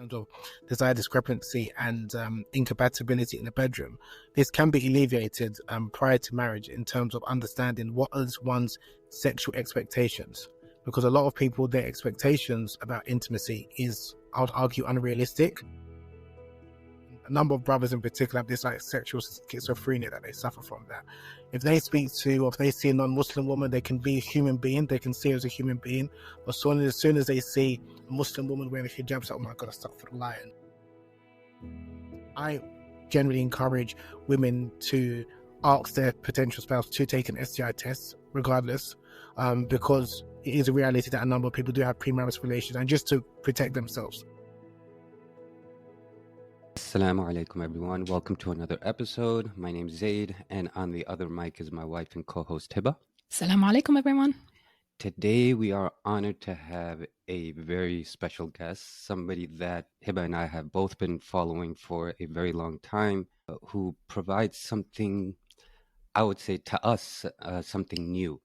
terms of desire discrepancy and incompatibility in the bedroom, this can be alleviated prior to marriage in terms of understanding what is one's sexual expectations. Because a lot of people, their expectations about intimacy is, I would argue, unrealistic. A number of brothers in particular have this like sexual schizophrenia that they suffer from. That if they speak to, or if they see a non-Muslim woman, they can be a human being, they can see her as a human being, but as soon as they see a Muslim woman wearing a hijab, it's like, oh my god, I start for the lion. I generally encourage women to ask their potential spouse to take an STI test regardless, because it is a reality that a number of people do have premarital relations, and just to protect themselves. Assalamu alaikum, everyone. Welcome to another episode. My name is Zaid, and on the other mic is my wife and co-host Hiba. Assalamu alaikum, everyone. Today we are honored to have a very special guest, somebody that Hiba and I have both been following for a very long time, who provides something, I would say to us, something new.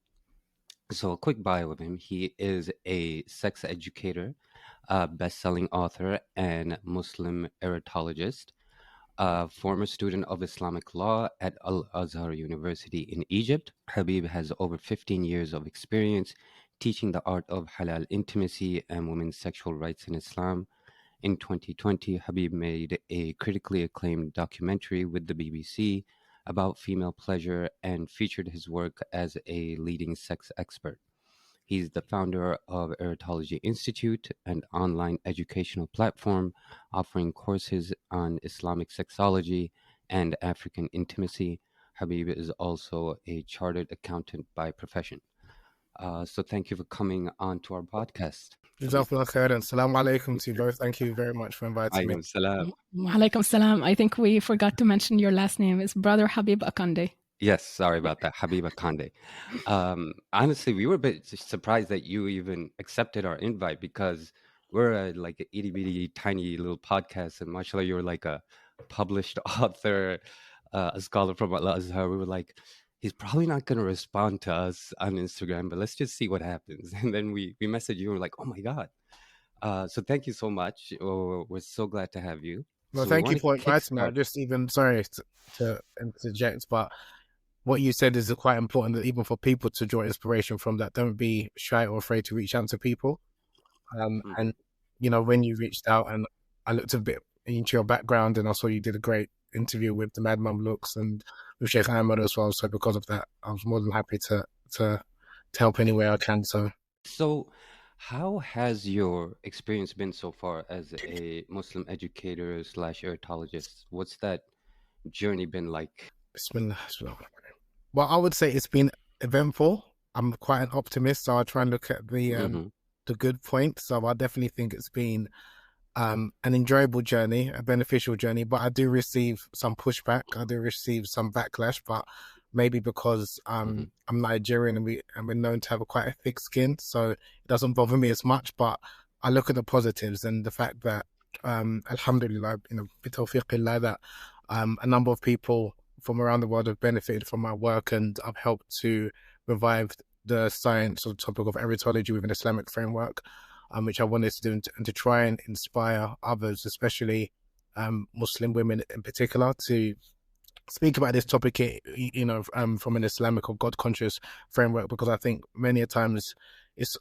So a quick bio of him. He is a sex educator, best-selling author, and Muslim erotologist, former student of Islamic law at Al-Azhar University in Egypt. Habeeb has over 15 years of experience teaching the art of halal intimacy and women's sexual rights in Islam. In 2020, Habeeb made a critically acclaimed documentary with the BBC about female pleasure and featured his work as a leading sex expert. He's the founder of Erotology Institute, an online educational platform offering courses on Islamic sexology and African intimacy. Habeeb is also a chartered accountant by profession. So thank you for coming on to our podcast. Jazakallah khairan. Assalamu alaikum to you both. Thank you very much for inviting me. Salam. Wa alaikum salam. I think we forgot to mention your last name is Brother Habeeb Akande. Yes, sorry about that. Habeeb Akande. Honestly, we were a bit surprised that you even accepted our invite, because we're like an itty bitty tiny little podcast, and mashallah, you're like a published author, a scholar from Al-Azhar. We were like, he's probably not going to respond to us on Instagram, but let's just see what happens. And then we messaged you and we're like, oh my God. So thank you so much. We're so glad to have you. Well, So thank we you for wanna inviting me. kickstart- I'm just even sorry to interject, but what you said is quite important, that even for people to draw inspiration from that, don't be shy or afraid to reach out to people. And, you know, when you reached out and I looked a bit into your background and I saw you did a great interview with the Mad Mum Looks and with Sheikh Ahmed as well. So because of that, I was more than happy to help any way I can. So how has your experience been so far as a Muslim educator / erotologist? What's that journey been like? Bismillah. Well, I would say it's been eventful. I'm quite an optimist, so I try and look at the good points. So I definitely think it's been an enjoyable journey, a beneficial journey, but I do receive some pushback. I do receive some backlash, but maybe because I'm Nigerian and we're known to have quite a thick skin, so it doesn't bother me as much. But I look at the positives and the fact that, alhamdulillah, bitawfiqillah, that a number of people from around the world have benefited from my work, and I've helped to revive the science or topic of erotology within Islamic framework, which I wanted to do, and to try and inspire others, especially Muslim women in particular, to speak about this topic, you know, from an Islamic or God-conscious framework, because I think many a times it's,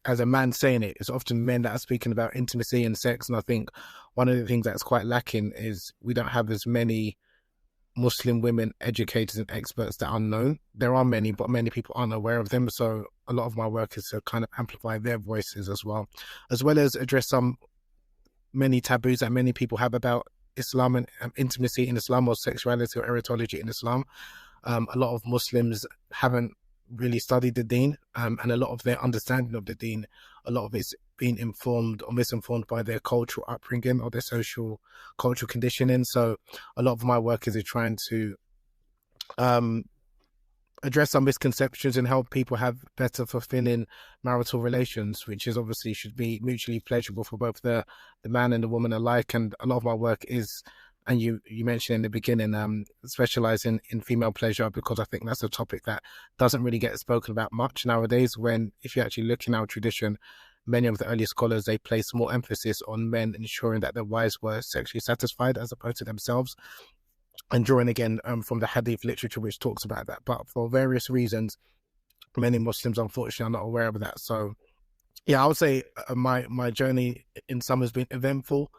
as a man saying it, it's often men that are speaking about intimacy and sex, and I think one of the things that's quite lacking is we don't have as many Muslim women educators and experts that are known. There are many, but many people aren't aware of them. So a lot of my work is to kind of amplify their voices as well as address many taboos that many people have about Islam and intimacy in Islam, or sexuality or erotology in Islam. A lot of Muslims haven't really studied the deen, and a lot of their understanding of the deen, a lot of it's being informed or misinformed by their cultural upbringing or their social cultural conditioning. So a lot of my work is trying to address some misconceptions and help people have better fulfilling marital relations, which is obviously should be mutually pleasurable for both the man and the woman alike. And a lot of my work is, and you mentioned in the beginning, specializing in female pleasure, because I think that's a topic that doesn't really get spoken about much nowadays. When if you actually look in our tradition, many of the early scholars, they placed more emphasis on men ensuring that their wives were sexually satisfied as opposed to themselves, and drawing again from the hadith literature, which talks about that. But for various reasons, many Muslims, unfortunately, are not aware of that. So, yeah, I would say my journey in some has been eventful.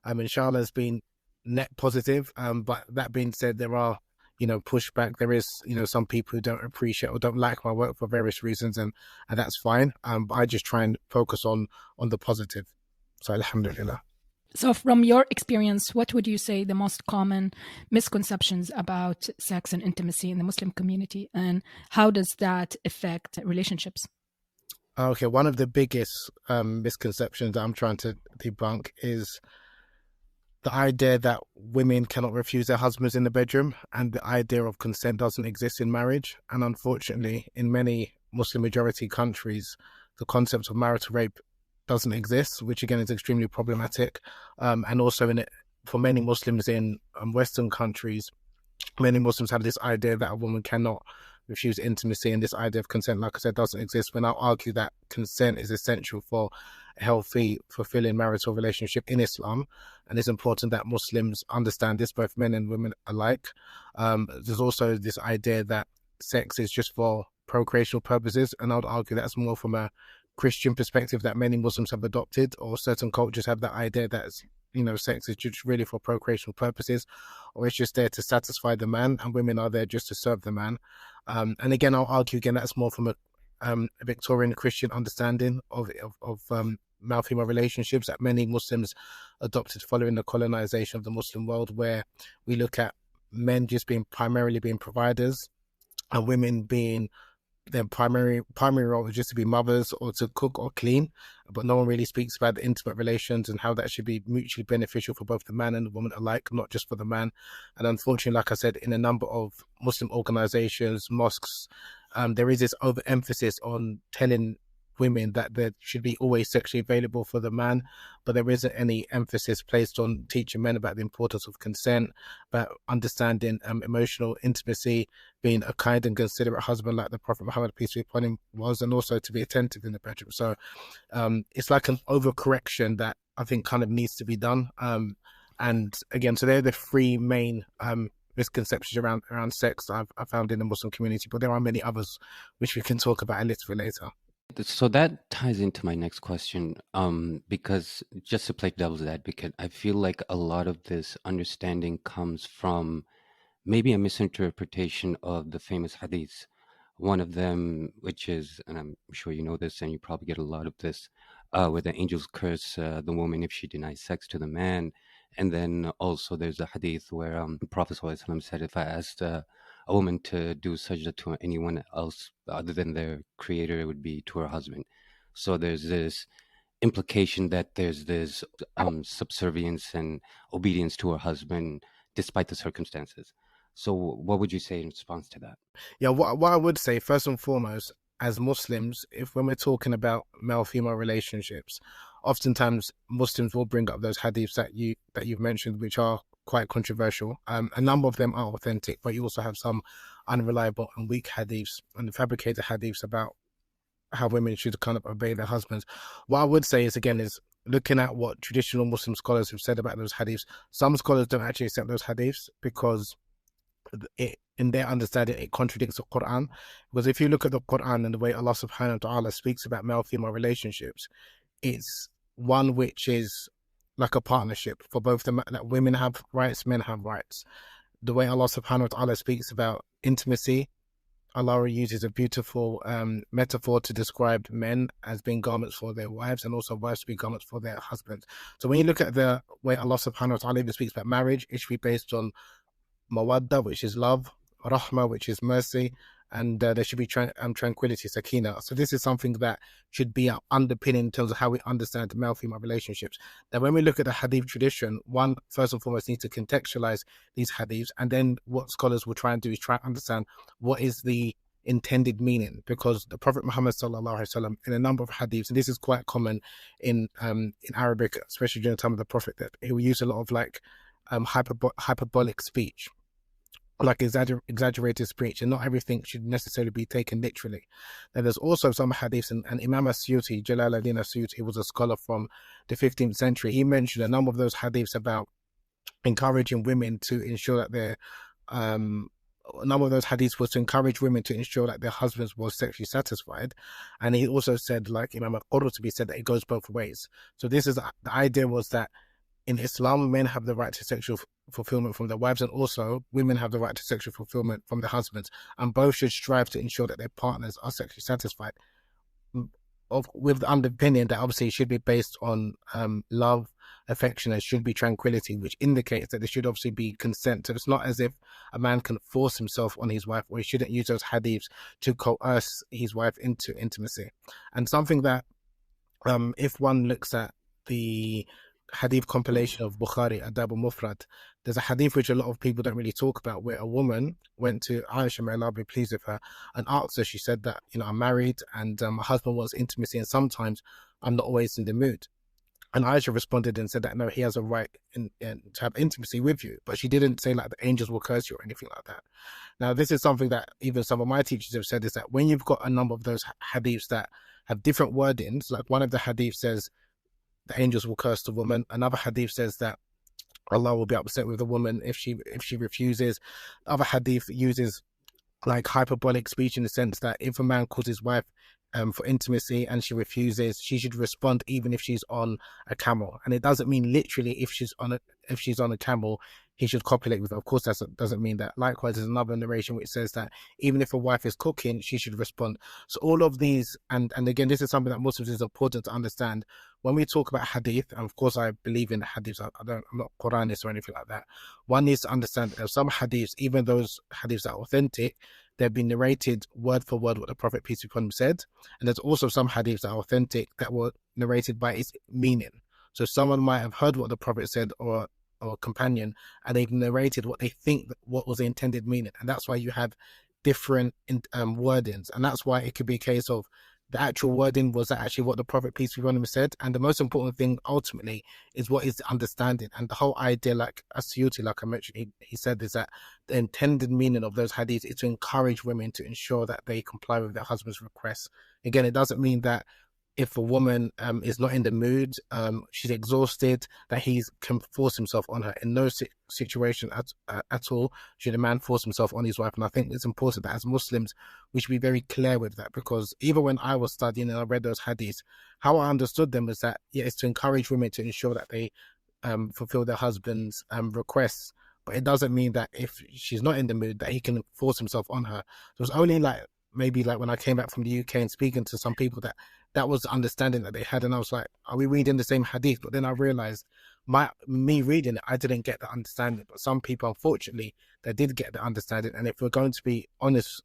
Inshallah has been net positive. But that being said, there are, pushback. There is, some people who don't appreciate or don't like my work for various reasons, and that's fine. But I just try and focus on the positive. So, alhamdulillah. So from your experience, what would you say the most common misconceptions about sex and intimacy in the Muslim community, and how does that affect relationships? Okay, one of the biggest misconceptions that I'm trying to debunk is the idea that women cannot refuse their husbands in the bedroom, and the idea of consent doesn't exist in marriage. And unfortunately, in many Muslim majority countries, the concept of marital rape doesn't exist, which again is extremely problematic. And also for many Muslims in Western countries, many Muslims have this idea that a woman cannot refuse intimacy, and this idea of consent, like I said, doesn't exist. When I argue that consent is essential for a healthy, fulfilling marital relationship in Islam, and it's important that Muslims understand this, both men and women alike. There's also this idea that sex is just for procreational purposes, and I would argue that's more from a Christian perspective that many Muslims have adopted, or certain cultures have that idea that sex is just really for procreational purposes, or it's just there to satisfy the man, and women are there just to serve the man. And again, I'll argue again that's more from a Victorian Christian understanding of male-female relationships that many Muslims adopted following the colonization of the Muslim world, where we look at men just primarily being providers, and women being their primary role is just to be mothers or to cook or clean, but no one really speaks about the intimate relations and how that should be mutually beneficial for both the man and the woman alike, not just for the man. And unfortunately, like I said, in a number of Muslim organizations, mosques, there is this overemphasis on telling women that they should be always sexually available for the man, but there isn't any emphasis placed on teaching men about the importance of consent, about understanding emotional intimacy, being a kind and considerate husband like the Prophet Muhammad, peace be upon him, was, and also to be attentive in the bedroom. So it's like an overcorrection that I think kind of needs to be done. And again, so they're the three main misconceptions around sex I've found in the Muslim community, but there are many others which we can talk about a little bit later. So that ties into my next question, because just to play devil's advocate, I feel like a lot of this understanding comes from maybe a misinterpretation of the famous hadiths. One of them, which is, and I'm sure you know this, and you probably get a lot of this, where the angels curse the woman if she denies sex to the man. And then also there's a hadith where the Prophet ﷺ said, if I asked a woman to do sajda to anyone else other than their creator, it would be to her husband. So there's this implication that there's this subservience and obedience to her husband despite the circumstances. So what would you say in response to that? Yeah, what I would say, first and foremost, as Muslims, when we're talking about male-female relationships, oftentimes Muslims will bring up those hadiths that you've mentioned, which are quite controversial. A number of them are authentic, but you also have some unreliable and weak hadiths and fabricated hadiths about how women should kind of obey their husbands. What I would say is looking at what traditional Muslim scholars have said about those hadiths. Some scholars don't actually accept those hadiths because in their understanding, it contradicts the Quran. Because if you look at the Quran and the way Allah subhanahu wa ta'ala speaks about male-female relationships, it's one which is like a partnership for both them, that women have rights, men have rights. The way Allah subhanahu wa ta'ala speaks about intimacy, Allah uses a beautiful metaphor to describe men as being garments for their wives, and also wives to be garments for their husbands. So when you look at the way Allah subhanahu wa ta'ala even speaks about marriage, it should be based on mawadda, which is love, rahma, which is mercy, and there should be tranquility, sakina. So this is something that should be underpinning in terms of how we understand male-female relationships. Now, when we look at the hadith tradition, one, first and foremost, needs to contextualize these hadiths, and then what scholars will try and do is try to understand what is the intended meaning, because the Prophet Muhammad sallallahu alaihi wasallam, in a number of hadiths, and this is quite common in Arabic, especially during the time of the Prophet, that he will use a lot of hyperbolic speech. like exaggerated speech, and not everything should necessarily be taken literally. Now, there's also some hadiths, and Imam As-Suyuti, Jalaluddin As-Suyuti, was a scholar from the 15th century. He mentioned a number of those hadiths about encouraging women to ensure that their a number of those hadiths was to encourage women to ensure that their husbands were sexually satisfied. And he also said, like Imam Al-Qurtubi said, that it goes both ways. So this is the idea, was that in Islam, men have the right to sexual fulfillment from their wives, and also women have the right to sexual fulfillment from their husbands, and both should strive to ensure that their partners are sexually satisfied, with the underpinning that obviously it should be based on love, affection, and should be tranquility, which indicates that there should obviously be consent. So it's not as if a man can force himself on his wife, or he shouldn't use those hadiths to coerce his wife into intimacy. And something that, if one looks at the hadith compilation of Bukhari, Adab al-Mufrad, there's a hadith which a lot of people don't really talk about, where a woman went to Aisha, may Allah be pleased with her, and asked her. She said that, I'm married, and my husband wants intimacy, and sometimes I'm not always in the mood. And Aisha responded and said that, no, he has a right to have intimacy with you. But she didn't say like the angels will curse you or anything like that. Now, this is something that even some of my teachers have said, is that when you've got a number of those hadiths that have different wordings, like one of the hadiths says the angels will curse the woman, another hadith says that Allah will be upset with the woman if she refuses. Other hadith uses like hyperbolic speech, in the sense that if a man calls his wife for intimacy and she refuses, she should respond even if she's on a camel. And it doesn't mean literally if she's on a camel, he should copulate with her. Of course, that doesn't mean that. Likewise, there's another narration which says that even if a wife is cooking, she should respond. So all of these, and again, this is something that Muslims is important to understand. When we talk about hadith, and of course I believe in hadiths, I'm not Quranist or anything like that. One needs to understand that there are some hadiths, even those hadiths that are authentic, they've been narrated word for word what the Prophet, peace be upon him, said. And there's also some hadiths that are authentic that were narrated by its meaning. So someone might have heard what the Prophet said, or a companion, and they've narrated what they think what was the intended meaning. And that's why you have different wordings. And that's why it could be a case of the actual wording was actually what the Prophet, peace be upon him, said. And the most important thing ultimately is what is the understanding. And the whole idea, like As-Suyuti, like I mentioned, he said, is that the intended meaning of those hadiths is to encourage women to ensure that they comply with their husband's requests. Again, it doesn't mean that if a woman is not in the mood, she's exhausted, that he can force himself on her. In no situation at all should a man force himself on his wife. And I think it's important that as Muslims, we should be very clear with that, because even when I was studying and I read those hadiths, how I understood them is that, it's to encourage women to ensure that they fulfill their husband's requests. But it doesn't mean that if she's not in the mood, that he can force himself on her. So it's only maybe when I came back from the UK and speaking to some people, that was the understanding that they had. And I was like, are we reading the same hadith? But then I realized me reading it, I didn't get the understanding. But some people, unfortunately, they did get the understanding. And if we're going to be honest,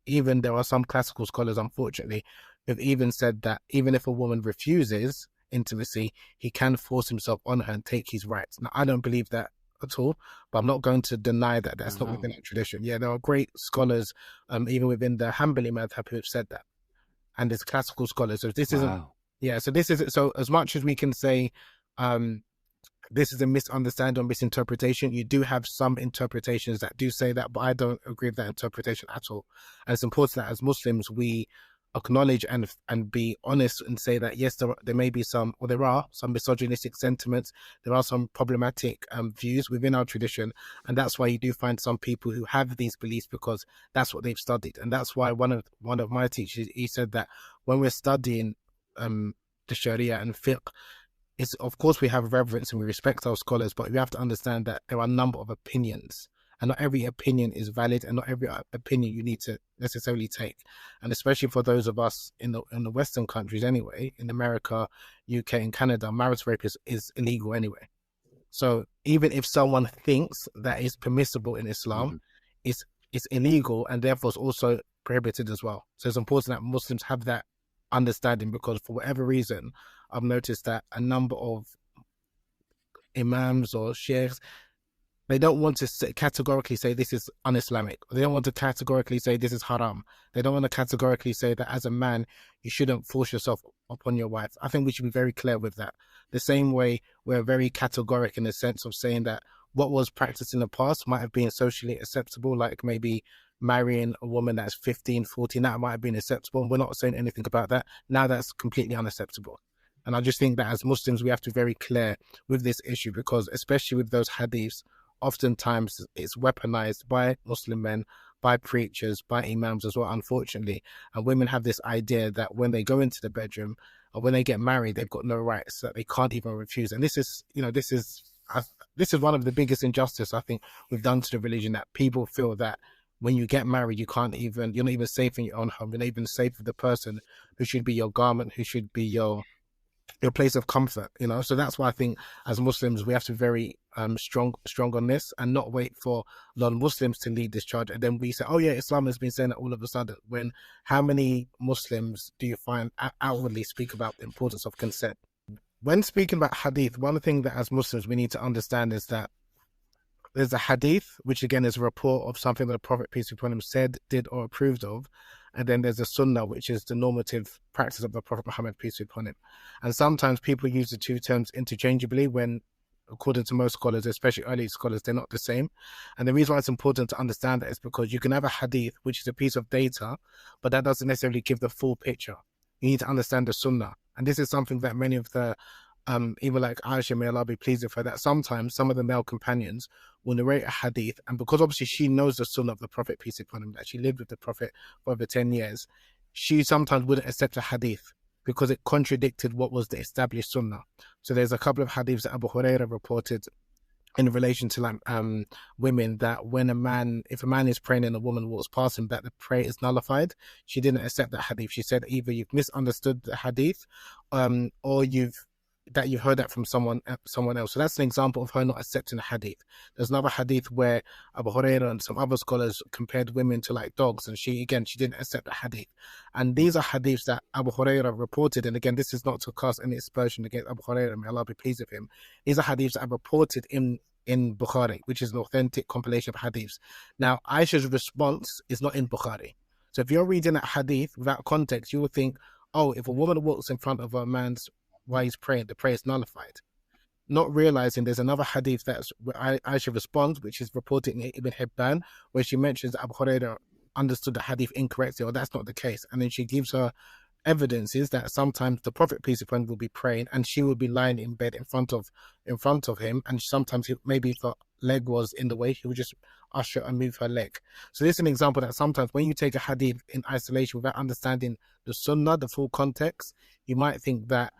even there are some classical scholars, unfortunately, who've even said that even if a woman refuses intimacy, he can force himself on her and take his rights. Now, I don't believe that at all, but I'm not going to deny that that's not within that tradition. Yeah, there are great scholars, even within the Hanbali madhab, who have said that. And there's classical scholars. So this isn't, so this is, so as much as we can say, this is a misunderstanding or misinterpretation, you do have some interpretations that do say that, but I don't agree with that interpretation at all. And it's important that as Muslims, we acknowledge and be honest and say that, yes, there may be some, or there are some misogynistic sentiments, there are some problematic views within our tradition, and that's why you do find some people who have these beliefs because that's what they've studied. And that's why one of my teachers, he said that when we're studying the Sharia and fiqh, it's, of course we have reverence and we respect our scholars, but we have to understand that there are a number of opinions, and not every opinion is valid, and not every opinion you need to necessarily take. And especially for those of us in the Western countries anyway, in America, UK and Canada, marital rape is illegal anyway. So even if someone thinks that is permissible in Islam, it's illegal, and therefore it's also prohibited as well. So it's important that Muslims have that understanding, because for whatever reason, I've noticed that a number of imams or sheikhs, they don't want to categorically say this is un-Islamic. They don't want to categorically say this is haram. They don't want to categorically say that as a man, you shouldn't force yourself upon your wife. I think we should be very clear with that. The same way we're very categoric in the sense of saying that what was practiced in the past might have been socially acceptable, like maybe marrying a woman that's 15, 14, that might have been acceptable. We're not saying anything about that. Now that's completely unacceptable. And I just think that as Muslims, we have to be very clear with this issue, because especially with those hadiths, oftentimes it's weaponized by Muslim men, by preachers, by imams as well, unfortunately. And women have this idea that when they go into the bedroom or when they get married, they've got no rights, that they can't even refuse. And this is, this is one of the biggest injustice I think we've done to the religion, that people feel that when you get married, you're not even safe in your own home. You're not even safe with the person who should be your garment, who should be your place of comfort, So that's why I think as Muslims, we have to be very strong on this, and not wait for non-Muslims to lead this charge. And then we say, oh yeah, Islam has been saying that all of a sudden, when how many Muslims do you find outwardly speak about the importance of consent? When speaking about hadith, one thing that as Muslims we need to understand is that there's a hadith, which again is a report of something that the Prophet, peace be upon him, said, did, or approved of. And then there's a sunnah, which is the normative practice of the Prophet Muhammad, peace be upon him. And sometimes people use the two terms interchangeably when, according to most scholars, especially early scholars, they're not the same. And the reason why it's important to understand that is because you can have a hadith, which is a piece of data, but that doesn't necessarily give the full picture. You need to understand the sunnah. And this is something that many of the even like Aisha, may Allah be pleased with her, that sometimes some of the male companions will narrate a hadith, and because obviously she knows the sunnah of the Prophet, peace be upon him, that she lived with the Prophet for over 10 years, she sometimes wouldn't accept a hadith because it contradicted what was the established sunnah. So there's a couple of hadiths that Abu Hurairah reported in relation to like women, that when if a man is praying and a woman walks past him, that the prayer is nullified. She didn't accept that hadith. She said either you've misunderstood the hadith, or you've heard that from someone else. So that's an example of her not accepting a hadith. There's another hadith where Abu Hurairah and some other scholars compared women to like dogs, and she didn't accept the hadith. And these are hadiths that Abu Hurairah reported, and again, this is not to cast any aspersion against Abu Hurairah, may Allah be pleased with him. These are hadiths that are reported in Bukhari, which is an authentic compilation of hadiths. Now, Aisha's response is not in Bukhari. So if you're reading that hadith without context, you would think, oh, if a woman walks in front of a man's while he's praying, the prayer is nullified. Not realizing there's another hadith that's where Aisha responds, which is reported in Ibn Hibban, where she mentions Abu Hurairah understood the hadith incorrectly, or that's not the case. And then she gives her evidences that sometimes the Prophet, peace be upon him, will be praying and she will be lying in bed in front of him, and sometimes maybe if her leg was in the way, he would just usher and move her leg. So this is an example that sometimes when you take a hadith in isolation without understanding the sunnah, the full context, you might think that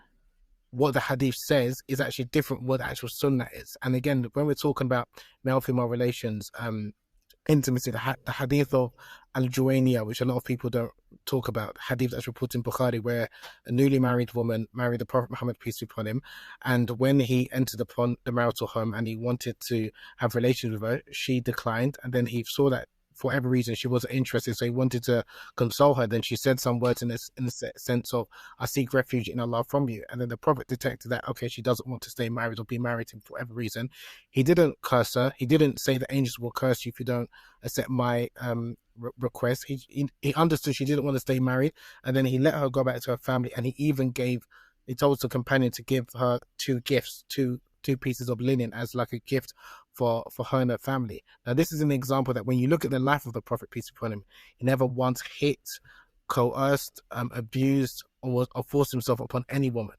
what the hadith says is actually different what the actual sunnah is. And again, when we're talking about male-female relations, intimacy, the hadith of Al-Juwayniya, which a lot of people don't talk about, hadith that's reported in Bukhari, where a newly married woman married the Prophet Muhammad, peace be upon him, and when he entered upon the marital home and he wanted to have relations with her, she declined, and then he saw that for whatever reason she wasn't interested, so he wanted to console her. Then she said some words in the sense of, I seek refuge in Allah from you. And then the Prophet detected that, okay, she doesn't want to stay married or be married to him for whatever reason. He didn't curse her. He didn't say the angels will curse you if you don't accept my request. He understood she didn't want to stay married, and then he let her go back to her family, and he told the companion to give her two pieces of linen as like a gift for her and her family. Now, this is an example that when you look at the life of the Prophet, peace be upon him, he never once hit, coerced, abused, or forced himself upon any woman.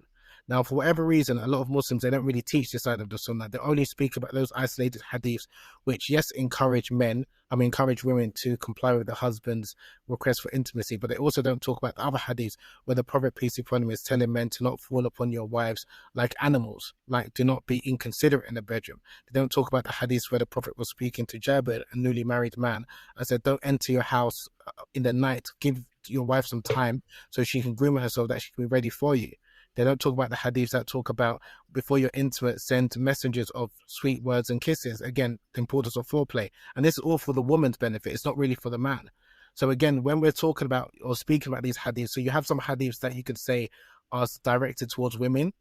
Now, for whatever reason, a lot of Muslims, they don't really teach this side of the Sunnah. They only speak about those isolated hadiths, which, yes, encourage women to comply with their husband's request for intimacy, but they also don't talk about the other hadiths where the Prophet, peace be upon him, is telling men to not fall upon your wives like animals, like do not be inconsiderate in the bedroom. They don't talk about the hadiths where the Prophet was speaking to Jabir, a newly married man, and said, don't enter your house in the night, give your wife some time so she can groom herself, that she can be ready for you. They don't talk about the hadiths that talk about before you're intimate, send messengers of sweet words and kisses. Again, the importance of foreplay. And this is all for the woman's benefit. It's not really for the man. So again, when we're talking about or speaking about these hadiths, so you have some hadiths that you could say are directed towards women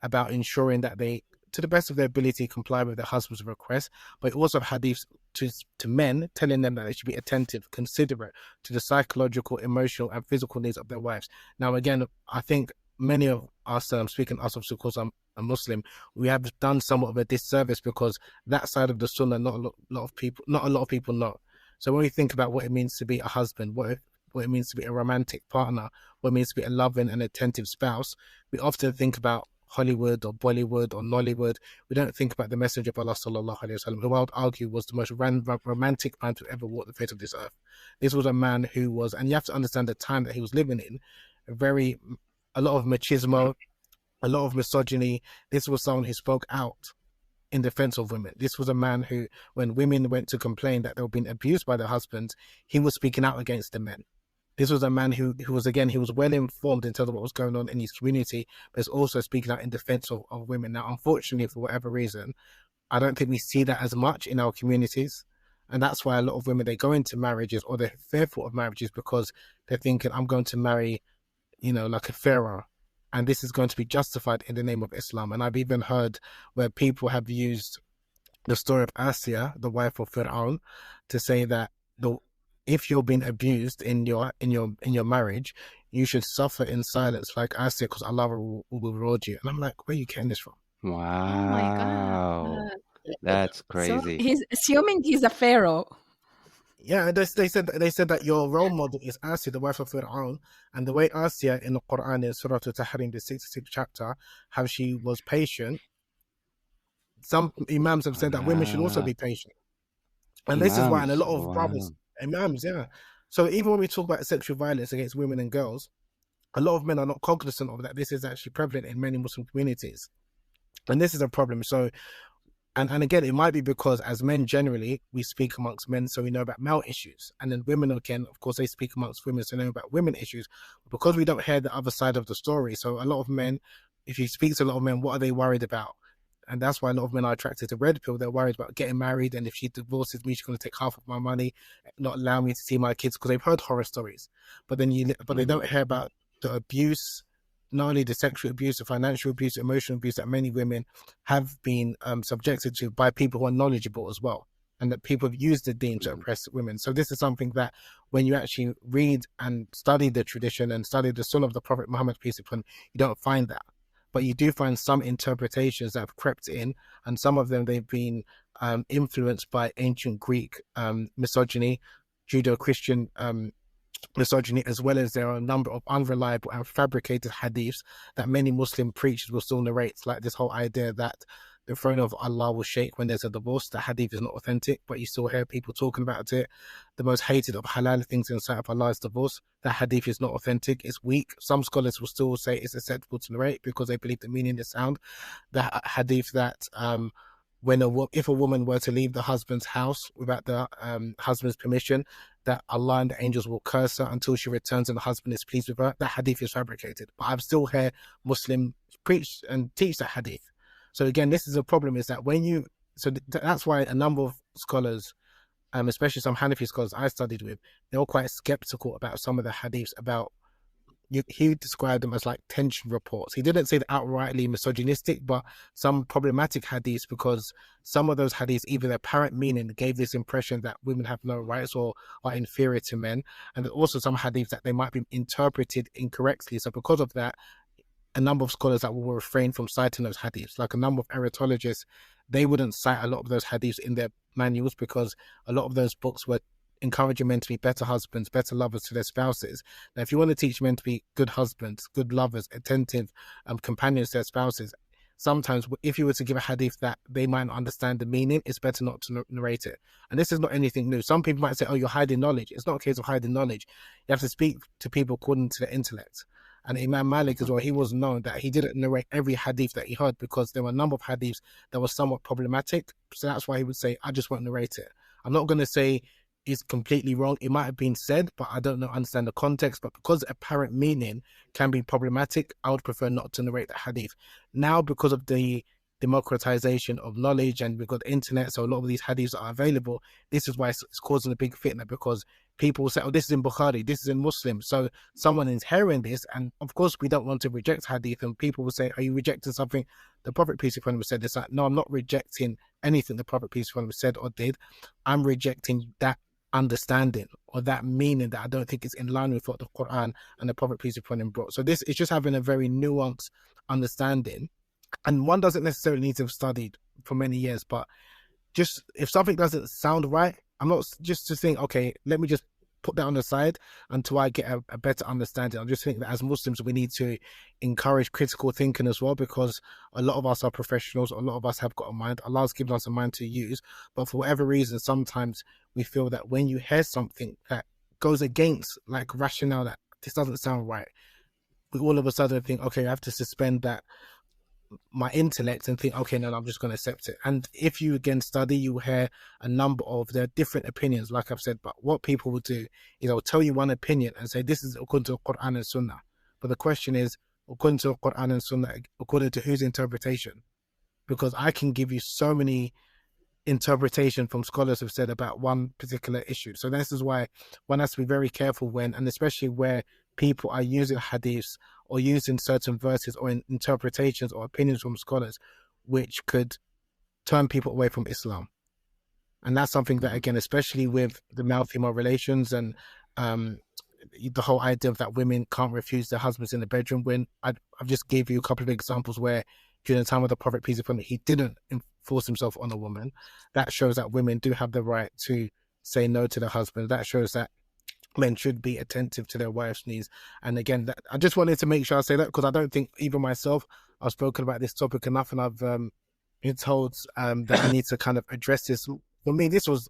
about ensuring that they, to the best of their ability, comply with their husband's request. But you also have hadiths to men telling them that they should be attentive, considerate to the psychological, emotional, and physical needs of their wives. Now, again, I think many of us, speaking us, of course, I'm a Muslim, we have done somewhat of a disservice because that side of the Sunnah, not a lot of people know. So when we think about what it means to be a husband, what it means to be a romantic partner, what it means to be a loving and attentive spouse, we often think about Hollywood or Bollywood or Nollywood. We don't think about the Messenger of Allah sallallahu alaihi wasallam, who I would argue was the most romantic man to ever walk the face of this earth. This was a man who was, and you have to understand the time that he was living in, a lot of machismo, a lot of misogyny. This was someone who spoke out in defense of women. This was a man who, when women went to complain that they were being abused by their husbands, he was speaking out against the men. This was a man who was, again, he was well informed in terms of what was going on in his community, but is also speaking out in defense of women. Now, unfortunately, for whatever reason, I don't think we see that as much in our communities. And that's why a lot of women, they go into marriages, or they're fearful of marriages because they're thinking, I'm going to marry, like a pharaoh, and this is going to be justified in the name of Islam. And I've even heard where people have used the story of Asiya, the wife of Fir'aun, to say that if you're being abused in your marriage, you should suffer in silence like Asiya, because Allah will reward you. And I'm like, where are you getting this from? Oh my Wow. God. That's So crazy. he's assuming he's a pharaoh. Yeah, they said that your role model is Asiya, the wife of Fir'aun, and the way Asiya in the Quran in Surah Al-Tahrim, the 66th chapter, how she was patient. Some imams have said that women should also be patient, and this is why, and a Imams. lot of Wow. brothers, imams, yeah. So even when we talk about sexual violence against women and girls, a lot of men are not cognizant of that. This is actually prevalent in many Muslim communities, and this is a problem. So. And again, it might be because as men generally, we speak amongst men, so we know about male issues. And then women, again, of course, they speak amongst women, so they know about women issues. Because we don't hear the other side of the story. So a lot of men, if you speak to a lot of men, what are they worried about? And that's why a lot of men are attracted to red pill. They're worried about getting married. And if she divorces me, she's going to take half of my money, not allow me to see my kids, because they've heard horror stories. But then they don't hear about the abuse, not only the sexual abuse, the financial abuse, emotional abuse that many women have been subjected to by people who are knowledgeable as well, and that people have used the deen to oppress women. So this is something that when you actually read and study the tradition and study the Sunnah of the Prophet Muhammad, peace be upon him, you don't find that. But you do find some interpretations that have crept in, and some of them, they've been influenced by ancient Greek misogyny, Judeo-Christian misogyny, as well as there are a number of unreliable and fabricated hadiths that many Muslim preachers will still narrate, like this whole idea that the throne of Allah will shake when there's a divorce. The hadith is not authentic, but you still hear people talking about it. The most hated of halal things in sight of Allah is divorce. The hadith is not authentic, it's weak. Some scholars will still say it's acceptable to narrate because they believe the meaning is sound. The hadith that if a woman were to leave the husband's house without the husband's permission, that Allah and the angels will curse her until she returns and the husband is pleased with her. That hadith is fabricated. But I've still heard Muslims preach and teach that hadith. So again, this is a problem, is that that's why a number of scholars, especially some Hanafi scholars I studied with, they were quite skeptical about some of the hadiths about, he described them as like tension reports. He didn't say that outrightly misogynistic, but some problematic hadiths, because some of those hadiths, either their apparent meaning gave this impression that women have no rights or are inferior to men, and also some hadiths that they might be interpreted incorrectly. So because of that, a number of scholars that will refrain from citing those hadiths, like a number of erotologists, they wouldn't cite a lot of those hadiths in their manuals because a lot of those books were encouraging men to be better husbands, better lovers to their spouses. Now, if you want to teach men to be good husbands, good lovers, attentive companions to their spouses, sometimes if you were to give a hadith that they might not understand the meaning, it's better not to narrate it. And this is not anything new. Some people might say, oh, you're hiding knowledge. It's not a case of hiding knowledge. You have to speak to people according to their intellect. And Imam Malik as well, he was known that he didn't narrate every hadith that he heard because there were a number of hadiths that were somewhat problematic. So that's why he would say, I just won't narrate it. I'm not going to say is completely wrong. It might have been said, but I don't understand the context. But because apparent meaning can be problematic, I would prefer not to narrate the hadith. Now, because of the democratization of knowledge and we've got the internet, so a lot of these hadiths are available. This is why it's causing a big fitna, because people will say, oh, this is in Bukhari, this is in Muslim. So someone is hearing this, and of course we don't want to reject hadith, and people will say, are you rejecting something the Prophet peace be upon him said? This, like, no, I'm not rejecting anything the Prophet peace be upon him said or did. I'm rejecting that understanding or that meaning that I don't think is in line with what the Quran and the Prophet peace be upon him brought. So this is just having a very nuanced understanding, and one doesn't necessarily need to have studied for many years, but just if something doesn't sound right, I'm not just to think, okay, let me just put that on the side until I get a better understanding. I just think that as Muslims, we need to encourage critical thinking as well, because a lot of us are professionals. A lot of us have got a mind. Allah's given us a mind to use. But for whatever reason, sometimes we feel that when you hear something that goes against like rationale, that this doesn't sound right, we all of a sudden think, okay, I have to suspend that my intellect and think, okay, no, I'm just going to accept it. And if you again study, you hear a number of their different opinions, like I've said. But what people will do is they'll tell you one opinion and say this is according to Quran and Sunnah. But the question is, according to Quran and Sunnah, according to whose interpretation? Because I can give you so many interpretation from scholars have said about one particular issue. So this is why one has to be very careful when, and especially where people are using hadiths or using certain verses or interpretations or opinions from scholars, which could turn people away from Islam. And that's something that, again, especially with the male-female relations and the whole idea of that women can't refuse their husbands in the bedroom, when I've just gave you a couple of examples where during the time of the Prophet, peace be upon him, he didn't force himself on a woman. That shows that women do have the right to say no to their husband. That shows that men should be attentive to their wives' needs. And again, I just wanted to make sure I say that, because I don't think even myself, I've spoken about this topic enough, and I've been told that I need to kind of address this. For me, this was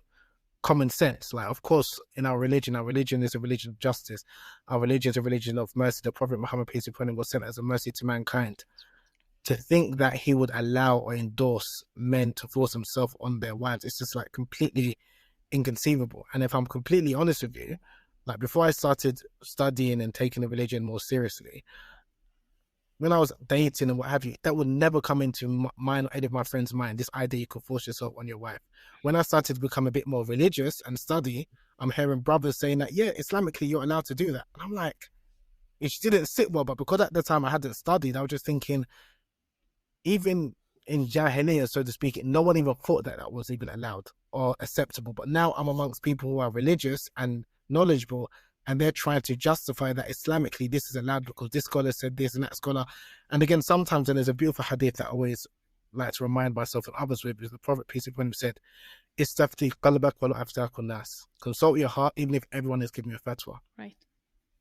common sense. Like, of course, in our religion is a religion of justice. Our religion is a religion of mercy. The Prophet Muhammad, peace be upon him, was sent as a mercy to mankind. To think that he would allow or endorse men to force themselves on their wives, it's just like completely inconceivable. And if I'm completely honest with you, like before I started studying and taking the religion more seriously, when I was dating and what have you, that would never come into mine or any of my friends' mind, this idea you could force yourself on your wife. When I started to become a bit more religious and study, I'm hearing brothers saying that, yeah, Islamically, you're allowed to do that. And I'm like, it didn't sit well, but because at the time I hadn't studied, I was just thinking, even in Jahiliyyah, so to speak, no one even thought that that was even allowed or acceptable. But now I'm amongst people who are religious and knowledgeable, and they're trying to justify that Islamically this is allowed because this scholar said this and that scholar. And again, sometimes, and there's a beautiful hadith that I always like to remind myself and others with, is the Prophet, peace be upon him, said, "Istafti qalbak wa la aftaku nas." Consult your heart, even if everyone is giving you a fatwa. Right.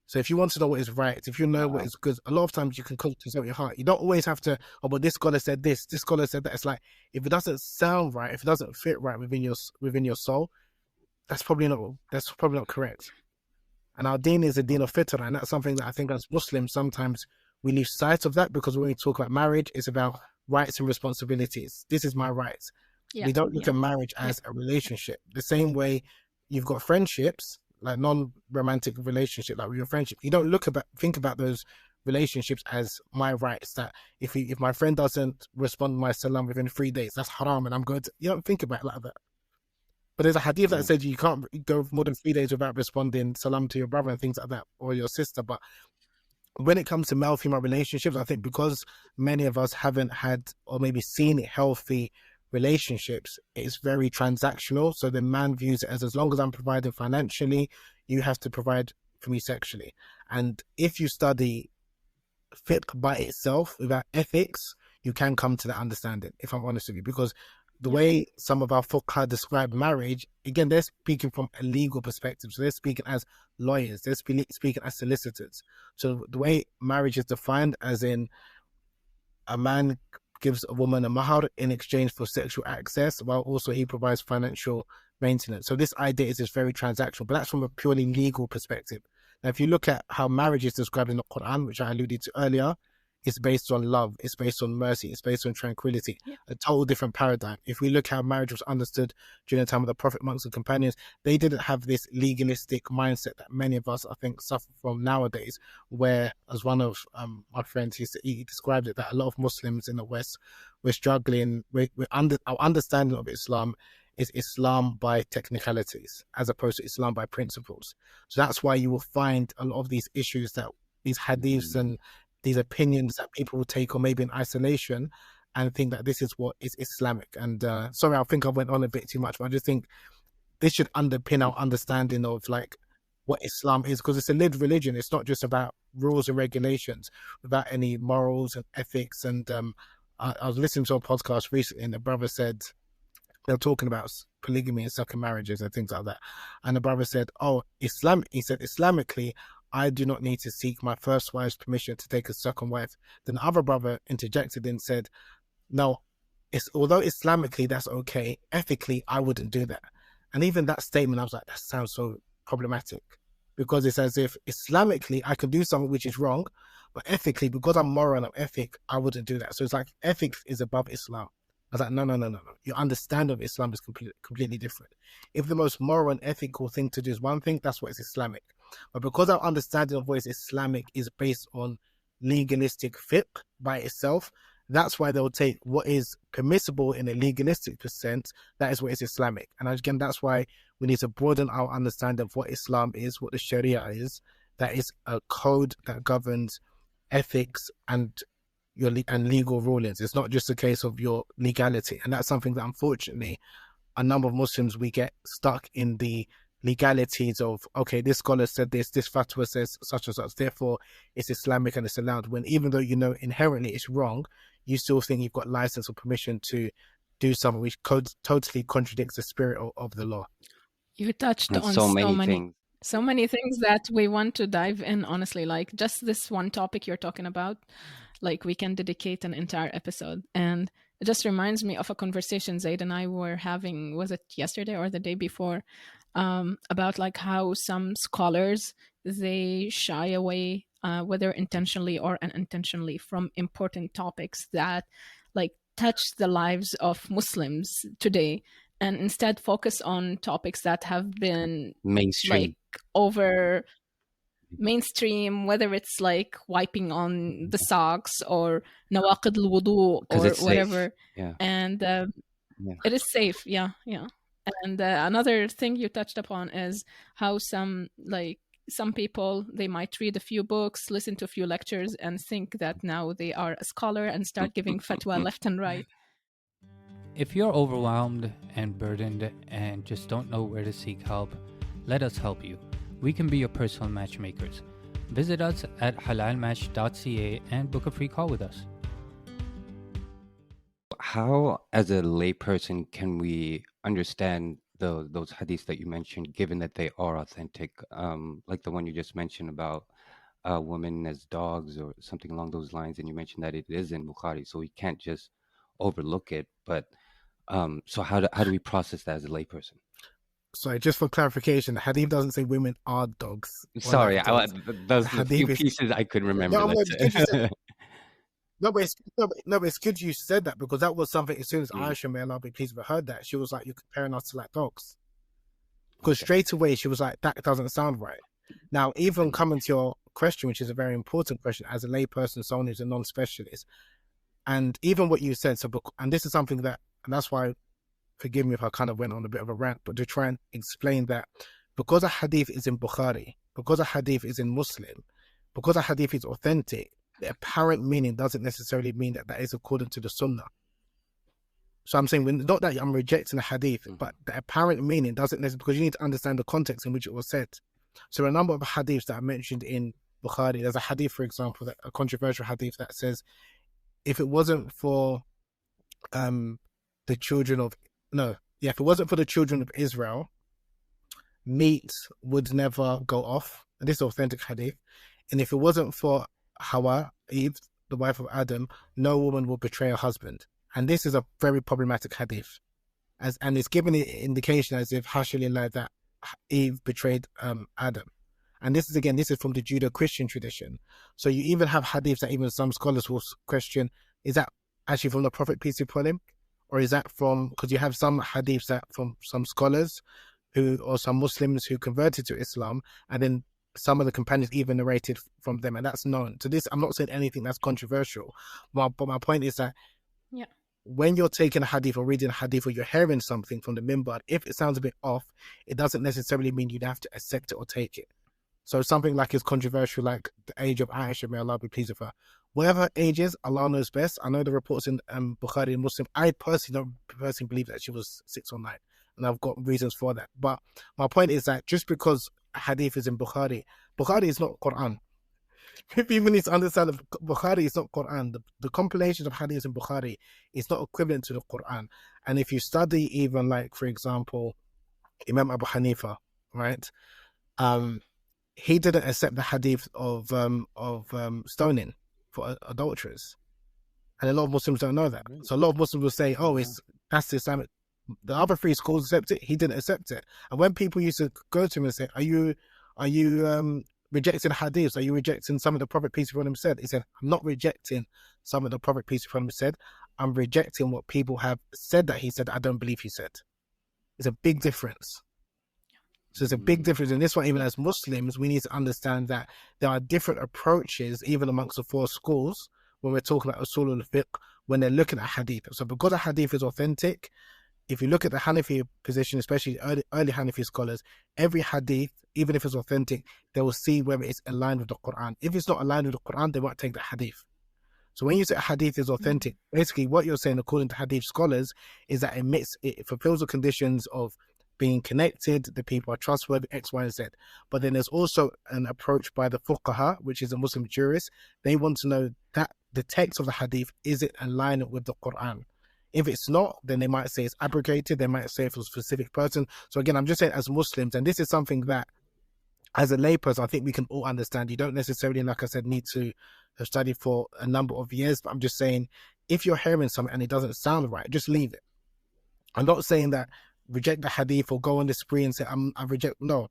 So if you want to know what is right, if you know what is good, a lot of times you can consult your heart. You don't always have to, oh, but this scholar said this scholar said that. It's like, if it doesn't sound right, if it doesn't fit right within your soul, that's probably not correct. And our deen is a deen of fitrah, and that's something that I think as Muslims sometimes we lose sight of that, because when we talk about marriage, it's about rights and responsibilities. This is my rights. Yeah. We don't look at marriage as a relationship. The same way you've got friendships, like non-romantic relationship, like with your friendship, you don't think about those relationships as my rights, that if my friend doesn't respond to my salam within 3 days, that's haram and I'm good. You don't think about it like that. But there's a hadith that says you can't go more than 3 days without responding salam to your brother and things like that, or your sister. But when it comes to male-female relationships, I think because many of us haven't had or maybe seen healthy relationships, it's very transactional. So the man views it as long as I'm providing financially, you have to provide for me sexually. And if you study fiqh by itself without ethics, you can come to that understanding, if I'm honest with you, because the way some of our fuqaha describe marriage, again, they're speaking from a legal perspective. So they're speaking as lawyers, they're speaking as solicitors. So the way marriage is defined, as in a man gives a woman a mahar in exchange for sexual access, while also he provides financial maintenance. So this idea is just very transactional, but that's from a purely legal perspective. Now, if you look at how marriage is described in the Quran, which I alluded to earlier, it's based on love, it's based on mercy, it's based on tranquility, a total different paradigm. If we look how marriage was understood during the time of the Prophet, monks and companions, they didn't have this legalistic mindset that many of us, I think, suffer from nowadays, where, as one of my friends, he described it, that a lot of Muslims in the West were struggling with our understanding of Islam is Islam by technicalities as opposed to Islam by principles. So that's why you will find a lot of these issues, that these hadiths and these opinions that people will take on maybe in isolation and think that this is what is Islamic. And sorry, I think I went on a bit too much, but I just think this should underpin our understanding of like what Islam is, because it's a lived religion. It's not just about rules and regulations without any morals and ethics. And I was listening to a podcast recently, and the brother said, they were talking about polygamy and second marriages and things like that. And the brother said, oh, Islam, he said, Islamically, I do not need to seek my first wife's permission to take a second wife. Then the other brother interjected and said, no, although Islamically that's okay, ethically I wouldn't do that. And even that statement, I was like, that sounds so problematic, because it's as if Islamically I could do something which is wrong, but ethically, because I'm moral and I'm ethic, I wouldn't do that. So it's like ethics is above Islam. I was like, no. Your understanding of Islam is completely different. If the most moral and ethical thing to do is one thing, that's what is Islamic. But because our understanding of what is Islamic is based on legalistic fiqh by itself, that's why they'll take what is permissible in a legalistic sense, that is what is Islamic. And again, that's why we need to broaden our understanding of what Islam is, what the Sharia is. That is a code that governs ethics and legal rulings. It's not just a case of your legality. And that's something that unfortunately a number of Muslims, we get stuck in the legalities of, okay, this scholar said this fatwa says such and such, therefore it's Islamic and it's allowed, when even though you know inherently it's wrong, you still think you've got license or permission to do something which totally contradicts the spirit of the law. You touched on so many things that we want to dive in, honestly. Like just this one topic you're talking about, like we can dedicate an entire episode. And it just reminds me of a conversation Zaid and I were having, was it yesterday or the day before, about like how some scholars, they shy away, whether intentionally or unintentionally, from important topics that like touch the lives of Muslims today, and instead focus on topics that have been mainstream, like mainstream, whether it's like wiping on the socks or nawaqid al-wudu or whatever. Yeah. And it is safe. Yeah. And another thing you touched upon is how some people, they might read a few books, listen to a few lectures, and think that now they are a scholar and start giving fatwa left and right. If you're overwhelmed and burdened and just don't know where to seek help, let us help you. We can be your personal matchmakers. Visit us at halalmatch.ca and book a free call with us. How, as a layperson, can we understand those hadiths that you mentioned, given that they are authentic? Like the one you just mentioned about women as dogs or something along those lines, and you mentioned that it is in Bukhari, so we can't just overlook it. But so how do we process that as a layperson? Sorry, just for clarification, the hadith doesn't say women are dogs. Sorry, those are the few pieces I could remember. No, but it's good you said that, because that was something, as soon as Aisha, may Allah be pleased with her, heard that, she was like, you're comparing us to like dogs. Because straight away she was like, that doesn't sound right. Now, even coming to your question, which is a very important question, as a layperson, someone who's a non-specialist, and even what you said, and this is something that, and that's why, forgive me if I kind of went on a bit of a rant, but to try and explain that, because a hadith is in Bukhari, because a hadith is in Muslim, because a hadith is authentic, the apparent meaning doesn't necessarily mean that is according to the Sunnah. So I'm saying, not that I'm rejecting the hadith, but the apparent meaning doesn't necessarily, because you need to understand the context in which it was said. So a number of hadiths that are mentioned in Bukhari, there's a hadith, for example, a controversial hadith that says, if it wasn't for if it wasn't for the children of Israel, meat would never go off. And this is authentic hadith. And if it wasn't for Hawa, Eve, the wife of Adam, no woman will betray her husband. And this is a very problematic hadith. And it's given an indication as if Hashalillah, that Eve betrayed Adam. And this is from the Judeo-Christian tradition. So you even have hadiths that even some scholars will question, is that actually from the Prophet, peace be upon him? Or is that from, because you have some hadiths that from some scholars or some Muslims who converted to Islam, and then some of the companions even narrated from them, and that's known. So this, I'm not saying anything that's controversial, but my point is that when you're taking a hadith or reading a hadith, or you're hearing something from the minbar, if it sounds a bit off, it doesn't necessarily mean you'd have to accept it or take it. So something like is controversial, like the age of Aisha, may Allah be pleased with her, whatever age is, Allah knows best. I know the reports in Bukhari and Muslim. I personally don't believe that she was 6 or 9, and I've got reasons for that. But my point is that just because hadith is in Bukhari is not Quran. People need to understand that Bukhari is not Quran. The compilation of hadiths in Bukhari is not equivalent to the Quran. And if you study even, like, for example, Imam Abu Hanifa, right? He didn't accept the hadith of stoning for adulterers. And a lot of Muslims don't know that. So a lot of Muslims will say, oh, that's the Islamic. The other 3 schools accept it. He didn't accept it. And when people used to go to him and say, are you rejecting hadiths? Are you rejecting some of the Prophet peace be upon him said? He said, I'm not rejecting some of the Prophet peace be upon him said. I'm rejecting what people have said that he said I don't believe he said. It's a big difference. So there's a big difference in this one. Even as Muslims, we need to understand that there are different approaches, even amongst the 4 schools, when we're talking about usul al-fiqh, when they're looking at hadith. So because a hadith is authentic, if you look at the Hanafi position, especially early Hanafi scholars, every hadith, even if it's authentic, they will see whether it's aligned with the Quran. If it's not aligned with the Quran, they won't take the hadith. So when you say a hadith is authentic, basically what you're saying, according to hadith scholars, is that it fulfills the conditions of being connected, the people are trustworthy, X, Y, and Z. But then there's also an approach by the fuqaha, which is a Muslim jurist. They want to know that the text of the hadith, is it aligned with the Quran? If it's not, then they might say it's abrogated. They might say for a specific person. So again, I'm just saying as Muslims, and this is something that as a layperson, I think we can all understand. You don't necessarily, like I said, need to have studied for a number of years, but I'm just saying, if you're hearing something and it doesn't sound right, just leave it. I'm not saying that reject the hadith or go on the spree and say, I reject. No,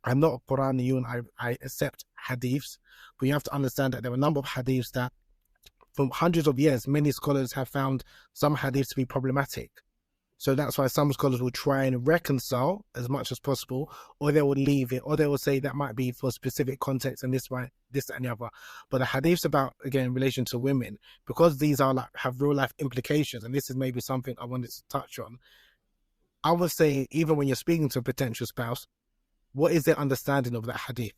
I'm not a Qur'an and I accept hadiths, but you have to understand that there are a number of hadiths that from hundreds of years, many scholars have found some hadiths to be problematic. So that's why some scholars will try and reconcile as much as possible, or they will leave it, or they will say that might be for specific context and this, and the other. But the hadiths about, again, in relation to women, because these are have real life implications, and this is maybe something I wanted to touch on. I would say, even when you're speaking to a potential spouse, what is their understanding of that hadith?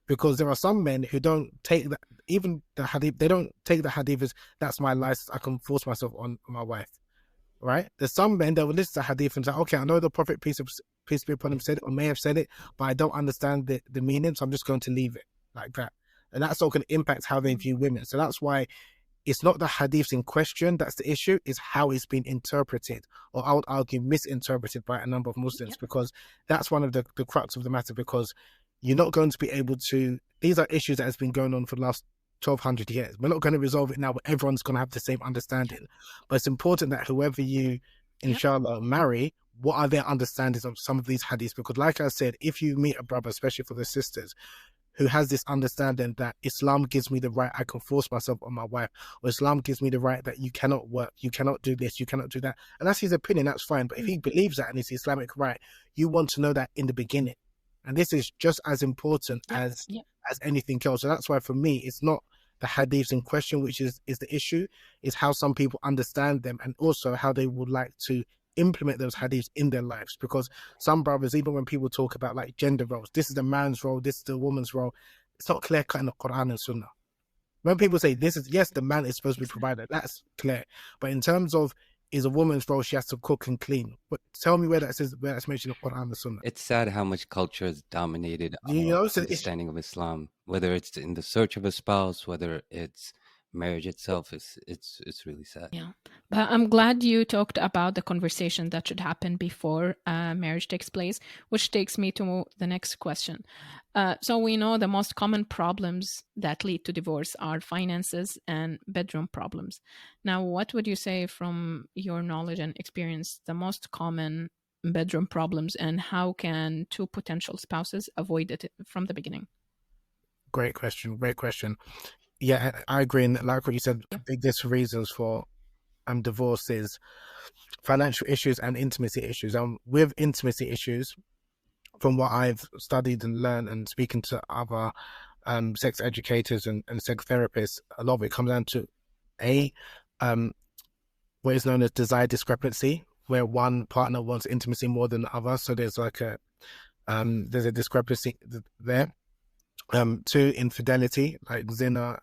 Because there are some men who don't take that, even the hadith, they don't take the hadith as, that's my license, I can force myself on my wife, right? There's some men that will listen to hadith and say, okay, I know the Prophet, peace be upon him, said it, or may have said it, but I don't understand the meaning, so I'm just going to leave it like that. And that's all going to impact how they view women. So that's why it's not the hadiths in question that's the issue, is how it's been interpreted, or I would argue misinterpreted by a number of Muslims, because that's one of the crux of the matter, because you're not going to be able to, these are issues that has been going on for the last 1200 years. We're not going to resolve it now, but everyone's going to have the same understanding. But it's important that whoever you, inshallah, marry, what are their understandings of some of these hadiths? Because like I said, if you meet a brother, especially for the sisters, who has this understanding that Islam gives me the right, I can force myself on my wife, or Islam gives me the right that you cannot work, you cannot do this, you cannot do that, and that's his opinion, that's fine. But if he believes that and it's Islamic right, you want to know that in the beginning. And this is just as important as anything else. So that's why for me, it's not the hadiths in question, which is the issue, is how some people understand them, and also how they would like to implement those hadiths in their lives. Because some brothers, even when people talk about like gender roles, this is the man's role, this is the woman's role, it's not clear cut in the Quran and Sunnah. When people say this is, yes, the man is supposed to be provider, that's clear. But in terms of, is a woman's role, she has to cook and clean. But tell me where that says, where that's mentioned in the Quran and Sunnah. It's sad how much culture has dominated our understanding of Islam, whether it's in the search of a spouse, whether it's marriage itself. It's really sad. Yeah, but I'm glad you talked about the conversation that should happen before marriage takes place, which takes me to the next question. So we know the most common problems that lead to divorce are finances and bedroom problems. Now, what would you say from your knowledge and experience, the most common bedroom problems, and how can two potential spouses avoid it from the beginning? Great question. Yeah, I agree. And like what you said, the biggest reasons for divorce is financial issues and intimacy issues. With intimacy issues, from what I've studied and learned and speaking to other sex educators and sex therapists, a lot of it comes down to what is known as desire discrepancy, where one partner wants intimacy more than the other. So there's like there's a discrepancy there. 2, infidelity, like zina,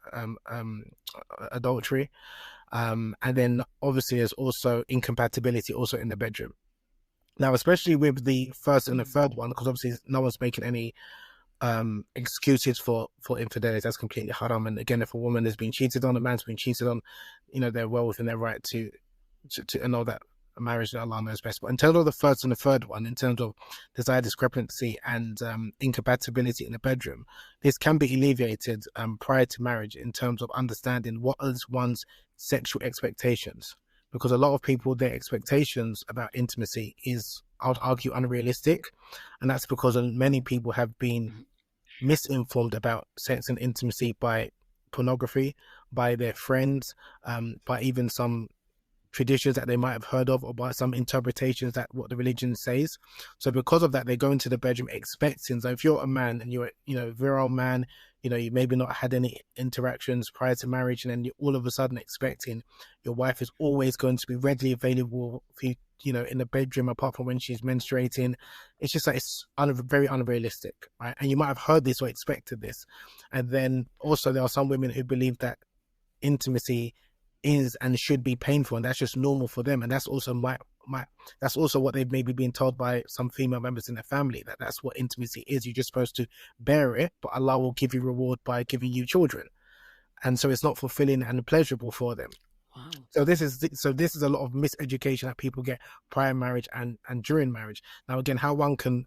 adultery, and then obviously there's also incompatibility also in the bedroom. Now, especially with the first and the third one, because obviously no one's making any excuses for infidelity. That's completely haram. And again, if a woman has been cheated on, a man's been cheated on, they're well within their right to know that a marriage that Allah knows best. But in terms of the first and the third one, in terms of desire discrepancy and incompatibility in the bedroom, this can be alleviated prior to marriage in terms of understanding what is one's sexual expectations. Because a lot of people, their expectations about intimacy is, I would argue, unrealistic. And that's because many people have been misinformed about sex and intimacy by pornography, by their friends, by even some traditions that they might have heard of, or by some interpretations that what the religion says. So because of that, they go into the bedroom expecting. So if you're a man and you're a virile man, you maybe not had any interactions prior to marriage, and then you're all of a sudden expecting your wife is always going to be readily available for you, in the bedroom, apart from when she's menstruating. It's just like, it's very unrealistic, right? And you might have heard this or expected this. And then also there are some women who believe that intimacy is and should be painful, and that's just normal for them. And that's also that's also what they've maybe been told by some female members in their family, that that's what intimacy is. You're just supposed to bear it, but Allah will give you reward by giving you children. And so it's not fulfilling and pleasurable for them. Wow. So this is a lot of miseducation that people get prior marriage and during marriage. Now, again, how one can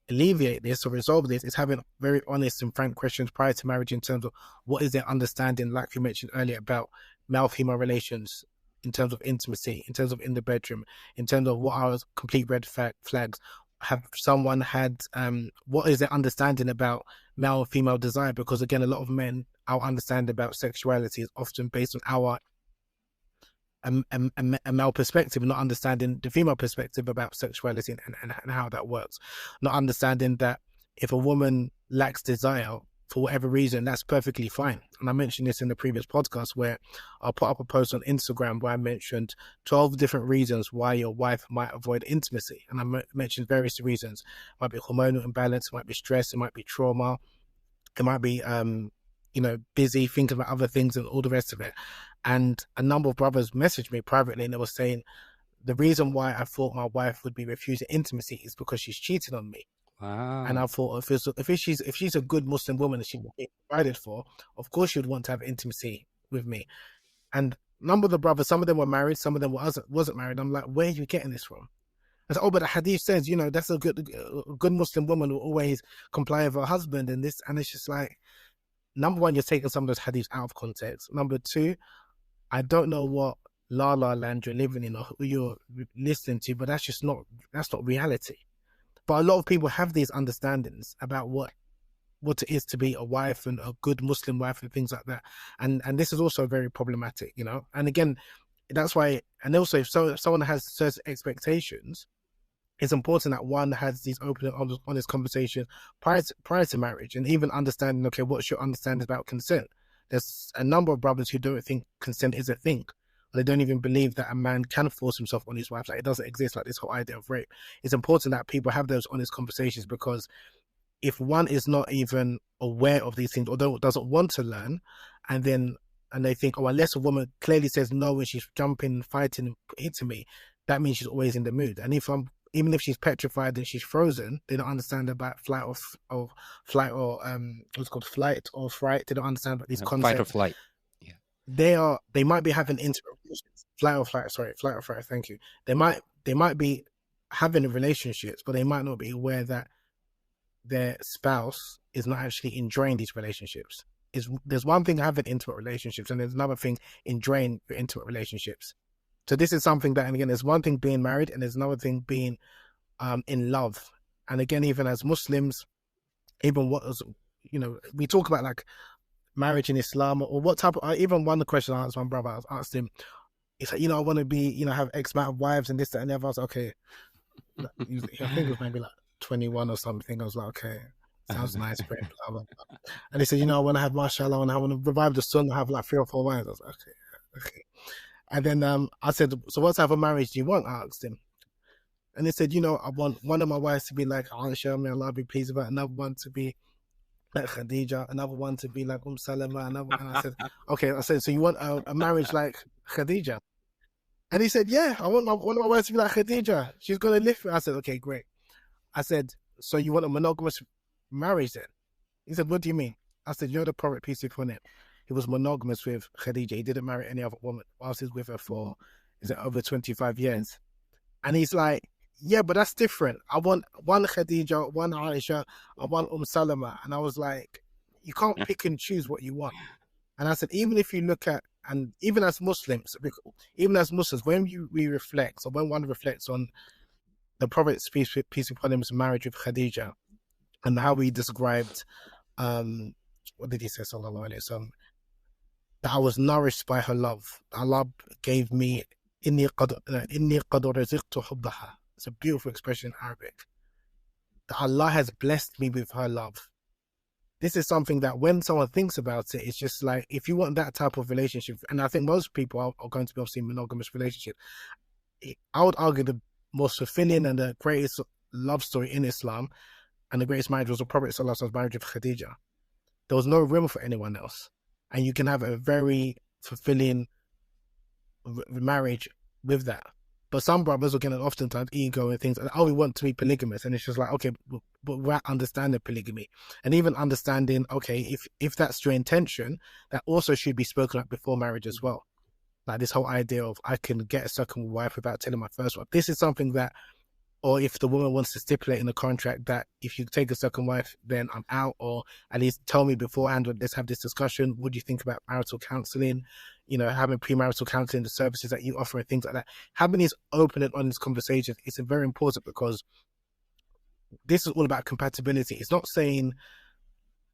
alleviate this or resolve this is having very honest and frank questions prior to marriage in terms of what is their understanding, like you mentioned earlier, about male-female relations, in terms of intimacy, in terms of in the bedroom, in terms of what are complete red flags. Have someone had, what is their understanding about male and female desire? Because again, a lot of men, our understanding about sexuality is often based on our a male perspective, not understanding the female perspective about sexuality and how that works. Not understanding that if a woman lacks desire for whatever reason, that's perfectly fine. And I mentioned this in the previous podcast, where I'll put up a post on Instagram where I mentioned 12 different reasons why your wife might avoid intimacy. And I mentioned various reasons. It might be hormonal imbalance, it might be stress, it might be trauma, it might be busy thinking about other things and all the rest of it. And a number of brothers messaged me privately, and they were saying, the reason why I thought my wife would be refusing intimacy is because she's cheating on me. Wow. And I thought, if she's a good Muslim woman that she's provided for, of course she would want to have intimacy with me. And a number of the brothers, some of them were married, some of them wasn't married. I'm like, where are you getting this from? I said, but the hadith says, that's a good Muslim woman will always comply with her husband and this. And it's just like, number one, you're taking some of those hadiths out of context. Number two, I don't know what la la land you're living in or who you're listening to, but that's not reality. But a lot of people have these understandings about what it is to be a wife and a good Muslim wife and things like that. And this is also very problematic, And again, that's why, and also if someone has certain expectations, it's important that one has these open and honest conversations prior to marriage, and even understanding, okay, what's your understanding about consent? There's a number of brothers who don't think consent is a thing. They don't even believe that a man can force himself on his wife. Like, it doesn't exist, like this whole idea of rape. It's important that people have those honest conversations, because if one is not even aware of these things or doesn't want to learn, and they think, unless a woman clearly says no when she's jumping, fighting, hitting me, that means she's always in the mood. And even if she's petrified and she's frozen, they don't understand about flight or what's called flight or fright. They don't understand about these concepts. Fight or flight. Yeah. They might be having interactions. Flight or fright. Thank you. They might be having relationships, but they might not be aware that their spouse is not actually enjoying these relationships. There's one thing having intimate relationships, and there's another thing enjoying your intimate relationships. So this is something that, and again, there's one thing being married, and there's another thing being in love. And again, even as Muslims, even we talk about like marriage in Islam, or what type of, even one of the questions I asked my brother, I asked him, he's like, I want to be, have X amount of wives and this, that, and the other. I was like, okay. I think it was maybe like 21 or something. I was like, okay, sounds nice, blah, blah, blah. And he said, I want to have mashallah, and I want to revive the sunnah, have like 3 or 4 wives. I was like, okay. And then I said, so what type of marriage do you want? I asked him. And he said, I want one of my wives to be like Aisha, may Allah be pleased with her, another one to be like Khadija, another one to be like Salama, and I said, okay, I said, so you want a marriage like Khadija? And he said, yeah, I want one of my wives to be like Khadija. She's going to live. I said, okay, great. I said, so you want a monogamous marriage then? He said, what do you mean? I said, you're the Prophet, peace be upon him. He was monogamous with Khadija. He didn't marry any other woman whilst he was with her for, is it over 25 years? And he's like, yeah, but that's different. I want one Khadija, one Aisha, I want Salama. And I was like, you can't pick and choose what you want. And I said, even if you look at, and even as Muslims, when we reflect, or when one reflects on the Prophet's peace upon him's marriage with Khadija, and how he described, what did he say, sallallahu alaihi wasallam, that I was nourished by her love. Allah gave me, inni qad razaqtu hubbaha. It's a beautiful expression in Arabic. That Allah has blessed me with her love. This is something that when someone thinks about it, it's just like, if you want that type of relationship, and I think most people are going to be obviously in monogamous relationship, I would argue the most fulfilling and the greatest love story in Islam and the greatest marriage was the Prophet Sallallahu Alaihi Wasallam's marriage with Khadija. There was no room for anyone else. And you can have a very fulfilling marriage with that. But some brothers will get oftentimes ego and things, and we want to be polygamous. And it's just like, okay, but we're understanding polygamy. And even understanding, okay, if that's your intention, that also should be spoken up before marriage as well. Like this whole idea of, I can get a second wife without telling my first wife. This is something that, or if the woman wants to stipulate in the contract that if you take a second wife, then I'm out, or at least tell me beforehand, let's have this discussion. What do you think about marital counseling? Having premarital counseling, the services that you offer and things like that. Having these open and honest conversations is very important, because this is all about compatibility. It's not saying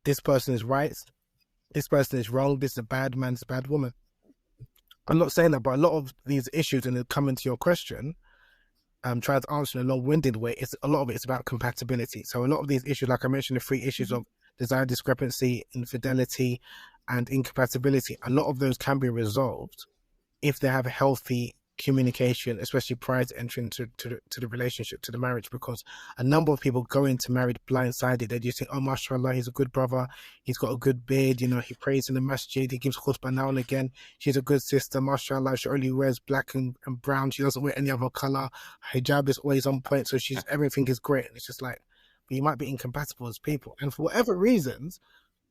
this person is right, this person is wrong, this is a bad man, this is a bad woman. I'm not saying that, but a lot of these issues, and coming to your question, trying to answer in a long-winded way, a lot of it's about compatibility. So a lot of these issues, like I mentioned, the 3 issues of desire discrepancy, infidelity, and incompatibility, a lot of those can be resolved if they have a healthy communication, especially prior to entering to the relationship, to the marriage, because a number of people go into marriage blindsided. They just think, oh, mashallah, he's a good brother, he's got a good beard, he prays in the masjid, he gives khutbah now and again, she's a good sister, mashallah, she only wears black and brown, she doesn't wear any other color, hijab is always on point, so everything is great. And it's just like, but you might be incompatible as people, and for whatever reasons,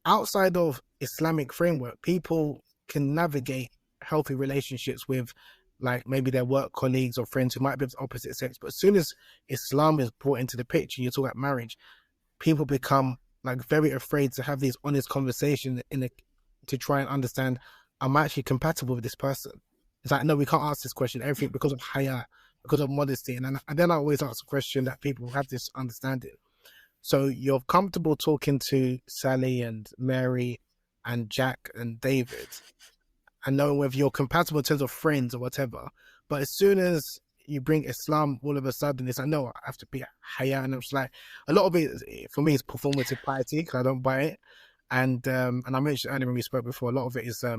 outside of Islamic framework, people can navigate healthy relationships with, like, maybe their work colleagues or friends who might be of the opposite sex. But as soon as Islam is brought into the picture, you talk about marriage, people become like very afraid to have these honest conversations to try and understand, am I actually compatible with this person? It's like, no, we can't ask this question, everything because of haya, because of modesty. And then I always ask a question that people have this understanding. So you're comfortable talking to Sally and Mary and Jack and David, and knowing whether you're compatible in terms of friends or whatever. But as soon as you bring Islam, all of a sudden it's like, no, I have to be haya. And it's like, a lot of it for me is performative piety, because I don't buy it. And I mentioned earlier when we spoke before, a lot of it is a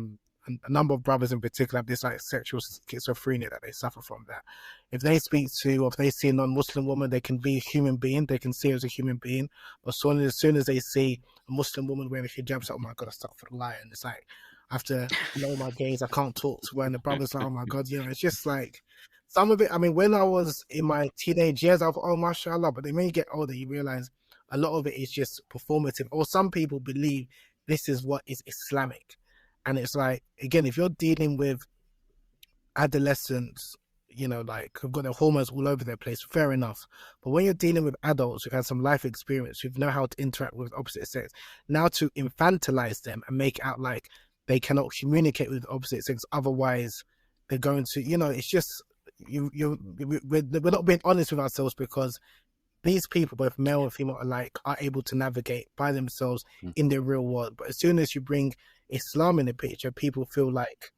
number of brothers in particular have this like sexual schizophrenia that they suffer from. That if they speak to, or if they see a non-Muslim woman, they can be a human being, they can see her as a human being. But as soon as they see a Muslim woman wearing a hijab, it's like, oh my God, I start for the lie. And it's like, I have to lower my gaze, I can't talk to her. And the brother's like, oh my God, it's just like, some of it, I mean, when I was in my teenage years, I thought, oh, mashallah. But then when you get older, you realize a lot of it is just performative. Or some people believe this is what is Islamic. And it's like, again, if you're dealing with adolescents, like who've got their hormones all over their place, fair enough. But when you're dealing with adults who've had some life experience, who know how to interact with opposite sex, now to infantilize them and make it out like they cannot communicate with the opposite sex, otherwise they're going to, it's just, we're not being honest with ourselves, because these people, both male and female alike, are able to navigate by themselves in the real world. But as soon as you bring Islam in the picture, people feel like,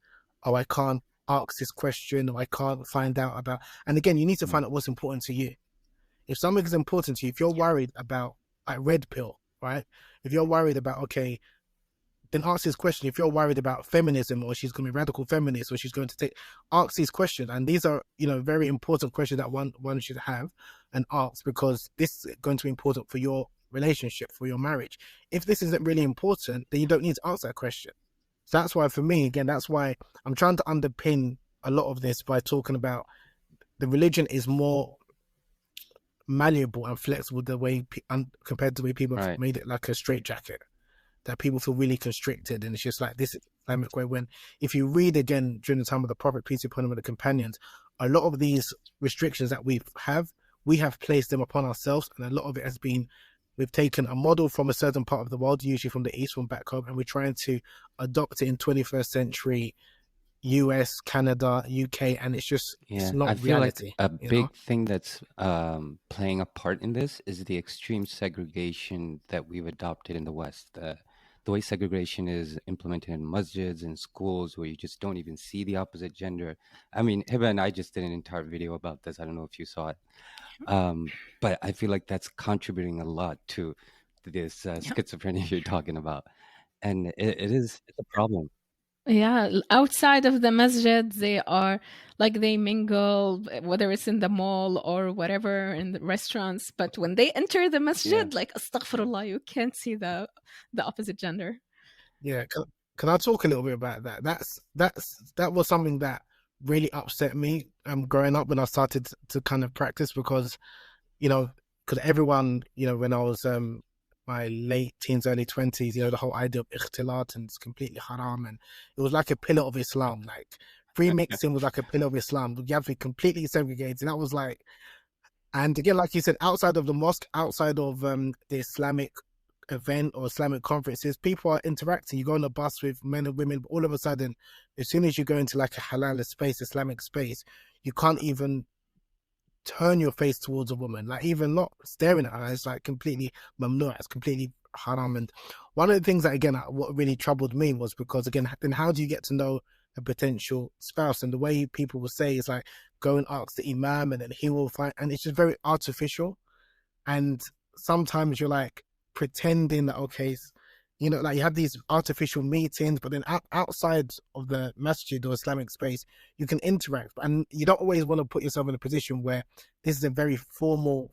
oh, I can't ask this question, or I can't find out about. And again, you need to find out what's important to you. If something is important to you, if you're worried about like red pill, right? If you're worried about, okay, then ask this question. If you're worried about feminism, or she's going to be radical feminist, or she's going to ask these questions. And these are, very important questions that one should have and ask, because this is going to be important for your relationship, for your marriage. If this isn't really important, then you don't need to ask that question. So that's why, for me, again, that's why I'm trying to underpin a lot of this by talking about the religion is more malleable and flexible the way compared to the way people have made it like a straitjacket, that people feel really constricted, and it's just like this Islamic way. When if you read again during the time of the Prophet, peace be upon him, and the companions, a lot of these restrictions that we have placed them upon ourselves, and a lot of it has been, we've taken a model from a certain part of the world, usually from the East, from back home, and we're trying to adopt it in 21st century US, Canada, UK, and it's just it's not I feel reality. Like a big thing that's playing a part in this is the extreme segregation that we've adopted in the West. The way segregation is implemented in masjids and schools, where you just don't even see the opposite gender. I mean, Hiba and I just did an entire video about this. I don't know if you saw it. But I feel like that's contributing a lot to this schizophrenia you're talking about. And it's a problem. Yeah, outside of the masjid, they are like, they mingle, whether it's in the mall or whatever, in the restaurants. But when they enter the masjid, like, astaghfirullah, you can't see the opposite gender. Yeah, can I talk a little bit about that? That was something that really upset me growing up when I started to kind of practice, because because everyone, when I was my late teens, early 20s, the whole idea of ikhtilat, and it's completely haram, and it was like a pillar of Islam. Like free mixing was like a pillar of Islam. You have to be completely segregated. And that was like, and again, like you said, outside of the mosque, outside of the Islamic event or Islamic conferences, people are interacting. You go on a bus with men and women, but all of a sudden, as soon as you go into like a halal space, Islamic space, you can't even turn your face towards a woman, like even not staring at her. It's like completely mamnu', it's completely haram. And one of the things that, again, what really troubled me was because, again, then how do you get to know a potential spouse? And the way people will say is like, go and ask the imam, and then he will find, and it's just very artificial. And sometimes you're like pretending that, okay, like you have these artificial meetings, but then outside of the masjid or Islamic space, you can interact. And you don't always want to put yourself in a position where this is a very formal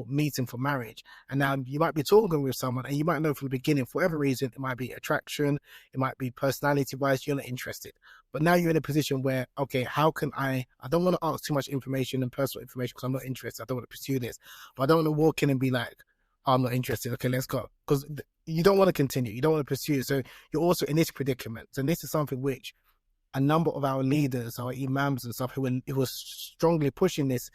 meeting for marriage. And now you might be talking with someone, and you might know from the beginning, for whatever reason, it might be attraction, it might be personality-wise, you're not interested. But now you're in a position where, okay, how can I don't want to ask too much information and personal information because I'm not interested. I don't want to pursue this. But I don't want to walk in and be like, oh, I'm not interested. Okay, let's go. Because you don't want to continue. You don't want to pursue it. So you're also in this predicament. And this is something which a number of our leaders, our imams and stuff, who was strongly pushing this,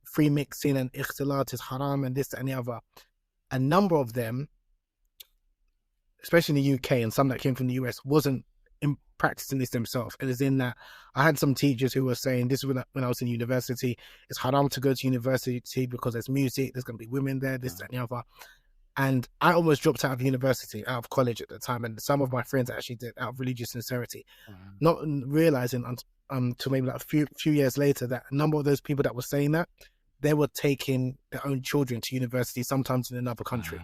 free mixing and ikhtilat is haram and this and the other. A number of them, especially in the UK and some that came from the US, wasn't practicing this themselves. It is in that I had some teachers who were saying, this is when I was in university, it's haram to go to university because there's music, there's going to be women there, this, that, and the other. And I almost dropped out of university, out of college at the time. And some of my friends actually did, out of religious sincerity, not realizing until maybe like a few years later that a number of those people that were saying that, they were taking their own children to university, sometimes in another country.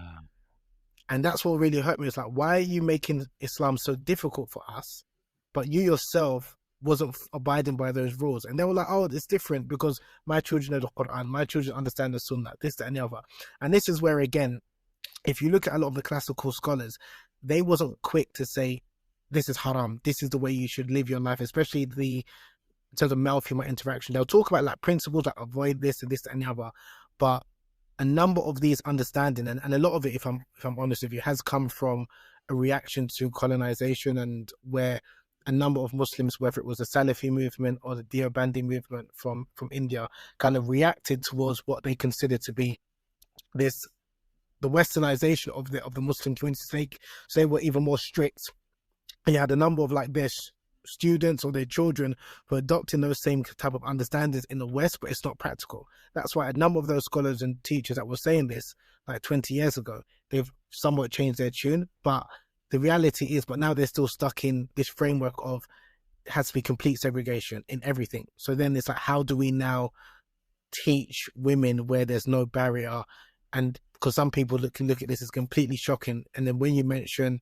And that's what really hurt me. It's like, why are you making Islam so difficult for us, but you yourself wasn't abiding by those rules? And they were like, oh, it's different because my children know the Quran, my children understand the Sunnah, this, that, and the other. And this is where, again, if you look at a lot of the classical scholars, they wasn't quick to say, this is haram, this is the way you should live your life, especially in terms of male-female interaction. They'll talk about like principles like avoid this and this, that, and the other. But a number of these understanding, and a lot of it, if I'm honest with you, has come from a reaction to colonization, and where a number of Muslims, whether it was the Salafi movement or the Deobandi movement from India, kind of reacted towards what they considered to be the westernization of the Muslim community. So they were even more strict. And you had a number of like their students or their children who are adopting those same type of understandings in the West, but it's not practical. That's why a number of those scholars and teachers that were saying this like 20 years ago, they've somewhat changed their tune. But the reality is, but now they're still stuck in this framework of it has to be complete segregation in everything. So then it's like, how do we now teach women where there's no barrier? And because some people can look at this as completely shocking. And then when you mention,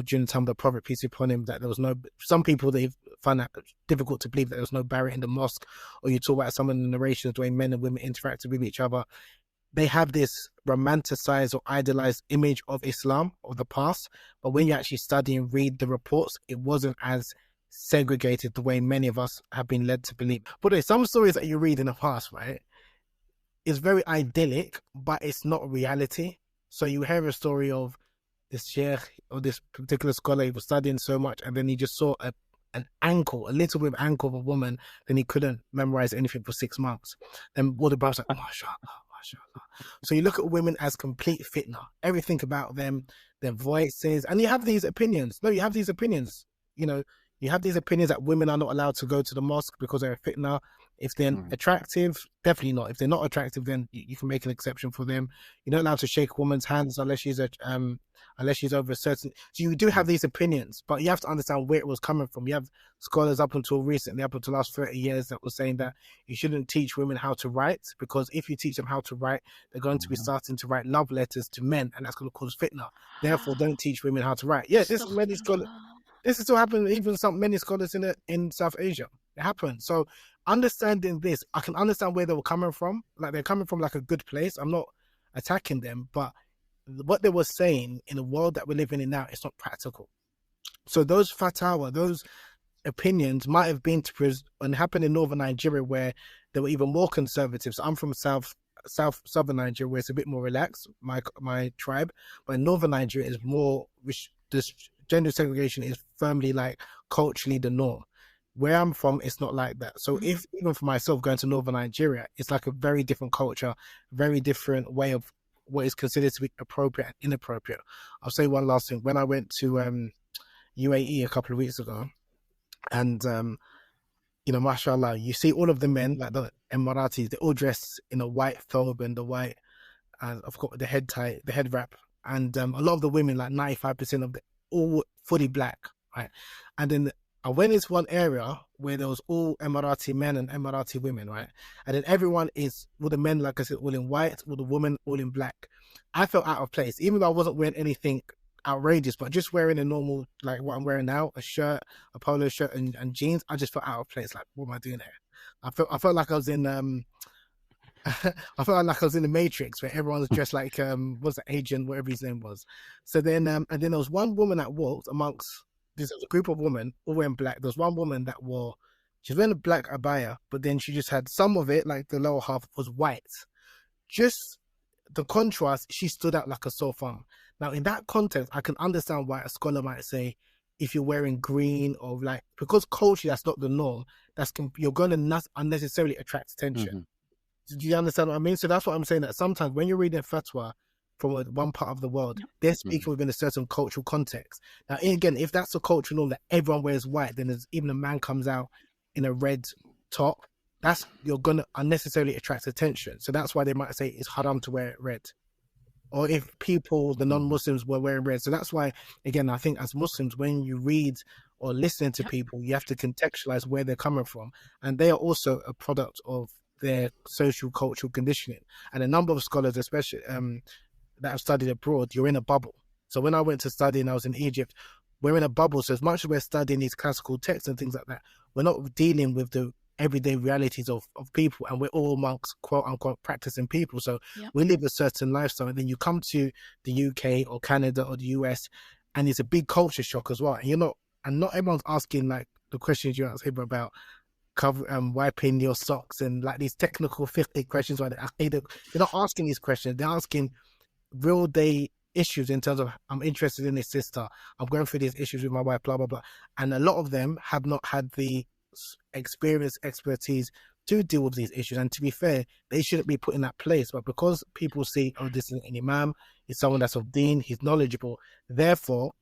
during the time of the Prophet, peace be upon him, that there was some people, they find that difficult to believe that there was no barrier in the mosque, or you talk about some of the narrations where men and women interacted with each other. they have this romanticized or idealized image of Islam of the past, but when you actually study and read the reports, it wasn't as segregated the way many of us have been led to believe. But there's some stories that you read in the past, right? It's very idyllic, but it's not reality. So you hear a story of this sheikh or this particular scholar, he was studying so much, and then he just saw a little bit of ankle of a woman, then he couldn't memorize anything for 6 months. Then all the brothers like, mashallah, mashallah. So you look at women as complete fitna, everything about them, their voices, and you have these opinions. No, you have these opinions. You know, you have these opinions that women are not allowed to go to the mosque because they're a fitna. If they're attractive, definitely not. If they're not attractive, then you can make an exception for them. You're not allowed to shake a woman's hands unless she's over a certain. So you do have these opinions, but you have to understand where it was coming from. You have scholars up until recently, up until the last 30 years, that were saying that you shouldn't teach women how to write, because if you teach them how to write, they're going to be starting to write love letters to men, and that's going to cause fitna. Therefore, don't teach women how to write. Yeah, this is many scholars. This is still happening. Even many scholars in South Asia, it happened. So understanding this, I can understand where they were coming from. Like, they're coming from like a good place. I'm not attacking them, but what they were saying in the world that we're living in now, it's not practical. So those fatwa, those opinions might have been and happened in northern Nigeria, where they were even more conservative. So I'm from southern Nigeria, where it's a bit more relaxed, my tribe. But in northern Nigeria is more, this gender segregation is firmly like culturally the norm. Where I'm from, it's not like that. So if even for myself going to northern Nigeria, it's like a very different culture, very different way of what is considered to be appropriate and inappropriate. I'll say one last thing. When I went to UAE a couple of weeks ago, and you know, mashallah, you see all of the men, like the Emiratis, they all dress in a white thobe and the white, and of course the head tie, the head wrap, and a lot of the women, like 95% of them, all fully black, right? And then I went into one area where there was all Emirati men and Emirati women, right? And then everyone is, all the men, like I said, all in white, all the women all in black. I felt out of place, even though I wasn't wearing anything outrageous, but just wearing a normal, like what I'm wearing now, a shirt, a polo shirt and jeans, I just felt out of place. Like, what am I doing here? I felt like I was in I felt like I was in the Matrix, where everyone was dressed like what's the agent, whatever his name was. So then and then there was one woman that walked amongst this group of women all wearing black. There was one woman that she was wearing a black abaya, but then she just had some of it, like the lower half was white. Just the contrast, she stood out like a sore thumb. Now in that context, I can understand why a scholar might say, if you're wearing green or like, because culturally that's not the norm, you're going to not unnecessarily attract attention. Do you understand what I mean? So that's what I'm saying, that sometimes when you're reading fatwa from one part of the world, they're speaking within a certain cultural context. Now, again, if that's a cultural norm that everyone wears white, then even a man comes out in a red top, you're going to unnecessarily attract attention. So that's why they might say it's haram to wear red. Or if the non-Muslims were wearing red. So that's why, again, I think as Muslims, when you read or listen to people, you have to contextualize where they're coming from. And they are also a product of their social cultural conditioning. And a number of scholars, especially that have studied abroad, you're in a bubble. So when I went to study and I was in Egypt, we're in a bubble. So as much as we're studying these classical texts and things like that, we're not dealing with the everyday realities of people, and we're all amongst quote unquote practicing people. So we live a certain lifestyle, and then you come to the UK or Canada or the US, and it's a big culture shock as well. And not everyone's asking like the questions you asked him about wiping your socks and like these technical 50 questions. They're not asking these questions. They're asking real day issues in terms of, I'm interested in this sister, I'm going through these issues with my wife, blah blah blah. And a lot of them have not had the expertise to deal with these issues. And to be fair, they shouldn't be put in that place. But because people see, oh, this is an imam, he's someone that's of deen, he's knowledgeable, therefore,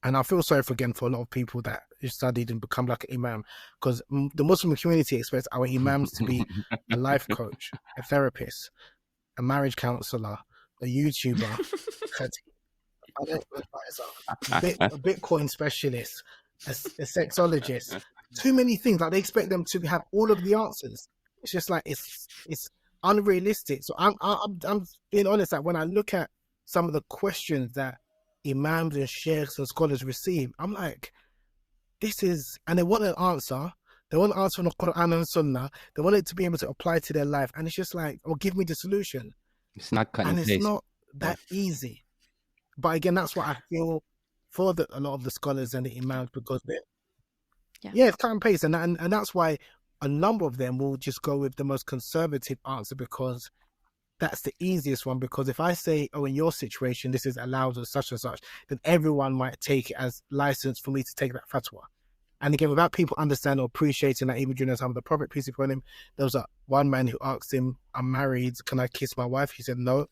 and I feel sorry for a lot of people that studied and become like an imam, because the Muslim community expects our imams to be a life coach, a therapist, a marriage counselor, a YouTuber, a Bitcoin specialist, a sexologist. Too many things. Like, they expect them to have all of the answers. It's just like it's unrealistic. So I'm being honest. That when I look at some of the questions that imams and sheikhs and scholars receive, I'm like, this is, and they want an answer. They want an answer from the Quran and Sunnah. They want it to be able to apply to their life, and it's just like, oh, give me the solution. It's not cut and and paste. it's not that easy. But again, that's what I feel for a lot of the scholars and the imams, because it's cut and paste, and that's why a number of them will just go with the most conservative answer, because that's the easiest one. Because if I say, oh, in your situation, this is allowed or such and such, then everyone might take it as license for me to take that fatwa. And again, without people understanding or appreciating that, even during the time of the Prophet, peace be upon him, there was one man who asked him, I'm married, can I kiss my wife? He said, no.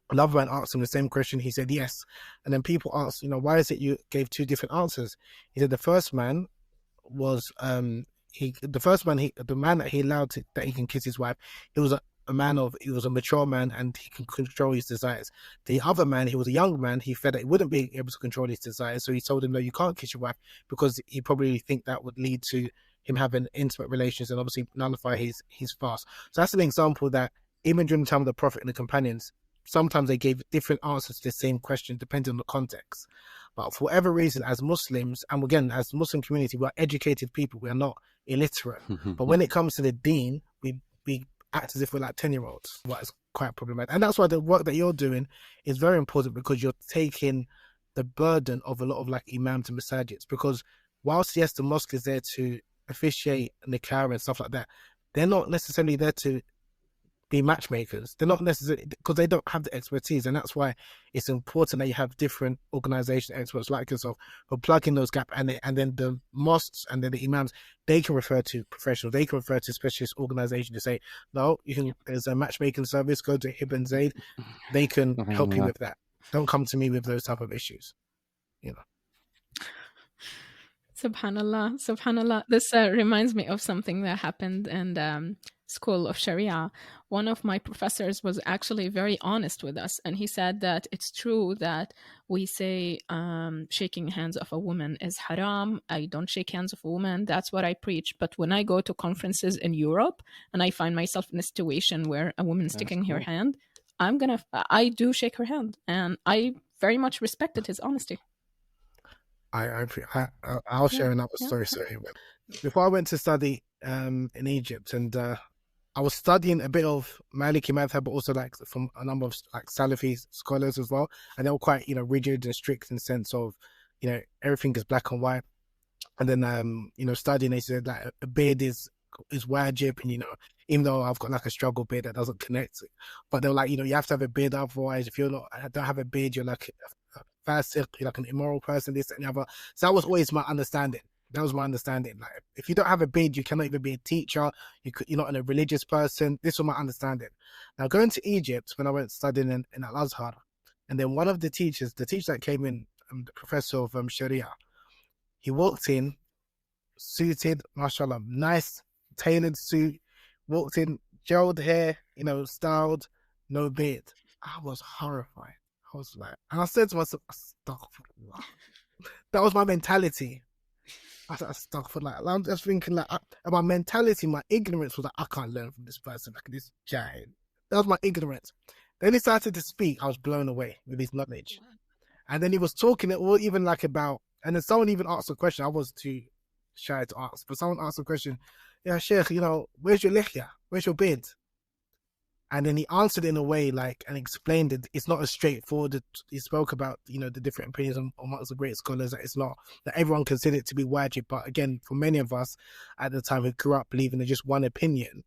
Another man asked him the same question. He said, yes. And then people asked, why is it you gave two different answers? He said, the first man was, the man that he allowed that he can kiss his wife, he was he was a mature man and he can control his desires. The other man, he was a young man, he felt that he wouldn't be able to control his desires, so he told him, no, you can't kiss your wife, because he probably think that would lead to him having intimate relations and obviously nullify his fast. So that's an example that even during the time of the Prophet and the companions, sometimes they gave different answers to the same question depending on the context. But for whatever reason, as Muslims, and again, as Muslim community, we are educated people, we are not illiterate. But when it comes to the deen, we act as if we're like 10-year-olds. What is quite problematic. And that's why the work that you're doing is very important, because you're taking the burden of a lot of like imams and masajids. Because whilst, yes, the mosque is there to officiate nikah and stuff like that, they're not necessarily there to be matchmakers. They're not necessarily, because they don't have the expertise. And that's why it's important that you have different organization experts like yourself who plug in those gaps, and then the mosques and then the imams, they can refer to professionals, they can refer to specialist organizations to say, no, you can, there's a matchmaking service, go to Hib and Zaid, they can help you with that. Don't come to me with those type of issues, Subhanallah. This reminds me of something that happened in School of Sharia. One of my professors was actually very honest with us, and he said that it's true that we say shaking hands of a woman is haram. I don't shake hands of a woman. That's what I preach. But when I go to conferences in Europe and I find myself in a situation where a woman's sticking her hand, I do shake her hand, and I very much respected his honesty. I'll share another story. Sorry, before I went to study in Egypt, and I was studying a bit of Maliki madhab, but also like from a number of like Salafi scholars as well, and they were quite rigid and strict in the sense of everything is black and white. And then studying, they said that a beard is wajib, and even though I've got like a struggle beard that doesn't connect, but they were like, you have to have a beard, otherwise if don't have a beard, you're like fasiq, you're like an immoral person, this and the other. So that was always my understanding. Like, if you don't have a beard, you cannot even be a teacher. You're not a religious person. This was my understanding. Now, going to Egypt, when I went studying in Al-Azhar, and then one of the teacher that came in, the professor of Sharia, he walked in, suited, mashallah, nice, tailored suit, walked in, gelled hair, styled, no beard. I was horrified. I was like, and I said to myself, astaghfirullah. That was my mentality. I said, astaghfirullah. I'm just thinking like, my mentality, my ignorance was like, I can't learn from this person, like this giant. That was my ignorance. Then he started to speak. I was blown away with his knowledge. And then he was talking even like about, and then someone even asked a question. I was too shy to ask, but someone asked a question. Yeah, Sheikh, where's your lihya? Where's your beard? And then he answered in a way and explained it. It's not as straightforward. He spoke about, the different opinions amongst the great scholars, that it's not, that everyone considered it to be wajib. But again, for many of us at the time who grew up believing in just one opinion,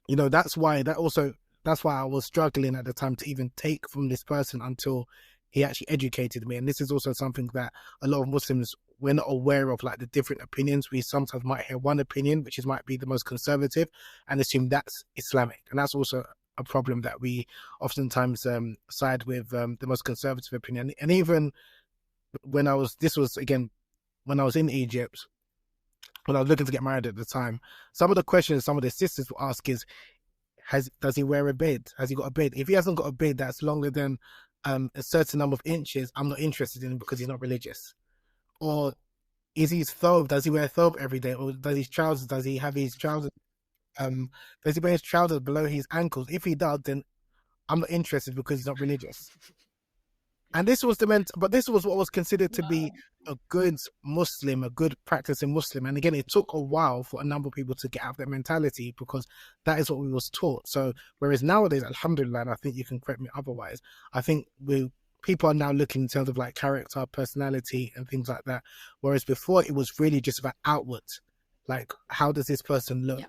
that's why I was struggling at the time to even take from this person until he actually educated me. And this is also something that a lot of Muslims, we're not aware of, like the different opinions. We sometimes might hear one opinion, which might be the most conservative, and assume that's Islamic. And that's also a problem, that we oftentimes side with the most conservative opinion. And even when I was in Egypt, when I was looking to get married at the time, some of the questions some of the sisters will ask is, does he wear a beard? Has he got a beard? If he hasn't got a beard that's longer than a certain number of inches, I'm not interested in him because he's not religious. Or is he thobe? Does he wear a thobe every day? Or does he have his trousers? Does he wear his trousers below his ankles? If he does, then I'm not interested because he's not religious. And this was but this was what was considered to be a good Muslim, a good practicing Muslim. And again, it took a while for a number of people to get out of that mentality, because that is what we was taught. So whereas nowadays, alhamdulillah, and I think you can correct me otherwise, I think people are now looking in terms of like character, personality, and things like that. Whereas before, it was really just about outward. Like, how does this person look? Yeah.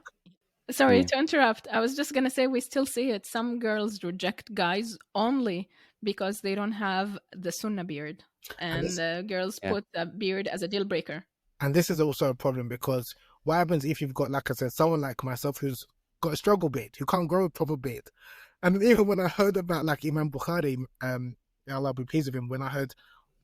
Sorry to interrupt. I was just going to say, we still see it. Some girls reject guys only because they don't have the sunnah beard. And girls put a beard as a deal breaker. And this is also a problem, because what happens if you've got, like I said, someone like myself who's got a struggle beard, who can't grow a proper beard. And even when I heard about like Imam Bukhari, Allah be pleased with him, when I heard,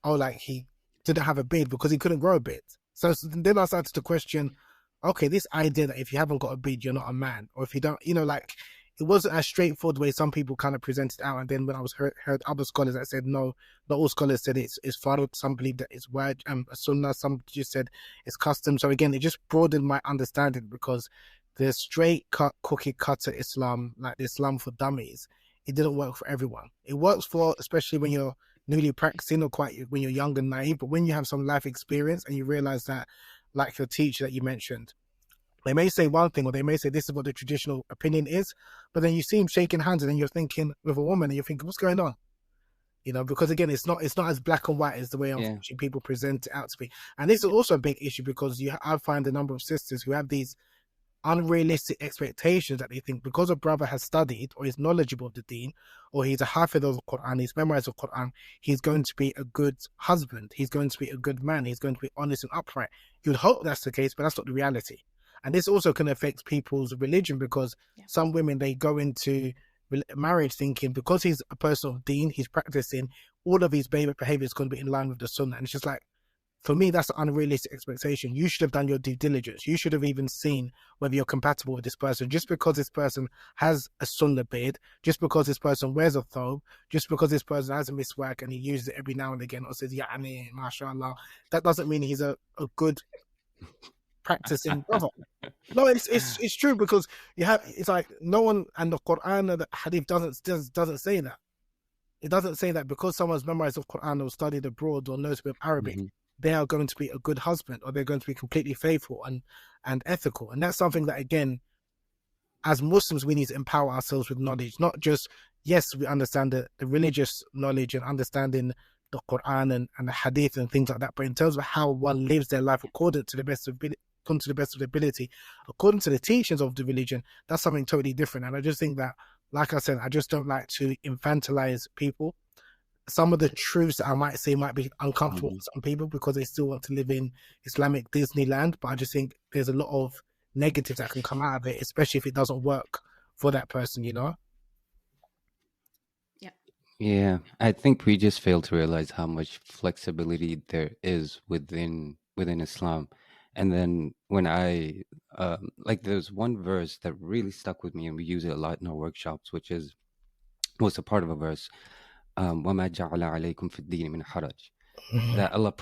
like he didn't have a beard because he couldn't grow a beard. So then I started to question, okay, this idea that if you haven't got a beard, you're not a man, or if you don't, like, it wasn't as straightforward the way some people kind of presented out. And then when I was heard other scholars that said, no, not all scholars said it's farad, some believe that it's wajib, sunnah, some just said it's custom. So again, it just broadened my understanding, because the straight cut cookie cutter Islam, like the Islam for dummies, it didn't work for everyone. It works for, especially when you're newly practicing, or when you're young and naive, but when you have some life experience and you realize that, like your teacher that you mentioned, they may say one thing, or they may say this is what the traditional opinion is, but then you see him shaking hands, and then you're thinking with a woman, and you're thinking, what's going on? Because again, it's not as black and white as the way unfortunately people present it out to be. And this is also a big issue, because I find a number of sisters who have these unrealistic expectations that they think because a brother has studied or is knowledgeable of the deen, or he's a hafiz of the Quran, he's memorized the Quran, he's going to be a good husband, he's going to be a good man, he's going to be honest and upright. You'd hope that's the case, but that's not the reality. And this also can affect people's religion, because some women, they go into marriage thinking because he's a person of deen, he's practicing, all of his behavior is going to be in line with the sunnah. And it's just like, for me, that's an unrealistic expectation. You should have done your due diligence. You should have even seen whether you're compatible with this person. Just because this person has a sunnah beard, just because this person wears a thobe, just because this person has a miswak and he uses it every now and again, or says, Ya'ani, mashallah, that doesn't mean he's a good practicing brother. No, it's true, because it's like no one, and the Quran and the Hadith doesn't say that. It doesn't say that because someone's memorized the Quran or studied abroad or knows a bit of Arabic, they are going to be a good husband, or they're going to be completely faithful and ethical. And that's something that, again, as Muslims, we need to empower ourselves with knowledge. Not just, yes, we understand the religious knowledge and understanding the Quran and the Hadith and things like that, but in terms of how one lives their life according to the best of their ability, according to the teachings of the religion, that's something totally different. And I just think that, like I said, I just don't like to infantilize people. Some of the truths that I might say might be uncomfortable for some people, because they still want to live in Islamic Disneyland, but I just think there's a lot of negatives that can come out of it, especially if it doesn't work for that person, Yeah, I think we just fail to realize how much flexibility there is within Islam. And then when I there's one verse that really stuck with me, and we use it a lot in our workshops, which was a part of a verse, وَمَا جَعَلَ عَلَيْكُمْ فِي الدِّينِ مِنْ حَرَجٍ, that Allah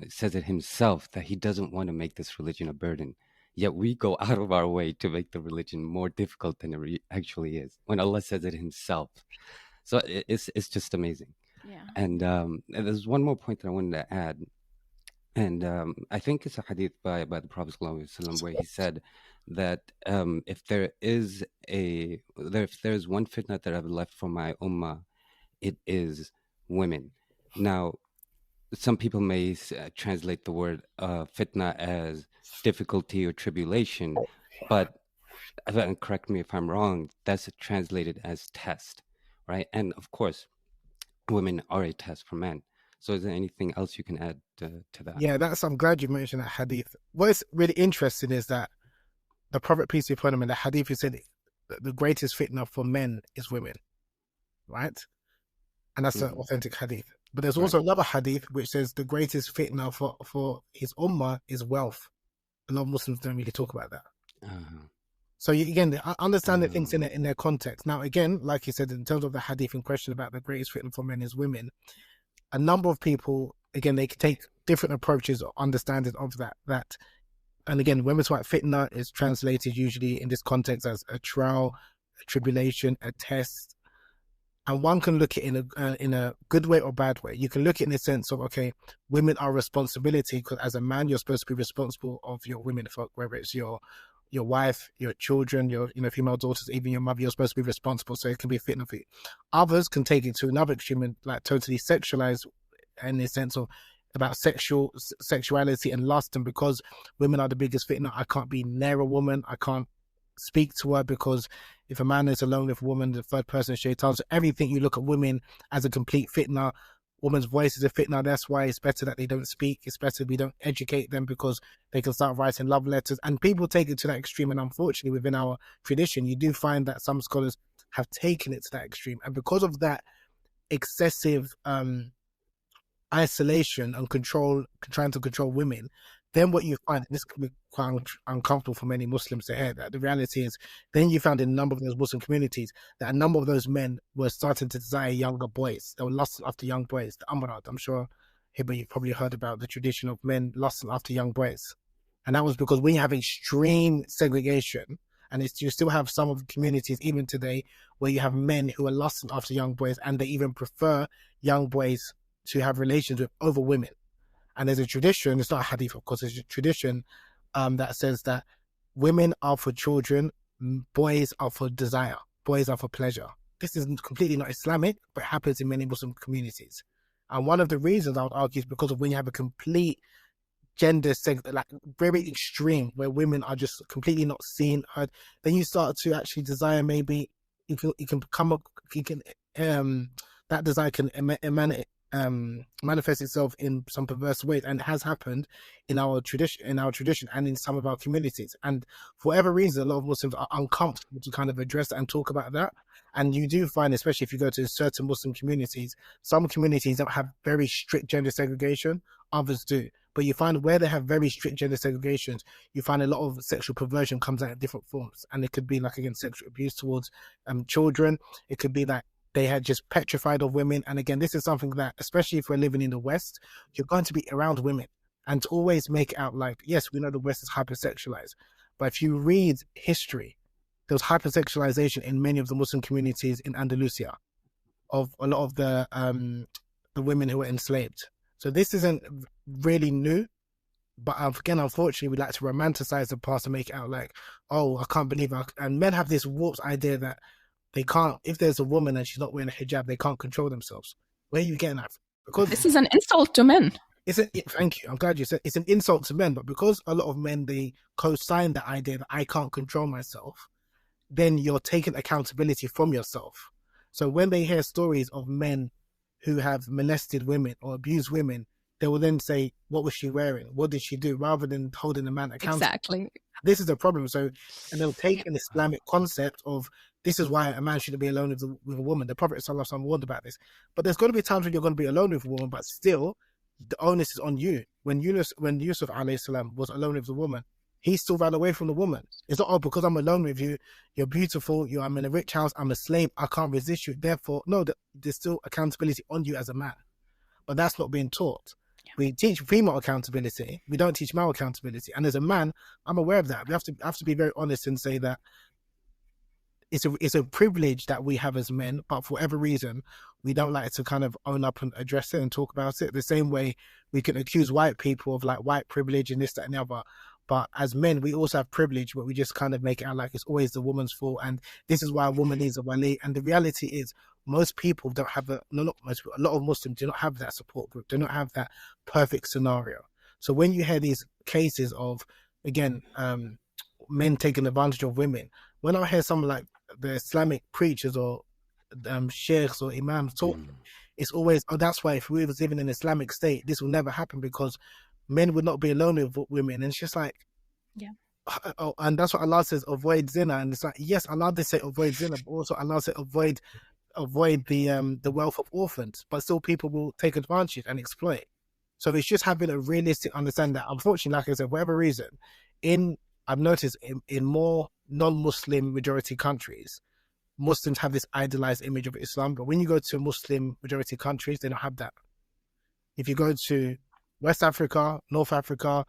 says it himself, that he doesn't want to make this religion a burden. Yet we go out of our way to make the religion more difficult than it actually is, when Allah says it himself. So it's just amazing. Yeah. And there's one more point that I wanted to add. And I think it's a hadith by the Prophet ﷺ, where he said that if there's one fitna that I've left for my ummah, it is women. Now, some people may translate the word fitna as difficulty or tribulation, but correct me if I'm wrong, that's translated as test, right? And of course, women are a test for men. So is there anything else you can add to that? Yeah, I'm glad you mentioned that hadith. What's really interesting is that the Prophet, peace be upon him, in the hadith, he said the greatest fitna for men is women, right? And that's an authentic hadith. But there's also another hadith which says the greatest fitna for his ummah is wealth. A lot of Muslims don't really talk about that. So again, understand the things in their context. Now, again, like you said, in terms of the hadith in question about the greatest fitna for men is women, a number of people, again, they can take different approaches or understanding of that. And again, when it's like fitna is translated usually in this context as a trial, a tribulation, a test. And one can look at it in a good way or bad way. You can look at it in the sense of, okay, women are responsibility, because as a man, you're supposed to be responsible of your women folk, whether it's your wife, your children, your female daughters, even your mother. You're supposed to be responsible, so it can be fitting for you. Others can take it to another extreme and like totally sexualize in the sense of about sexuality and lust. And because women are the biggest fitna, I can't be near a woman, I can't speak to her, because if a man is alone with a woman, the third person is shaitan. So everything, you look at women as a complete fitna. Woman's voice is a fitna. That's why it's better that they don't speak. It's better we don't educate them, because they can start writing love letters. And people take it to that extreme. And unfortunately, within our tradition, you do find that some scholars have taken it to that extreme. And because of that excessive isolation and control, trying to control women, then what you find, this can be quite uncomfortable for many Muslims to hear, that the reality is, then you found in a number of those Muslim communities that a number of those men were starting to desire younger boys. They were lusting after young boys. The Amrad, I'm sure, Hiba, you've probably heard about the tradition of men lusting after young boys. And that was because when you have extreme segregation, and you still have some of the communities even today where you have men who are lusting after young boys, and they even prefer young boys to have relations with over women. And there's a tradition, it's not a hadith, of course, it's a tradition that says that women are for children, boys are for desire, boys are for pleasure. This is completely not Islamic, but it happens in many Muslim communities. And one of the reasons I would argue is because of when you have a complete gender like very extreme, where women are just completely not seen, heard, then you start to actually desire, maybe you can come up, that desire can manifest itself in some perverse ways, and it has happened in our tradition and in some of our communities. And for whatever reason, a lot of Muslims are uncomfortable to kind of address and talk about that. And you do find, especially if you go to certain Muslim communities, some communities don't have very strict gender segregation, others do. But you find where they have very strict gender segregations, you find a lot of sexual perversion comes out in different forms. And it could be like, again, sexual abuse towards children. It could be that they had just petrified of women. And again, this is something that, especially if we're living in the West, you're going to be around women. And to always make it out like, yes, we know the West is hypersexualized, but if you read history, there was hypersexualization in many of the Muslim communities in Andalusia of a lot of the women who were enslaved. So this isn't really new, but again, unfortunately, we like to romanticize the past and make it out like, oh, I can't believe it. And men have this warped idea that they can't, if there's a woman and she's not wearing a hijab, they can't control themselves. Where are you getting that from? Because this is an insult to men. Thank you. I'm glad you said it's an insult to men, but because a lot of men, they co-sign the idea that I can't control myself, then you're taking accountability from yourself. So when they hear stories of men who have molested women or abused women, they will then say, what was she wearing? What did she do? Rather than holding the man accountable. Exactly. This is the problem. So, and they'll take an Islamic concept of, this is why a man shouldn't be alone with a woman. The Prophet ﷺ warned about this. But there's going to be times when you're going to be alone with a woman, but still, the onus is on you. When Yusuf alayhi salam was alone with the woman, he still ran away from the woman. It's not, oh, because I'm alone with you, you're beautiful, I'm in a rich house, I'm a slave, I can't resist you. Therefore, no, there's still accountability on you as a man. But that's not being taught. Yeah. We teach female accountability. We don't teach male accountability. And as a man, I'm aware of that. We have to be very honest and say that it's a privilege that we have as men, but for whatever reason, we don't like to kind of own up and address it and talk about it. The same way we can accuse white people of like white privilege and this, that, and the other. But as men, we also have privilege, but we just kind of make it out like it's always the woman's fault. And this is why a woman needs a wali. And the reality is, most people don't have a lot of Muslims do not have that support group, do not have that perfect scenario. So when you hear these cases of, again, men taking advantage of women, when I hear someone like the Islamic preachers or sheikhs or imams talk, it's always, oh, that's why if we was living in an Islamic state, this will never happen, because men would not be alone with women. And it's just like, yeah. Oh, and that's what Allah says, avoid zina. And it's like, yes, Allah did say avoid zina, but also Allah said avoid the wealth of orphans. But still, people will take advantage and exploit. So it's just having a realistic understanding that, unfortunately, like I said, for whatever reason, I've noticed in more non-Muslim majority countries, Muslims have this idealized image of Islam. But when you go to Muslim majority countries, they don't have that. If you go to West Africa, North Africa,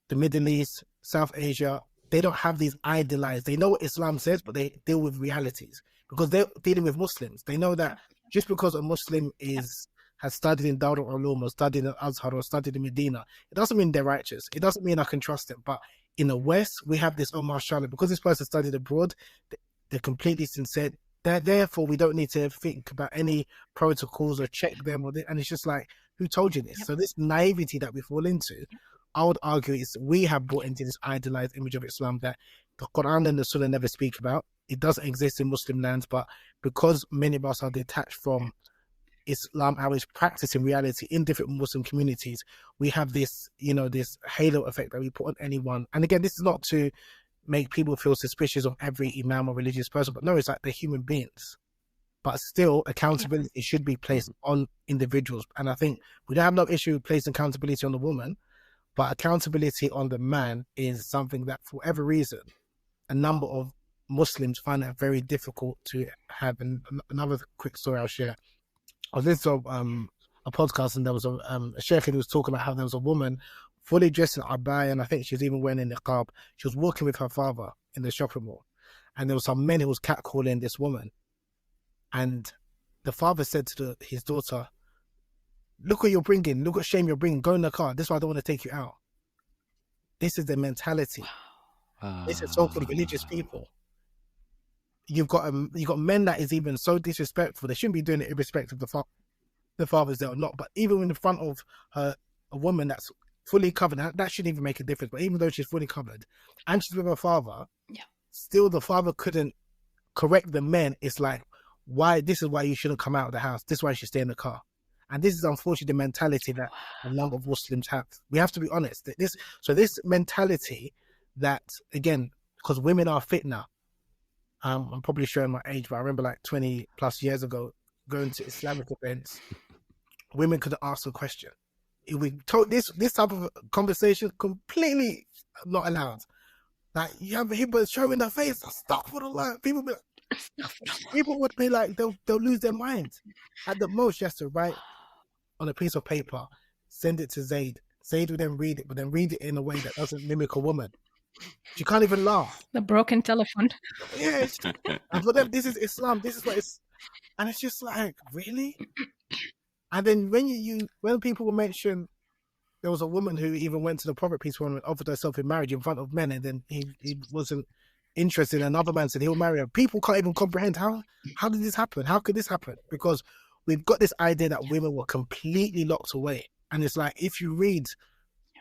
the Middle East, South Asia, they don't have these idealized. They know what Islam says, but they deal with realities because they're dealing with Muslims. They know that just because a Muslim has studied in Darul Uloom or studied in Azhar or studied in Medina, it doesn't mean they're righteous. It doesn't mean I can trust them. But in the West, we have this, oh, mashallah, because this person studied abroad, they're completely sincere. Therefore, we don't need to think about any protocols or check them. And it's just like, who told you this? So this naivety that we fall into, I would argue is we have brought into this idealized image of Islam that the Quran and the Sunnah never speak about. It doesn't exist in Muslim lands, but because many of us are detached from Islam, how it's practiced in reality in different Muslim communities, we have this, this halo effect that we put on anyone. And again, this is not to make people feel suspicious of every imam or religious person, but no, it's like they're human beings. But still, accountability should be placed on individuals. And I think we don't have no issue with placing accountability on the woman, but accountability on the man is something that, for whatever reason, a number of Muslims find that very difficult to have. And another quick story I'll share. I was listening to a podcast, and there was a sheikh who was talking about how there was a woman fully dressed in abaya, and I think she was even wearing a niqab. She was walking with her father in the shopping mall, and there was some men who was catcalling this woman. And the father said to his daughter, look what you're bringing, look what shame you're bringing, go in the car. This is why I don't want to take you out. This is the mentality. This is so-called religious people. You've got men that is even so disrespectful. They shouldn't be doing it irrespective of the father's there or not. But even in front of a woman that's fully covered, that shouldn't even make a difference. But even though she's fully covered and she's with her father, still the father couldn't correct the men. It's like, this is why you shouldn't come out of the house. This is why you should stay in the car. And this is unfortunately the mentality that a number of Muslims have. We have to be honest. This mentality that, again, because women are fitna. I'm probably showing my age, but I remember like 20 plus years ago going to Islamic events, women couldn't ask a question. If we told this type of conversation, completely not allowed. Like, you have people showing their face, stuff for the life. People would be like, they'll lose their minds. At the most, you have to write on a piece of paper, send it to Zaid. Zaid will then read it, but then read it in a way that doesn't mimic a woman. She can't even laugh. The broken telephone. Yes. And for them, this is Islam. This is what it's... And it's just like, really? And then when people will mention, there was a woman who even went to the Prophet, peace be upon him, and offered herself in marriage in front of men, and then he wasn't interested. Another man said he'll marry her. People can't even comprehend how did this happen? How could this happen? Because we've got this idea that women were completely locked away. And it's like, if you read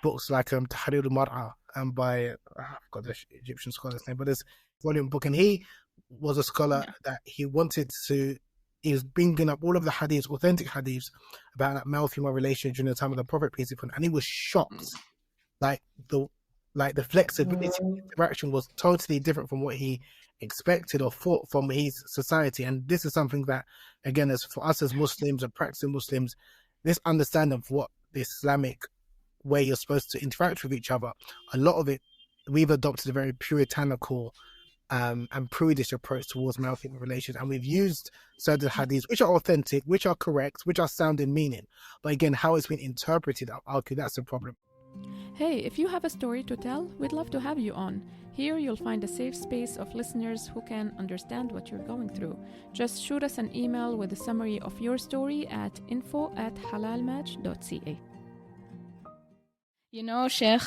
books like Tahrir al-Mar'a by I forgot the Egyptian scholar's name, but there's a volume book, and he was a scholar that he was bringing up all of the hadiths, authentic hadiths about that male-female relationship during the time of the Prophet, peace be upon him, and he was shocked. Like the flexibility of interaction was totally different from what he expected or thought from his society. And this is something that, again, as for us as Muslims and practicing Muslims, this understanding of what the Islamic way you're supposed to interact with each other, a lot of it, we've adopted a very puritanical and prudish approach towards male-female relations, and we've used certain hadiths which are authentic, which are correct, which are sound in meaning, but again, how it's been interpreted, I'll argue that's the problem. Hey, if you have a story to tell, we'd love to have you on. Here you'll find a safe space of listeners who can understand what you're going through. Just shoot us an email with a summary of your story at info@halalmatch.ca. You know, Sheikh,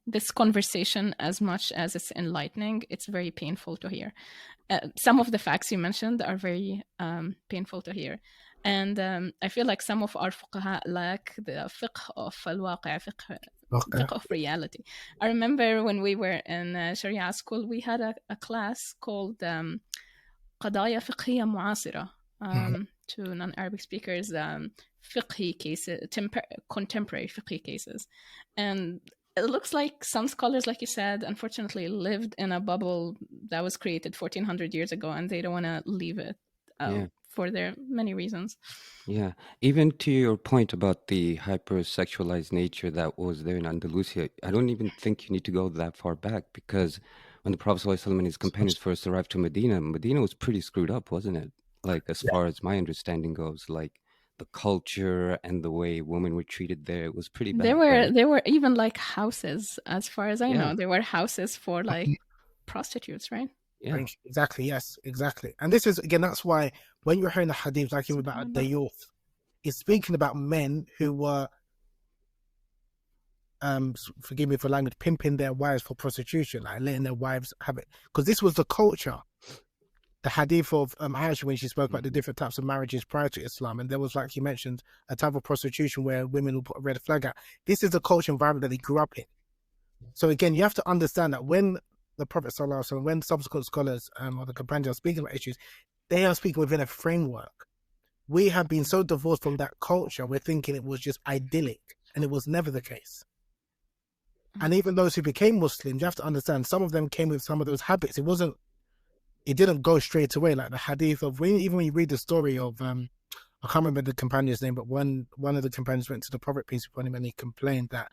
this conversation, as much as it's enlightening, it's very painful to hear. Some of the facts you mentioned are very painful to hear. And I feel like some of our fuqaha lack the fiqh of al-waqi', fiqh of reality. I remember when we were in Sharia school, we had a class called قضايا فقهية معاصرة to non-Arabic speakers, fiqhi cases, contemporary fiqhi cases. And it looks like some scholars, like you said, unfortunately lived in a bubble that was created 1400 years ago, and they don't want to leave it for their many reasons. Yeah. Even to your point about the hypersexualized nature that was there in Andalusia, I don't even think you need to go that far back, because when the Prophet ﷺ and his companions first arrived to Medina was pretty screwed up, wasn't it? Like, as far as my understanding goes, like the culture and the way women were treated there, it was pretty bad. There were even like houses, as far as I know, there were houses for like prostitutes, right? Yeah. Exactly. Yes, exactly. And this is, again, that's why when you're hearing the hadith, like even about the youth, it's speaking about men who were, forgive me for language, pimping their wives for prostitution, like letting their wives have it. Because this was the culture. The hadith of Aisha, when she spoke about the different types of marriages prior to Islam, and there was, like you mentioned, a type of prostitution where women will put a red flag out. This is the culture environment that they grew up in. So again, you have to understand that when the Prophet ﷺ, when subsequent scholars or the companions are speaking about issues, they are speaking within a framework. We have been so divorced from that culture, we're thinking it was just idyllic, and it was never the case. And even those who became Muslims, you have to understand, some of them came with some of those habits. It didn't go straight away, like the hadith of, even when you read the story of, I can't remember the companion's name, but one of the companions went to the Prophet, peace be upon him, and he complained that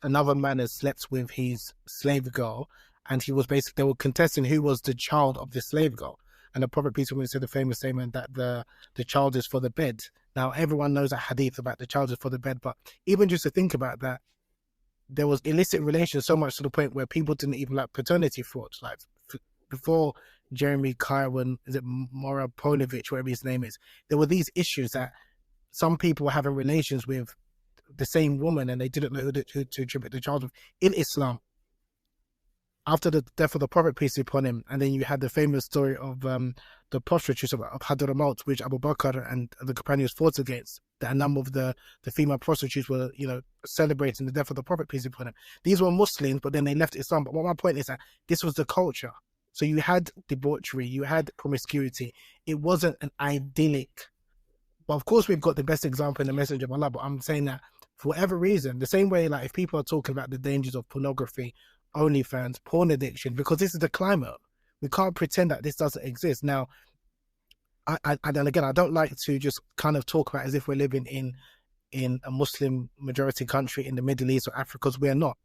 another man had slept with his slave girl, and they were contesting who was the child of the slave girl. And the Prophet, peace be upon him, said the famous statement that the child is for the bed. Now, everyone knows that hadith about the child is for the bed, but even just to think about that, there was illicit relations so much to the point where people didn't even like paternity frauds. Like before Jeremy Kyle, is it Mora Polovich, whatever his name is, there were these issues that some people were having relations with the same woman and they didn't know who to attribute the child with in Islam. After the death of the Prophet, peace be upon him, and then you had the famous story of the prostitutes of Hadramaut, which Abu Bakr and the companions fought against. That a number of the female prostitutes were, celebrating the death of the Prophet, peace be upon him. These were Muslims, but then they left Islam. But what my point is that this was the culture. So you had debauchery, you had promiscuity. It wasn't an idyllic. But of course, we've got the best example in the Message of Allah. But I'm saying that for whatever reason, the same way, like if people are talking about the dangers of pornography, OnlyFans, porn addiction, because this is the climate. We can't pretend that this doesn't exist. Now, and again, I don't like to just kind of talk about as if we're living in a Muslim majority country in the Middle East or Africa, because we're not.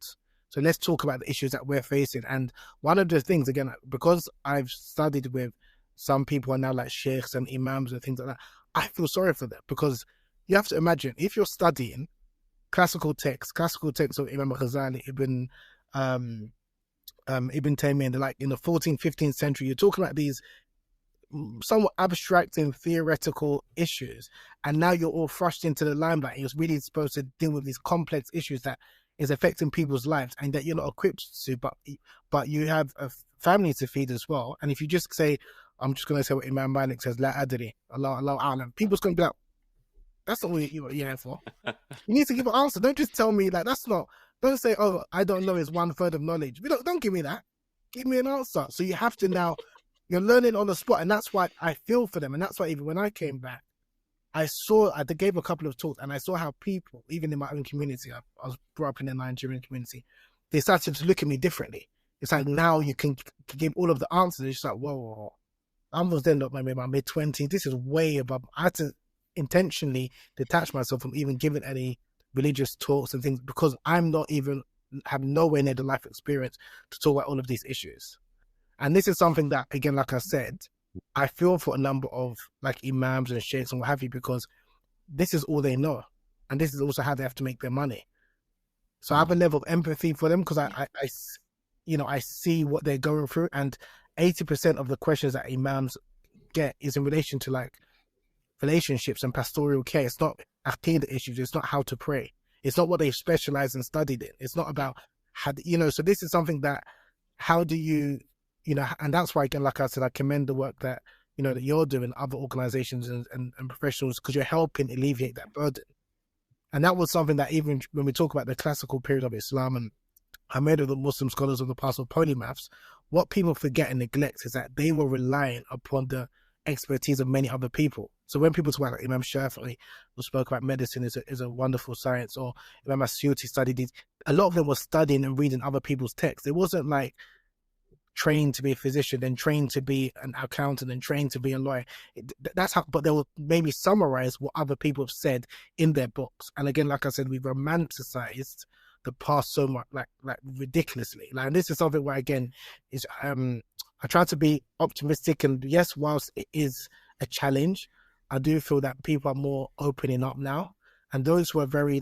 So let's talk about the issues that we're facing. And one of the things, again, because I've studied with some people are now like sheikhs and imams and things like that, I feel sorry for them, because you have to imagine, if you're studying classical texts of Imam Ghazali, Ibn Taymiyyah, in the 14th, 15th century, you're talking about these somewhat abstract and theoretical issues, and now you're all thrust into the limelight. You're really supposed to deal with these complex issues that is affecting people's lives and that you're not equipped to, but you have a family to feed as well. And if you just say, I'm just going to say what Imam Malik says, La adri, Allah a'lam, people's going to be like, that's not what you're here for. You need to give an answer. Don't just tell me, like, don't say, oh, I don't know, it's 1/3 of knowledge. Don't give me that. Give me an answer. So you have to now, you're learning on the spot. And that's why I feel for them. And that's why even when I came back, I gave a couple of talks and I saw how people, even in my own community, I was brought up in a Nigerian community, they started to look at me differently. It's like, now you can give all of the answers. It's like, whoa. I was then up maybe my mid-20s. This is way above. I had to intentionally detach myself from even giving any religious talks and things, because I'm not even, have nowhere near the life experience to talk about all of these issues. And this is something that, again, like I said, I feel for a number of like imams and sheikhs and what have you, because this is all they know. And this is also how they have to make their money. So I have a level of empathy for them, because I see what they're going through. And 80% of the questions that imams get is in relation to like relationships and pastoral care. It's not aqidah issues. It's not how to pray. It's not what they've specialized and studied in. It's not about how, so this is something that, how do you, and that's why, again, like I said, I commend the work that, that you're doing, other organizations and professionals, because you're helping alleviate that burden. And that was something that even when we talk about the classical period of Islam, and I made of the Muslim scholars of the past of polymaths, what people forget and neglect is that they were relying upon the expertise of many other people. So when people talk about Imam Shafi'i, who spoke about medicine is a wonderful science, or Imam Asyuti studied these, a lot of them were studying and reading other people's texts. It wasn't like trained to be a physician, then trained to be an accountant, and trained to be a lawyer. That's how, but they will maybe summarize what other people have said in their books. And again, like I said, we've romanticized the past so much, like ridiculously. And this is something where, again, is I try to be optimistic, and yes, whilst it is a challenge, I do feel that people are more opening up now. And those who are very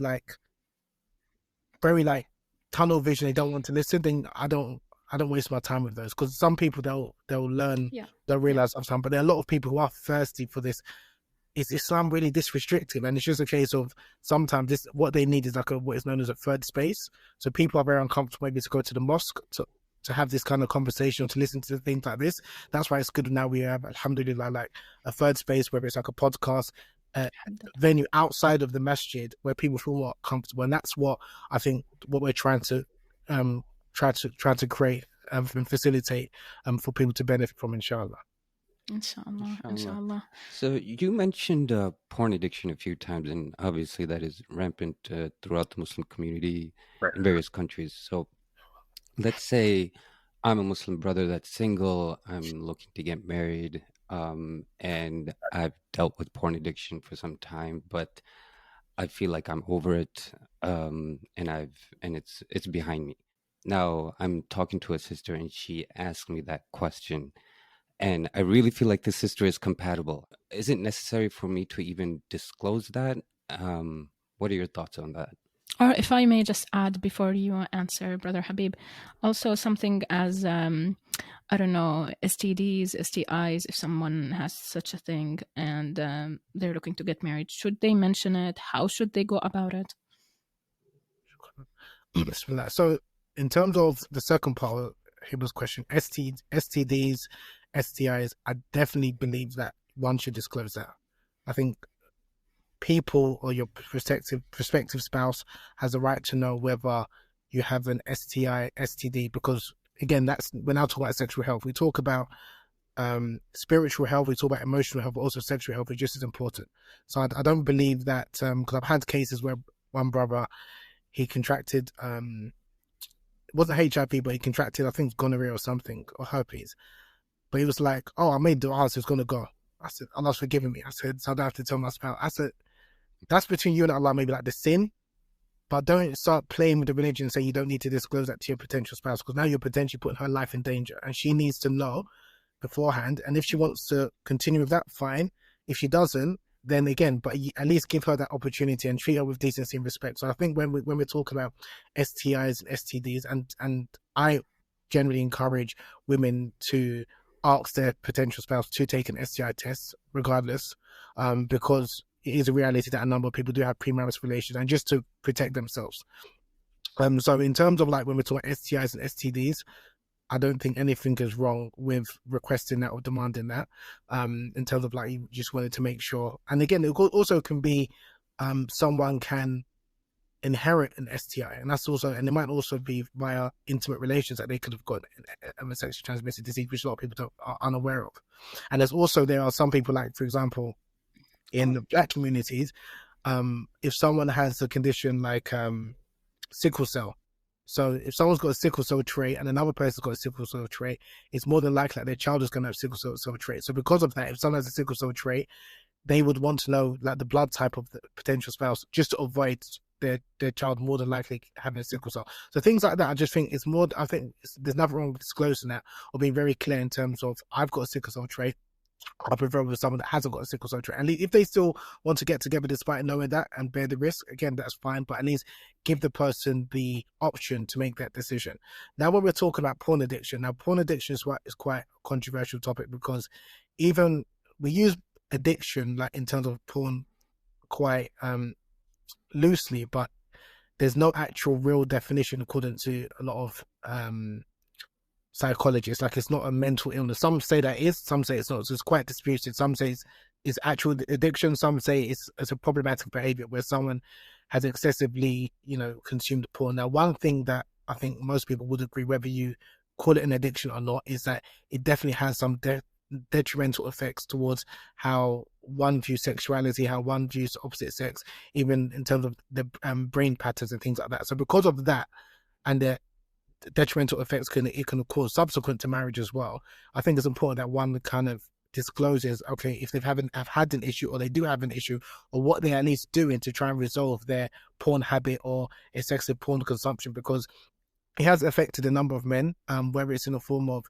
tunnel vision, they don't want to listen, then I don't I don't waste my time with those, because some people they'll learn, they'll realize of time, but there are a lot of people who are thirsty for this. Is Islam really this restrictive? And it's just a case of sometimes this, what they need is like what is known as a third space. So people are very uncomfortable maybe to go to the mosque to have this kind of conversation or to listen to things like this. That's why it's good now we have, alhamdulillah, like a third space, whether it's like a podcast venue outside of the masjid where people feel more comfortable. And that's what I think what we're trying to create and facilitate for people to benefit from, inshallah. Inshallah. So you mentioned porn addiction a few times, and obviously that is rampant throughout the Muslim community in various countries. So let's say I'm a Muslim brother that's single, I'm looking to get married, and I've dealt with porn addiction for some time, but I feel like I'm over it, and it's behind me. Now I'm talking to a sister, and she asked me that question. And I really feel like this sister is compatible. Is it necessary for me to even disclose that? What are your thoughts on that? Or if I may just add before you answer, Brother Habeeb, also something as, I don't know, STDs, STIs, if someone has such a thing and they're looking to get married, should they mention it? How should they go about it? So in terms of the second part of Habeeb's question, STDs, STIs, I definitely believe that one should disclose that. I think people or your prospective spouse has a right to know whether you have an STI, STD, because again, that's when I talk about sexual health, we talk about spiritual health, we talk about emotional health, but also sexual health is just as important. So I don't believe that, because I've had cases where one brother, he contracted, it wasn't HIV, but he contracted, I think, gonorrhea or something, or herpes. But he was like, oh, I made dua, so it's going to go. I said, Allah's forgiven me. I said, so I don't have to tell my spouse. I said, that's between you and Allah, maybe like the sin, but don't start playing with the religion and say you don't need to disclose that to your potential spouse, because now you're potentially putting her life in danger, and she needs to know beforehand. And if she wants to continue with that, fine. If she doesn't, then again, but at least give her that opportunity and treat her with decency and respect. So I think when we're talking about STIs and STDs, and I generally encourage women to ask their potential spouse to take an STI test regardless, because it is a reality that a number of people do have premarital relations, and just to protect themselves. So in terms of like when we're talking about STIs and STDs, I don't think anything is wrong with requesting that or demanding that, in terms of like you just wanted to make sure. And again, it also can be someone can inherit an STI, and that's also, and it might also be via intimate relations that they could have got a sexually transmitted disease, which a lot of people are unaware of. And there are some people, like for example in the Black communities, if someone has a condition like sickle cell, so if someone's got a sickle cell trait and another person's got a sickle cell trait, it's more than likely that their child is going to have sickle cell trait. So because of that, if someone has a sickle cell trait, they would want to know like the blood type of the potential spouse, just to avoid their child more than likely having a sickle cell. So things like that, I just think there's nothing wrong with disclosing that or being very clear in terms of, I've got a sickle cell trait, I prefer with someone that hasn't got a sickle cell trait. And if they still want to get together despite knowing that and bear the risk, again, that's fine, but at least give the person the option to make that decision. Now, when we're talking about porn addiction, is quite a controversial topic, because even we use addiction like in terms of porn quite loosely, but there's no actual real definition according to a lot of psychologists. Like, it's not a mental illness. Some say that is, some say it's not. So it's quite disputed. Some say it's actual addiction. Some say it's a problematic behavior where someone has excessively, consumed porn. Now, one thing that I think most people would agree, whether you call it an addiction or not, is that it definitely has some detrimental effects towards how one views sexuality, how one views opposite sex, even in terms of the brain patterns and things like that. So because of that, and the detrimental effects it can cause subsequent to marriage as well, I think it's important that one kind of discloses, okay, if they have had an issue, or they do have an issue, or what they're at least doing to try and resolve their porn habit or excessive porn consumption, because it has affected a number of men, whether it's in the form of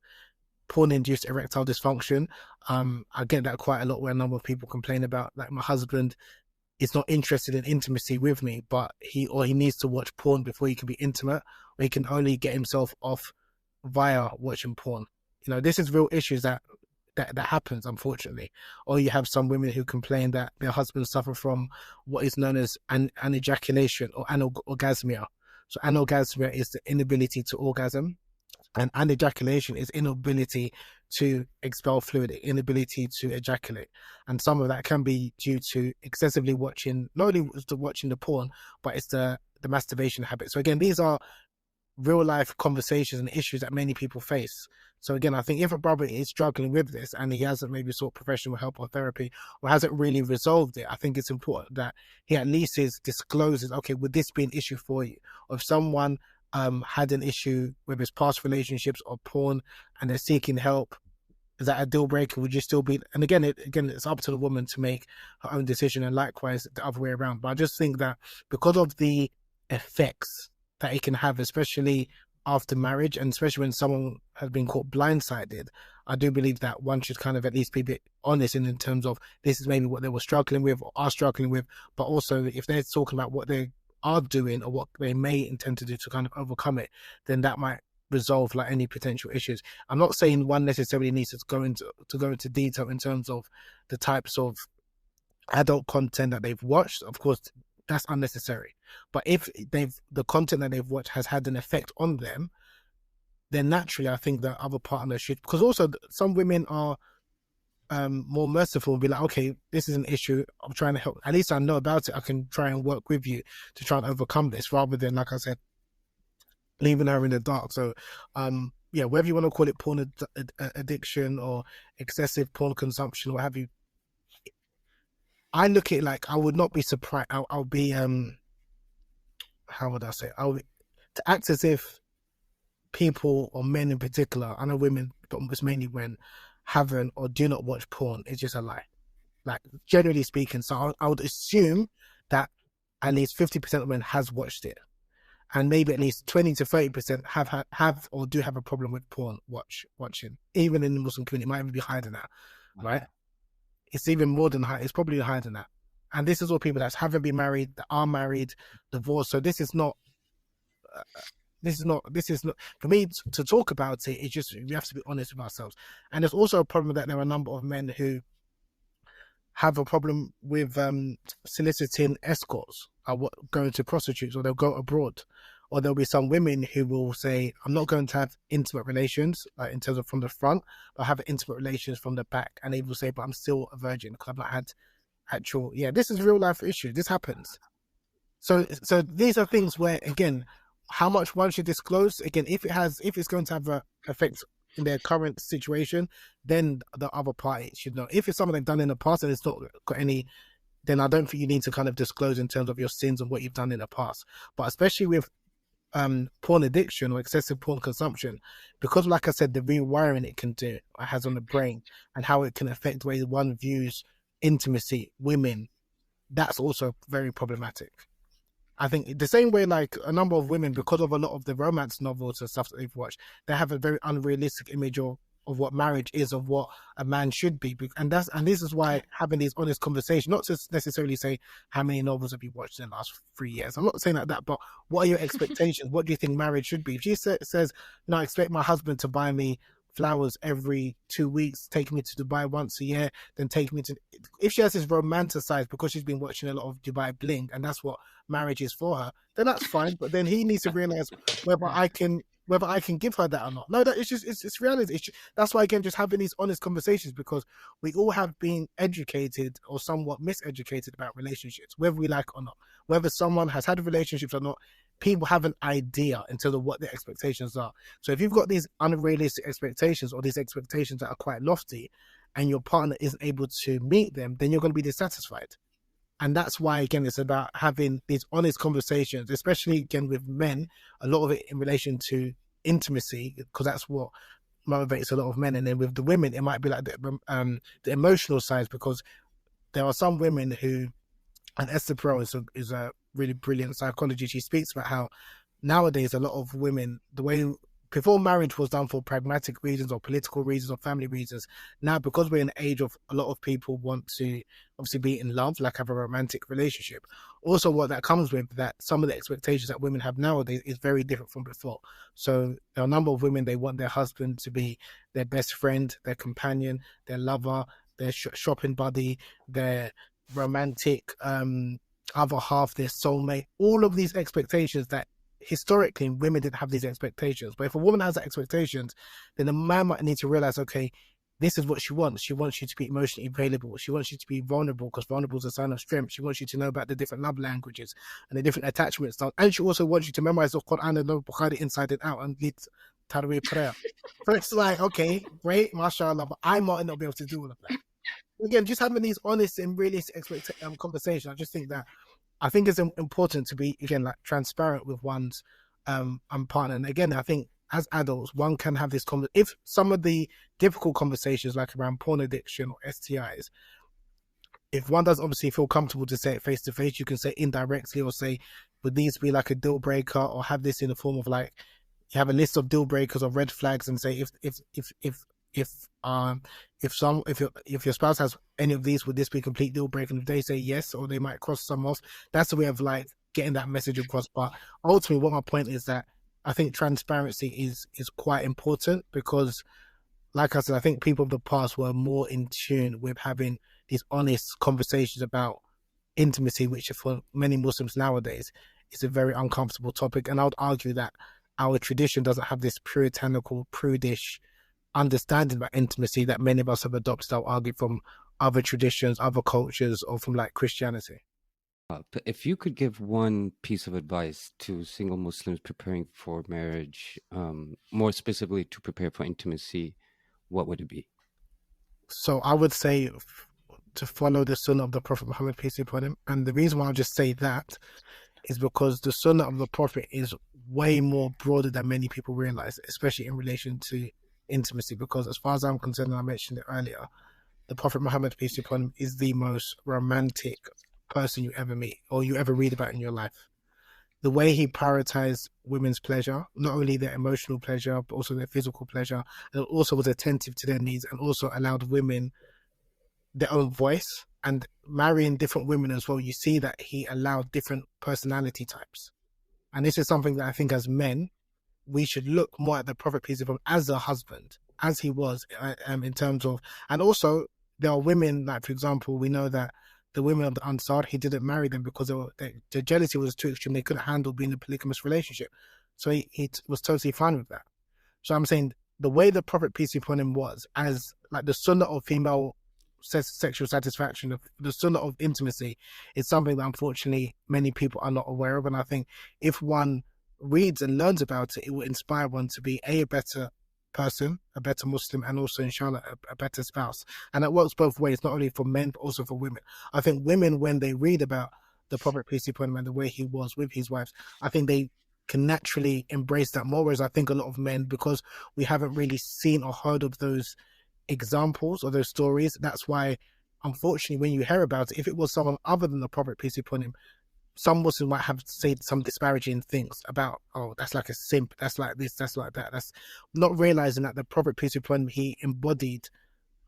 porn-induced erectile dysfunction. I get that quite a lot, where a number of people complain about, like, my husband is not interested in intimacy with me, but he needs to watch porn before he can be intimate, or he can only get himself off via watching porn. You know, this is real issues that happens, unfortunately. Or you have some women who complain that their husbands suffer from what is known as an ejaculation or anorgasmia. So anorgasmia is the inability to orgasm, and anejaculation is inability to expel fluid, inability to ejaculate. And some of that can be due to excessively watching, not only watching the porn, but it's the masturbation habit. So again, these are real life conversations and issues that many people face. So again, I think if a brother is struggling with this and he hasn't maybe sought professional help or therapy, or hasn't really resolved it, I think it's important that he at least discloses, okay, would this be an issue for you? Or if someone had an issue with his past relationships or porn and they're seeking help, is that a deal breaker? Would you still be? And again, it's up to the woman to make her own decision, and likewise the other way around. But I just think that because of the effects that it can have, especially after marriage, and especially when someone has been caught blindsided, I do believe that one should kind of at least be a bit honest in terms of this is maybe what they were struggling with or are struggling with, but also if they're talking about what they are doing or what they may intend to do to kind of overcome it, then that might resolve like any potential issues. I'm not saying one necessarily needs to go into detail in terms of the types of adult content that they've watched. Of course, that's unnecessary. But if the content that they've watched has had an effect on them, then naturally I think the other partner should, because also some women are more merciful and be like, okay, this is an issue, I'm trying to help, at least I know about it, I can try and work with you to try and overcome this, rather than, like I said, leaving her in the dark. So yeah, whether you want to call it porn addiction or excessive porn consumption, what have you, I look at it like I would not be surprised. I'll be how would I say? To act as if people, or men in particular, I know women, but it's mainly when, haven't or do not watch porn, it's just a lie. Like, generally speaking, so I would assume that at least 50% of men has watched it, and maybe at least 20 to 30% have or do have a problem with porn watching. Even in the Muslim community, it might even be higher than that, right? It's even more than high. It's probably higher than that. And this is all people that haven't been married, that are married, divorced. So this is not for me to talk about it. It's just, we have to be honest with ourselves. And there's also a problem that there are a number of men who have a problem with soliciting escorts, or going to prostitutes, or they'll go abroad. Or there'll be some women who will say, I'm not going to have intimate relations, like in terms of from the front, but have intimate relations from the back. And they will say, but I'm still a virgin because I've not had actual, this is real life issue. This happens. So these are things where, again, how much one should disclose, again, if it's going to have an effect in their current situation, then the other party should know. If it's something they've done in the past and it's not got any, then I don't think you need to kind of disclose in terms of your sins and what you've done in the past. But especially with porn addiction or excessive porn consumption, because like I said, the rewiring it can do, it has on the brain, and how it can affect the way one views intimacy, women, that's also very problematic. I think the same way, like a number of women, because of a lot of the romance novels and stuff that they've watched, they have a very unrealistic image of what marriage is, of what a man should be. And this is why having these honest conversations, not to necessarily say how many novels have you watched in the last 3 years. I'm not saying like that, but what are your expectations? What do you think marriage should be? If she says, no, I expect my husband to buy me flowers every 2 weeks, take me to Dubai once a year, then take me to, if she has this romanticized because she's been watching a lot of Dubai bling and that's what marriage is for her, then that's fine. But then he needs to realize whether I can give her that or not. No, that it's reality. That's why, again, just having these honest conversations, because we all have been educated or somewhat miseducated about relationships, whether we like or not. Whether someone has had relationships or not, people have an idea in terms of what their expectations are. So if you've got these unrealistic expectations, or these expectations that are quite lofty, and your partner isn't able to meet them, then you're going to be dissatisfied. And that's why, again, it's about having these honest conversations, especially, again, with men, a lot of it in relation to intimacy, because that's what motivates a lot of men. And then with the women, it might be like the emotional side, because there are some women who, and Esther Perel is a really brilliant psychologist. She speaks about how nowadays a lot of women, the way before marriage was done for pragmatic reasons or political reasons or family reasons. Now, because we're in an age of a lot of people want to obviously be in love, like have a romantic relationship. Also, what that comes with, that some of the expectations that women have nowadays is very different from before. So there are a number of women, they want their husband to be their best friend, their companion, their lover, their shopping buddy, their romantic other half, their soulmate. All of these expectations that historically women didn't have these expectations. But if a woman has that expectations, then the man might need to realize, okay, this is what she wants. She wants you to be emotionally available. She wants you to be vulnerable, because vulnerable is a sign of strength. She wants you to know about the different love languages and the different attachment styles. And she also wants you to memorize the Quran and know Bukhari inside and out and lead Taraweeh prayer. So it's like, okay, great, mashallah, but I might not be able to do all of that. Again, just having these honest and realistic conversations, I think it's important to be, again, like transparent with one's partner. And again, I think as adults, one can have this if some of the difficult conversations, like around porn addiction or STIs, if one doesn't obviously feel comfortable to say it face to face, you can say indirectly, or say, would these be like a deal breaker, or have this in the form of like, you have a list of deal breakers or red flags, and say if your spouse has any of these, would this be a complete deal breaker? And if they say yes, or they might cross some off, that's the way of like getting that message across. But ultimately, what my point is that I think transparency is quite important, because, like I said, I think people of the past were more in tune with having these honest conversations about intimacy, which for many Muslims nowadays is a very uncomfortable topic. And I would argue that our tradition doesn't have this puritanical, prudish understanding about intimacy that many of us have adopted, I'll argue, from other traditions, other cultures, or from like Christianity. If you could give one piece of advice to single Muslims preparing for marriage, more specifically to prepare for intimacy, what would it be? So I would say to follow the sunnah of the Prophet Muhammad, peace be upon him. And the reason why I'll just say that is because the sunnah of the Prophet is way more broader than many people realize, especially in relation to intimacy. Because as far as I'm concerned, and I mentioned it earlier, the Prophet Muhammad, peace be upon him, is the most romantic person you ever meet or you ever read about in your life. The way he prioritized women's pleasure, not only their emotional pleasure, but also their physical pleasure, and also was attentive to their needs, and also allowed women their own voice. And marrying different women as well, you see that he allowed different personality types. And this is something that I think as men, we should look more at the Prophet, peace be upon him, as a husband, as he was, in terms of, and also there are women, like for example, we know that the women of the Ansar, he didn't marry them because the jealousy was too extreme. They couldn't handle being in a polygamous relationship. So he was totally fine with that. So I'm saying the way the Prophet, peace be upon him, was, as like the sunnah of female sexual satisfaction, the sunnah of intimacy, is something that unfortunately many people are not aware of. And I think if one reads and learns about it, it will inspire one to be a better person, a better Muslim, and also inshallah a better spouse. And it works both ways, not only for men but also for women. I think women, when they read about the Prophet, peace be upon him, and the way he was with his wives, I think they can naturally embrace that more. Whereas I think a lot of men, because we haven't really seen or heard of those examples or those stories, that's why unfortunately when you hear about it, if it was someone other than the Prophet, peace be upon him, some Muslims might have said some disparaging things about, oh, that's like a simp, that's like this, that's like that. That's not realizing that the Prophet, peace be upon him, he embodied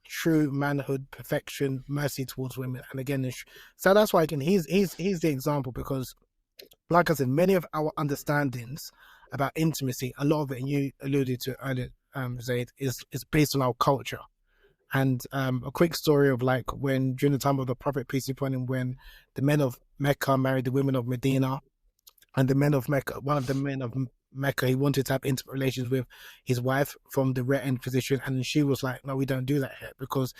true manhood, perfection, mercy towards women. And again, so that's why, again, he's the example, because like I said, many of our understandings about intimacy, a lot of it, and you alluded to earlier, Zaid, is based on our culture. And a quick story of like when, during the time of the Prophet, peace be upon him, when the men of Mecca married the women of Medina, and the men of Mecca, one of the men of Mecca, he wanted to have intimate relations with his wife from the rear end position, and she was like, no, we don't do that here, because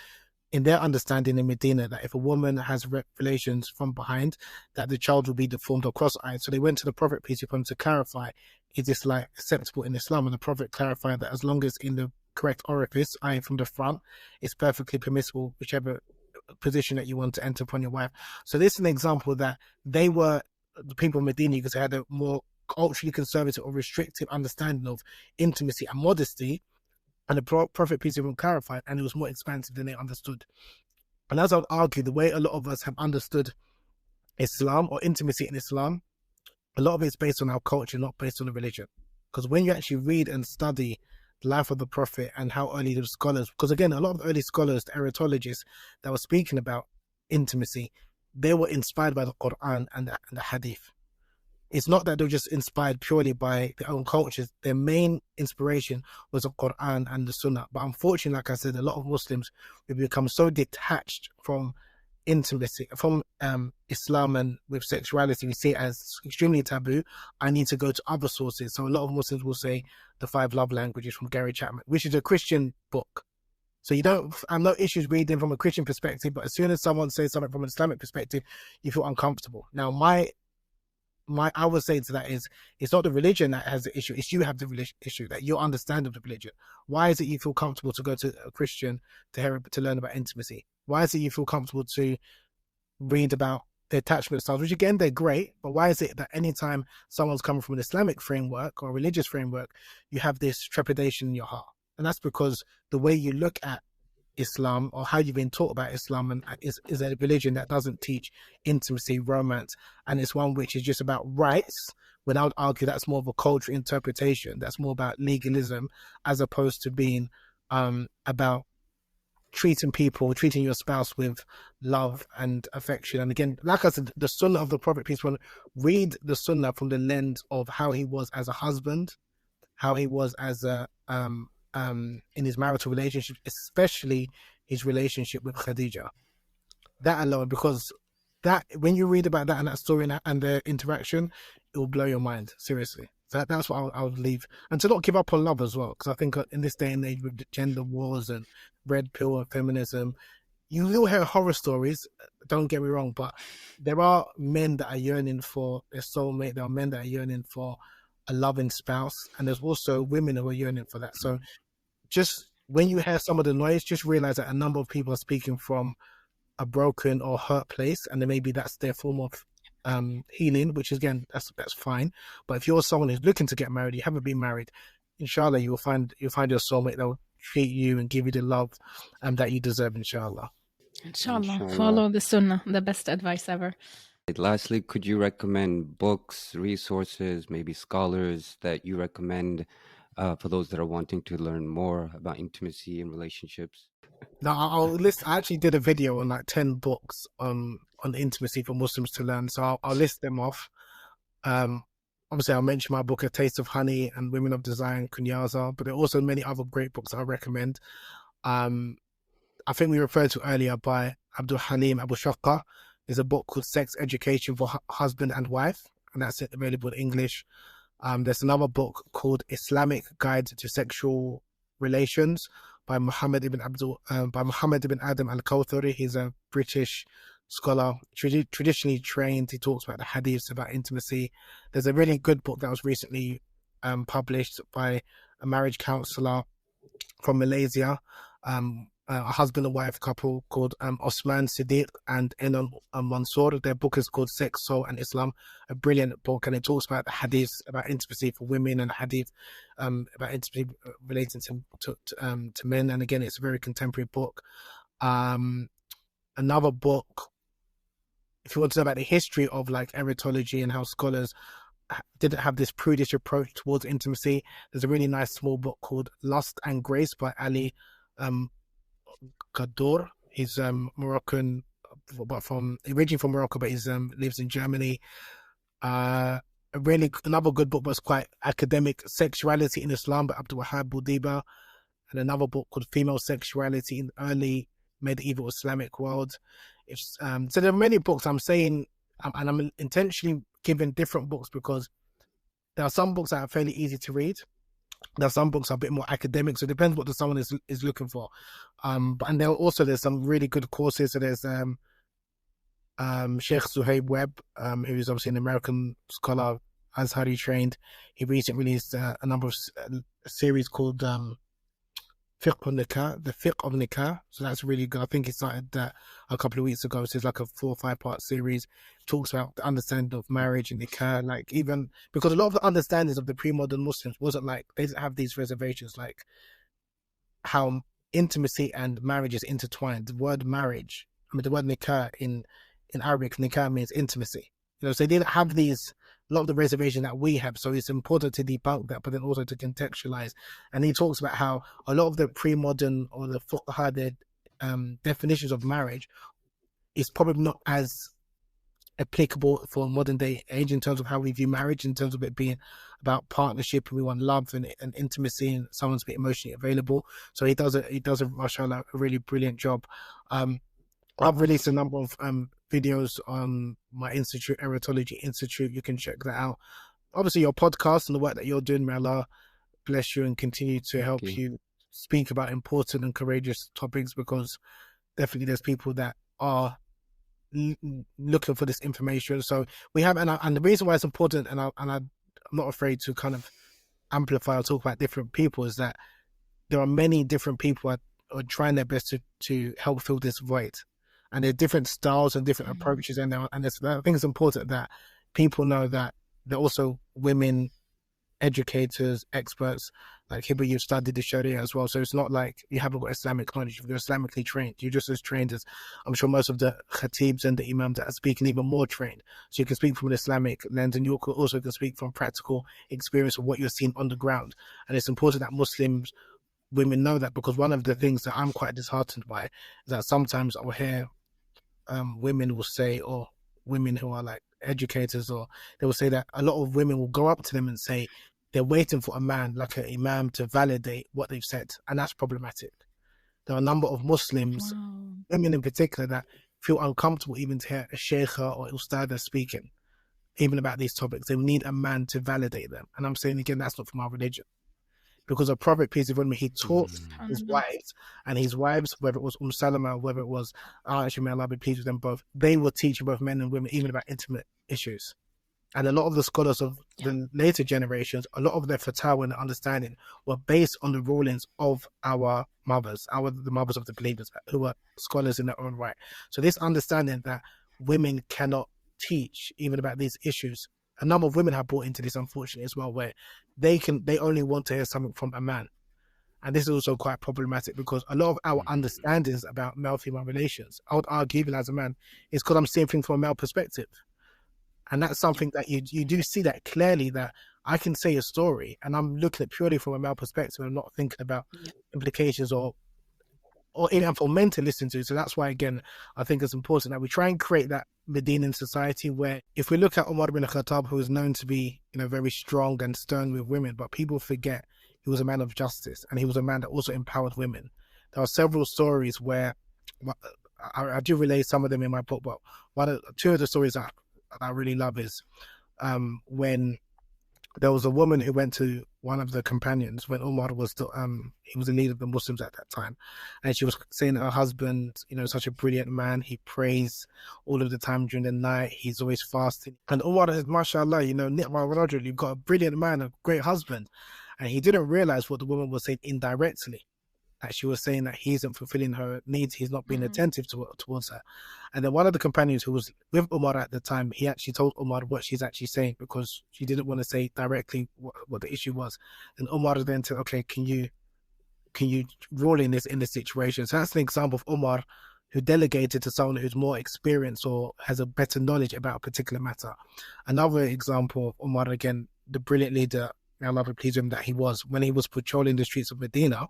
in their understanding in Medina, that if a woman has relations from behind, that the child will be deformed or cross-eyed. So they went to the Prophet, peace be upon him, to clarify, is this like acceptable in Islam? And the Prophet clarified that as long as in the correct orifice, i.e. from the front, it's perfectly permissible, whichever position that you want to enter upon your wife. So this is an example that they were, the people of Medina, because they had a more culturally conservative or restrictive understanding of intimacy and modesty, and the Prophet, peace be upon him, clarified, and it was more expansive than they understood. And as I would argue, the way a lot of us have understood Islam or intimacy in Islam, a lot of it is based on our culture, not based on the religion. Because when you actually read and study the life of the Prophet and how early the scholars, because again, a lot of the early scholars, the erotologists that were speaking about intimacy, they were inspired by the Quran and the Hadith. It's not that they were just inspired purely by their own cultures. Their main inspiration was the Quran and the Sunnah. But unfortunately, like I said, a lot of Muslims have become so detached from intimacy, from Islam and with sexuality. We see it as extremely taboo. I need to go to other sources. So a lot of Muslims will say The 5 Love Languages from Gary Chapman, which is a Christian book. So you don't, I'm no issues reading from a Christian perspective, but as soon as someone says something from an Islamic perspective, you feel uncomfortable. Now, I would say to that is, it's not the religion that has the issue, it's you have the issue, that your understanding of the religion. Why is it you feel comfortable to go to a Christian to learn about intimacy? Why is it you feel comfortable to read about the attachment styles, which again, they're great, but why is it that anytime someone's coming from an Islamic framework or a religious framework, you have this trepidation in your heart? And that's because the way you look at Islam, or how you've been taught about Islam, and is a religion that doesn't teach intimacy, romance, and it's one which is just about rights. When I would argue that's more of a cultural interpretation, that's more about legalism, as opposed to being about treating your spouse with love and affection. And again, like I said, the Sunnah of the Prophet, peace be upon him, read the Sunnah from the lens of how he was as a husband, how he was as a in his marital relationship, especially his relationship with Khadija. That alone, because that, when you read about that and that story and their interaction, it will blow your mind, seriously. So that's what I would leave. And to not give up on love as well, because I think in this day and age with gender wars and red pill and feminism, you will hear horror stories, don't get me wrong, but there are men that are yearning for their soulmate, there are men that are yearning for a loving spouse, and there's also women who are yearning for that. So just when you hear some of the noise, just realize that a number of people are speaking from a broken or hurt place, and then maybe that's their form of healing, which is, again, that's fine. But if you're someone who's looking to get married, you haven't been married, inshallah, you'll find your soulmate that will treat you and give you the love that you deserve, inshallah. Inshallah. Follow the Sunnah, the best advice ever. Lastly, could you recommend books, resources, maybe scholars that you recommend for those that are wanting to learn more about intimacy and relationships? Now, I'll list. I actually did a video on like 10 books on intimacy for Muslims to learn. So I'll list them off. Obviously, I'll mention my book, A Taste of Honey and Women of Desire, Kunyaza, but there are also many other great books I recommend. I think we referred to earlier by Abdul Halim Abu Shaqqa. There's a book called Sex Education for Husband and Wife, and that's available in English. There's another book called Islamic Guide to Sexual Relations by Muhammad ibn Adam al-Kawthari. He's a British scholar, traditionally trained. He talks about the hadiths, about intimacy. There's a really good book that was recently published by a marriage counselor from Malaysia, a husband and wife couple called Osman Siddiq and Enon Mansour. Their book is called Sex, Soul and Islam, a brilliant book, and it talks about the hadiths about intimacy for women and hadith about intimacy relating to men. And again, it's a very contemporary book. Another book, if you want to know about the history of like erotology and how scholars didn't have this prudish approach towards intimacy, there's a really nice small book called Lust and Grace by Ali Kaddour. He's Moroccan, but originally from Morocco, but he's lives in Germany. Another good book was quite academic, Sexuality in Islam by Abdul Wahab Boudiba, and another book called Female Sexuality in the Early Medieval Islamic World. So there are many books I'm saying, and I'm intentionally giving different books because there are some books that are fairly easy to read. There are some books that are a bit more academic, so it depends what someone is looking for. But there's some really good courses. So there's Sheikh Suhaib Webb, who is obviously an American scholar, Azhari trained. He recently released a number of series called Fiqh al-Nikah, the Fiqh of Nikah. So that's really good. I think he started that a couple of weeks ago. So it's like a 4 or 5 part series. Talks about the understanding of marriage and Nikah, like even because a lot of the understandings of the pre-modern Muslims wasn't like, they didn't have these reservations, like how intimacy and marriage is intertwined. The word marriage, the word Nikah in Arabic, Nikah means intimacy. So they didn't have these a lot of the reservation that we have. So it's important to debunk that, but then also to contextualize. And he talks about how a lot of the pre-modern or the fuqaha definitions of marriage is probably not as applicable for modern day age in terms of how we view marriage, in terms of it being about partnership, and we want love and intimacy, and someone's being emotionally available. So he does a mashallah, a really brilliant job. I've released a number of videos on my institute, Erotology Institute. You can check that out. Obviously, your podcast and the work that you're doing, may Allah bless you and continue to help you speak about important and courageous topics, because definitely there's people that are looking for this information. So we have, and the reason why it's important, and I'm not afraid to kind of amplify or talk about different people, is that there are many different people are trying their best to help fill this void. And there are different styles and different approaches, and I think it's important that people know that there are also women educators, experts. Like Habeeb, you've studied the Sharia as well, so it's not like you haven't got Islamic knowledge. You're Islamically trained. You're just as trained as, I'm sure, most of the khatibs and the imams that are speaking, even more trained. So you can speak from an Islamic lens, and you also can speak from practical experience of what you're seeing on the ground. And it's important that Muslims, women, know that, because one of the things that I'm quite disheartened by is that sometimes I'll hear women will say, or women who are like educators, or they will say that a lot of women will go up to them and say they're waiting for a man like an imam to validate what they've said, and that's problematic. There are a number of Muslims, women in particular, that feel uncomfortable even to hear a sheikha or ustada speaking even about these topics. They need a man to validate them, and I'm saying again, that's not from our religion. Because a prophet, peace be upon him, he taught his wives, and his wives, whether it was Salama, whether it was Aisha, may Allah be pleased with them both, they were teaching both men and women even about intimate issues. And a lot of the scholars of the later generations, a lot of their fatwa and understanding were based on the rulings of our mothers, the mothers of the believers, who were scholars in their own right. So this understanding that women cannot teach even about these issues, a number of women have brought into this, unfortunately, as well, where they only want to hear something from a man. And this is also quite problematic, because a lot of our understandings about male-female relations, I would argue, even as a man, is because I'm seeing things from a male perspective. And that's something that you do see that clearly, that I can say a story and I'm looking at purely from a male perspective and not thinking about implications or even for men to listen to. So that's why, again, I think it's important that we try and create that Medinan society where, if we look at Umar bin Khattab, who is known to be, very strong and stern with women, but people forget he was a man of justice, and he was a man that also empowered women. There are several stories where I do relay some of them in my book, but two of the stories that I really love is when there was a woman who went to one of the companions when Umar was he was the leader of the Muslims at that time, and she was saying that her husband, such a brilliant man, he prays all of the time during the night, he's always fasting. And Umar said, mashallah, you've got a brilliant man, a great husband. And he didn't realize what the woman was saying indirectly, that she was saying that he isn't fulfilling her needs, he's not being attentive towards her. And then one of the companions who was with Umar at the time, he actually told Umar what she's actually saying, because she didn't want to say directly what the issue was. And Umar then said, okay, can you rule in this situation? So that's an example of Umar who delegated to someone who's more experienced or has a better knowledge about a particular matter. Another example of Umar, again, the brilliant leader, may Allah be pleased with him, that he was, when he was patrolling the streets of Medina,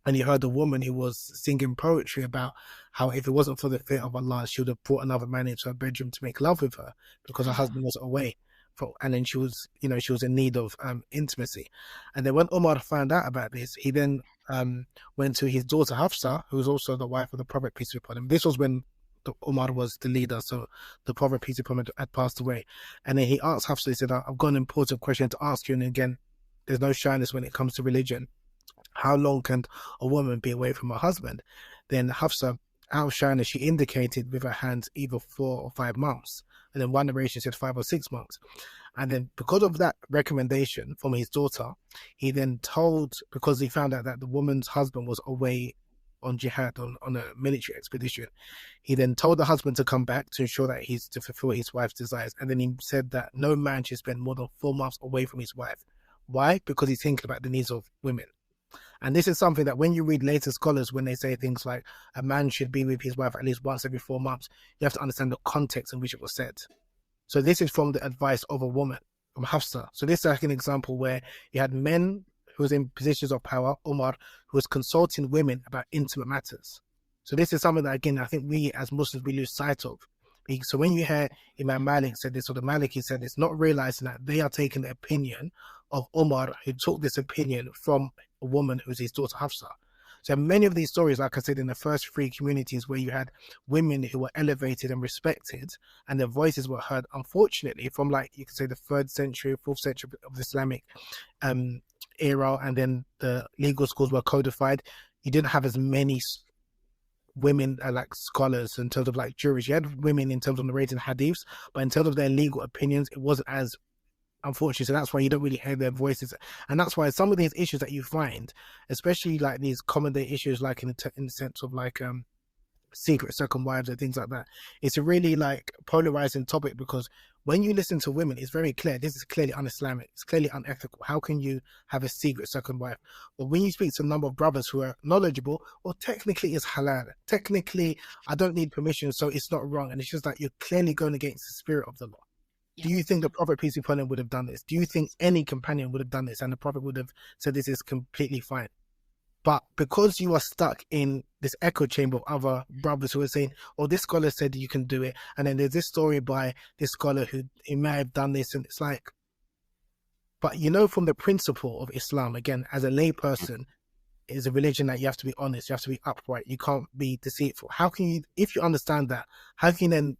and he heard a woman who was singing poetry about how if it wasn't for the fear of Allah, she would have brought another man into her bedroom to make love with her because her husband was away. And then she was in need of intimacy. And then when Umar found out about this, he then went to his daughter Hafsa, who was also the wife of the Prophet, peace be upon him. This was when Umar was the leader, so the Prophet, peace be upon him, had passed away. And then he asked Hafsa, he said, I've got an important question to ask you. And again, there's no shyness when it comes to religion. How long can a woman be away from her husband? Then Hafsa, out of shyness, she indicated with her hands either 4 or 5 months. And then one narration said 5 or 6 months. And then because of that recommendation from his daughter, he then told, because he found out that the woman's husband was away on jihad, on a military expedition, he then told the husband to come back to ensure that he's to fulfill his wife's desires. And then he said that no man should spend more than 4 months away from his wife. Why? Because he's thinking about the needs of women. And this is something that when you read later scholars, when they say things like a man should be with his wife at least once every 4 months, you have to understand the context in which it was said. So this is from the advice of a woman, from Hafsa. So this is like an example where you had men who was in positions of power, Umar, who was consulting women about intimate matters. So this is something that, again, I think we as Muslims, we lose sight of. So when you hear Imam Malik said this, or the Maliki said this, not realizing that they are taking the opinion of Umar, who took this opinion from a woman who's his daughter Hafsa. So many of these stories, like I said, in the first three communities where you had women who were elevated and respected and their voices were heard, unfortunately, from like, you could say the 3rd century, 4th century of the Islamic era, and then the legal schools were codified, you didn't have as many women like scholars in terms of like jurists. You had women in terms of narrating hadiths, but in terms of their legal opinions, it wasn't as unfortunately. So that's why you don't really hear their voices, and that's why some of these issues that you find, especially like these common day issues, like in the sense of like secret second wives and things like that, it's a really like polarizing topic, because when you listen to women, it's very clear this is clearly un-Islamic, it's clearly unethical. How can you have a secret second wife? But when you speak to a number of brothers who are knowledgeable, well, technically it's halal, technically I don't need permission, so it's not wrong, and it's just like you're clearly going against the spirit of the law. Do you think the Prophet, peace be upon him, would have done this? Do you think any companion would have done this and the Prophet would have said this is completely fine? But because you are stuck in this echo chamber of other brothers who are saying, oh, this scholar said you can do it, and then there's this story by this scholar who may have done this, and it's like, but you know, from the principle of Islam, again, as a lay person, is a religion that you have to be honest, you have to be upright, you can't be deceitful. How can you, if you understand that, how can you then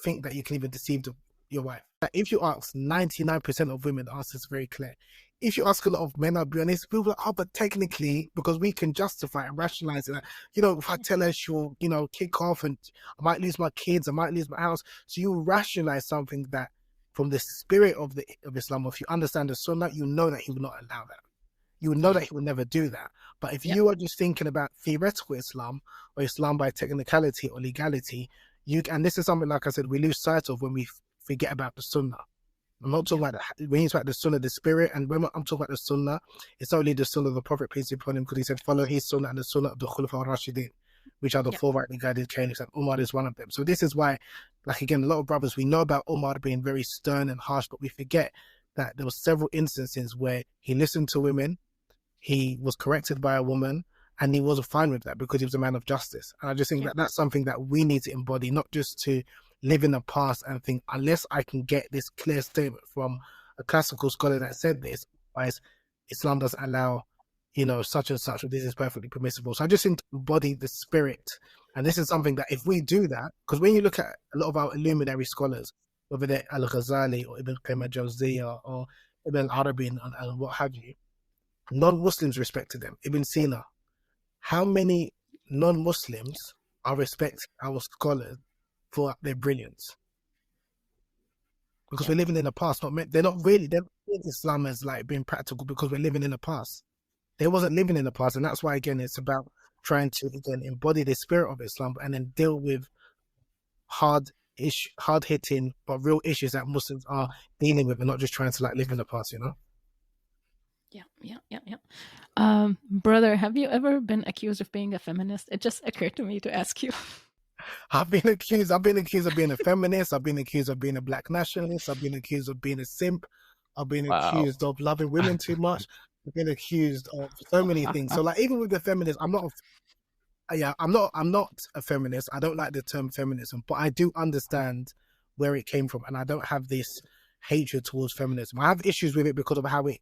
think that you can even deceive your wife? If you ask 99% of women, the answer is very clear. If you ask a lot of men, I'll be honest, people are like, oh, but technically, because we can justify and rationalize it. You know, if I tell her she'll, you know, kick off and I might lose my kids, I might lose my house. So you rationalize something that from the spirit of Islam, if you understand the Sunnah, you know that he will not allow that. You will know that he will never do that. But if you are just thinking about theoretical Islam or Islam by technicality or legality, and this is something, like I said, we lose sight of when we forget about the Sunnah. I'm not talking about when you talk about the Sunnah, the spirit, and when I'm talking about the Sunnah, it's only the Sunnah of the Prophet, peace be upon him, because he said, follow his Sunnah and the Sunnah of the Khulafa al-Rashidin, which are the four rightly guided caliphs, and Umar is one of them. So this is why, like again, a lot of brothers, we know about Umar being very stern and harsh, but we forget that there were several instances where he listened to women, he was corrected by a woman, and he wasn't fine with that because he was a man of justice. And I just think that that's something that we need to embody, not just to live in the past and think, unless I can get this clear statement from a classical scholar that said this, otherwise Islam doesn't allow, you know, such and such, or this is perfectly permissible. So I just embody the spirit. And this is something that if we do that, because when you look at a lot of our illuminary scholars, whether they're Al-Ghazali or Ibn Qayyim al-Jawziyya or Ibn Arabi and what have you, non-Muslims respected them. Ibn Sina. How many non-Muslims are respecting our scholars for their brilliance? Because we're living in the past. They're not really Islam as like being practical, because we're living in the past. They wasn't living in the past, and that's why again it's about trying to again embody the spirit of Islam and then deal with hard hitting but real issues that Muslims are dealing with, and not just trying to like live in the past, you know. Brother, have you ever been accused of being a feminist? It just occurred to me to ask you. I've been accused of being a feminist. I've been accused of being a black nationalist. I've been accused of being a simp. I've been accused of loving women too much. I've been accused of so many things. So like, even with the feminists, I'm not a feminist. I don't like the term feminism, but I do understand where it came from, and I don't have this hatred towards feminism. I have issues with it because of how it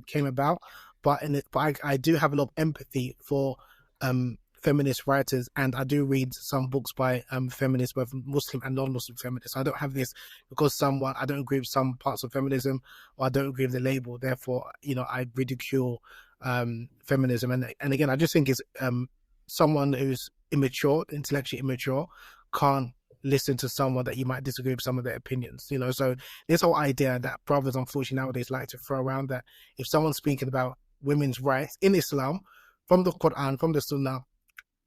came about, but I do have a lot of empathy for feminist writers, and I do read some books by feminists, both Muslim and non-Muslim feminists. I don't have this because I don't agree with some parts of feminism, or I don't agree with the label, therefore, you know, I ridicule feminism. And again, I just think it's someone who's intellectually immature can't listen to someone that you might disagree with some of their opinions, you know. So this whole idea that brothers unfortunately nowadays like to throw around, that if someone's speaking about women's rights in Islam from the Quran, from the Sunnah,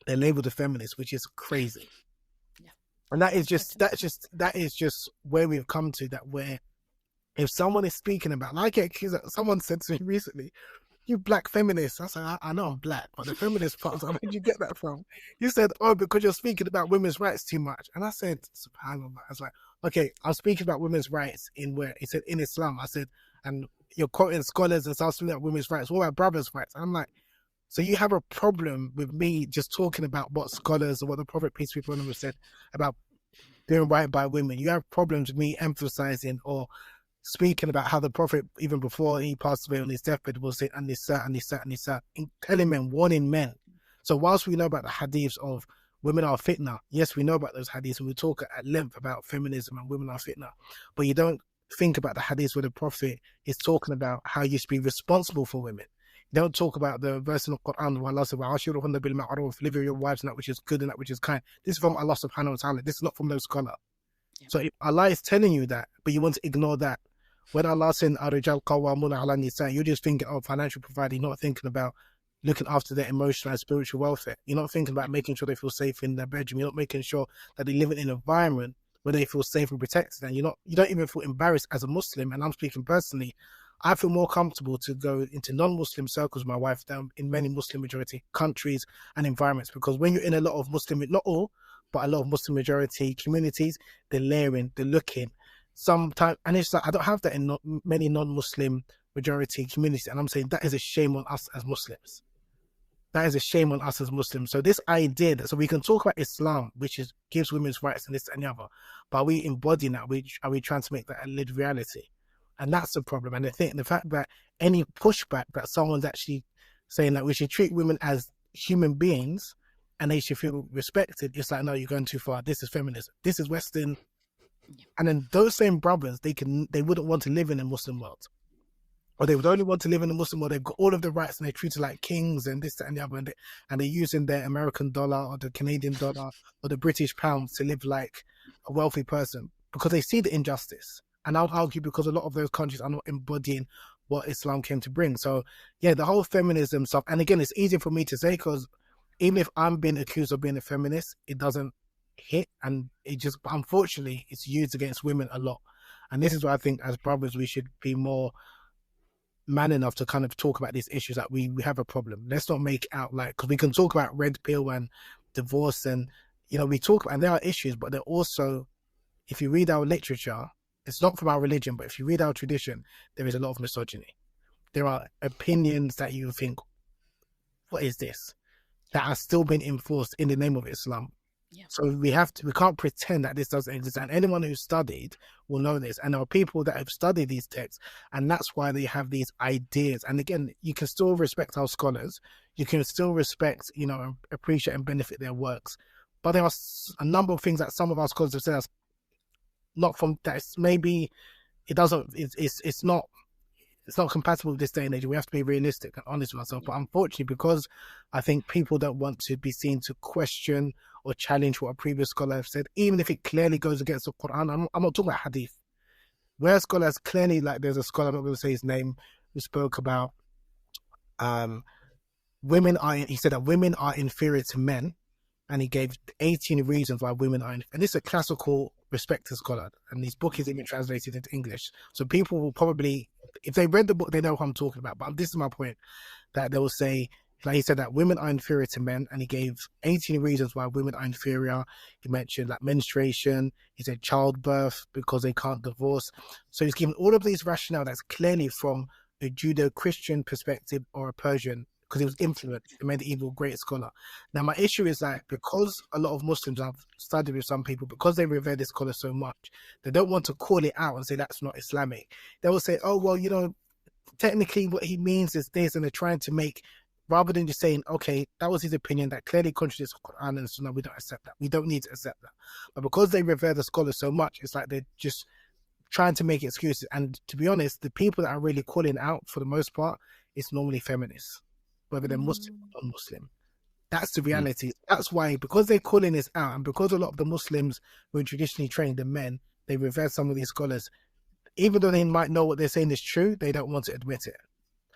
they're labeled a feminist, which is crazy. And that is just where we've come to, that where if someone is speaking about, like someone said to me recently, you black feminists. I said, I know I'm black, but the feminist part, where did you get that from? You said, oh, because you're speaking about women's rights too much. And I said, subhanAllah. I was like, okay, I was speaking about women's rights in where it said in Islam. I said, and you're quoting scholars and stuff about women's rights. What about brothers' rights? And I'm like, so you have a problem with me just talking about what scholars or what the Prophet, peace be upon him, said about doing right by women. You have problems with me emphasizing or speaking about how the Prophet, even before he passed away on his deathbed, will say, An-nisa, An-nisa, An-nisa, telling men, warning men. So whilst we know about the hadiths of women are fitna, yes, we know about those hadiths, and we talk at length about feminism and women are fitna, but you don't think about the hadiths where the Prophet is talking about how you should be responsible for women. You don't talk about the verse in the Quran where Allah says, وَعَاشِرُهُنَّ بِالْمَعْرُوفِ, live with your wives in that which is good and that which is kind. This is from Allah subhanahu wa ta'ala. This is not from those scholars. Yeah. So if Allah is telling you that, but you want to ignore that, when Allah said, "Ar-rijal qawwamuna 'ala an-nisa," you're just thinking of financial providing, you're not thinking about looking after their emotional and spiritual welfare. You're not thinking about making sure they feel safe in their bedroom. You're not making sure that they live in an environment where they feel safe and protected. And you don't even feel embarrassed as a Muslim. And I'm speaking personally, I feel more comfortable to go into non-Muslim circles with my wife than in many Muslim majority countries and environments, because when you're in a lot of Muslim, not all, but a lot of Muslim majority communities, they're layering, they're looking. Sometimes, and it's like I don't have that in many non-Muslim majority communities, and I'm saying that is a shame on us as Muslims. That is a shame on us as Muslims. So this idea that, so we can talk about Islam, which gives women's rights and this and the other, but are we embodying that? Are we trying to make that a lived reality? And that's the problem. And the fact that any pushback that someone's actually saying that we should treat women as human beings and they should feel respected, it's like, no, you're going too far. This is feminism. This is Western. And then those same brothers, they wouldn't want to live in a Muslim world. Or they would only want to live in a Muslim world. They've got all of the rights and they're treated like kings and this, that, and the other. And they're using their American dollar or the Canadian dollar or the British pound to live like a wealthy person because they see the injustice. And I would argue because a lot of those countries are not embodying what Islam came to bring. So, yeah, the whole feminism stuff. And again, it's easier for me to say because even if I'm being accused of being a feminist, it doesn't hit. And it just, unfortunately, it's used against women a lot. And this is why I think as brothers, we should be more man enough to kind of talk about these issues that we have a problem. Let's not make out like, because we can talk about red pill and divorce and, we talk about, and there are issues, but they're also, if you read our literature, it's not from our religion, but if you read our tradition, there is a lot of misogyny. There are opinions that you think, what is this? That are still being enforced in the name of Islam. Yeah. So we can't pretend that this doesn't exist. And anyone who's studied will know this. And there are people that have studied these texts, and that's why they have these ideas. And again, you can still respect our scholars. You can still respect, appreciate and benefit their works. But there are a number of things that some of our scholars have said that's not from that. Maybe it doesn't. It's not compatible with this day and age. We have to be realistic and honest with ourselves. But unfortunately, because I think people don't want to be seen to question or challenge what a previous scholar have said, even if it clearly goes against the Quran. I'm not talking about hadith. Where scholars clearly, like there's a scholar, I'm not going to say his name, who spoke about he said that women are inferior to men, and he gave 18 reasons why women are inferior. And this is a classical respected scholar, and his book is even translated into English. So people will probably, if they read the book, they know what I'm talking about. But this is my point, that they will say, like he said, that women are inferior to men, and he gave 18 reasons why women are inferior. He mentioned like menstruation, he said childbirth because they can't divorce. So he's given all of these rationale that's clearly from a Judeo-Christian perspective or a Persian, because he was influenced, a medieval great scholar. Now, my issue is that because a lot of Muslims, I've studied with some people, because they revere this scholar so much, they don't want to call it out and say that's not Islamic. They will say, oh, well, technically what he means is this, and they're trying to make, rather than just saying, okay, that was his opinion, that clearly contradicts the Quran, and so no, we don't accept that. We don't need to accept that. But because they revere the scholar so much, it's like they're just trying to make excuses. And to be honest, the people that are really calling out, for the most part, it's normally feminists, whether they're Muslim or non-Muslim. That's the reality. That's why, because they're calling this out, and because a lot of the Muslims who are traditionally trained in men, they revere some of these scholars, even though they might know what they're saying is true, they don't want to admit it.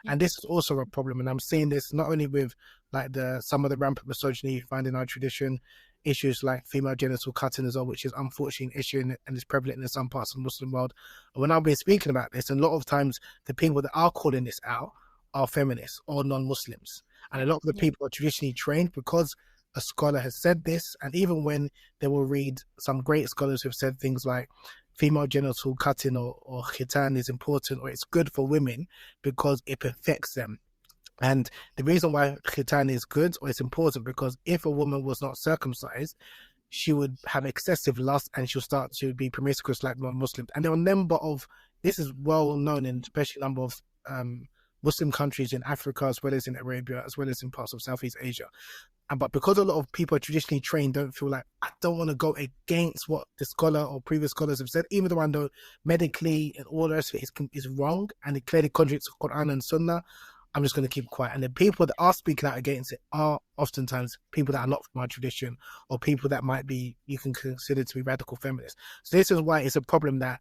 And this is also a problem. And I'm seeing this not only with like some of the rampant misogyny you find in our tradition, issues like female genital cutting as well, which is unfortunately an issue and is prevalent in some parts of the Muslim world. And when I've been speaking about this, a lot of times the people that are calling this out are feminists or non-Muslims. And a lot of the people are traditionally trained, because a scholar has said this, and even when they will read some great scholars who've said things like female genital cutting or khitan is important, or it's good for women because it perfects them. And the reason why khitan is good or it's important, because if a woman was not circumcised, she would have excessive lust and she'll start to be promiscuous like non-Muslims. And there are a number of, this is well known in especially a number of Muslim countries in Africa, as well as in Arabia, as well as in parts of Southeast Asia. But because a lot of people are traditionally trained, don't feel like, I don't want to go against what the scholar or previous scholars have said, even though I know medically and all the rest of it is wrong and it clearly contradicts the Quran and Sunnah, I'm just going to keep quiet. And the people that are speaking out against it are oftentimes people that are not from our tradition, or people that might be, you can consider to be radical feminists. So this is why it's a problem that,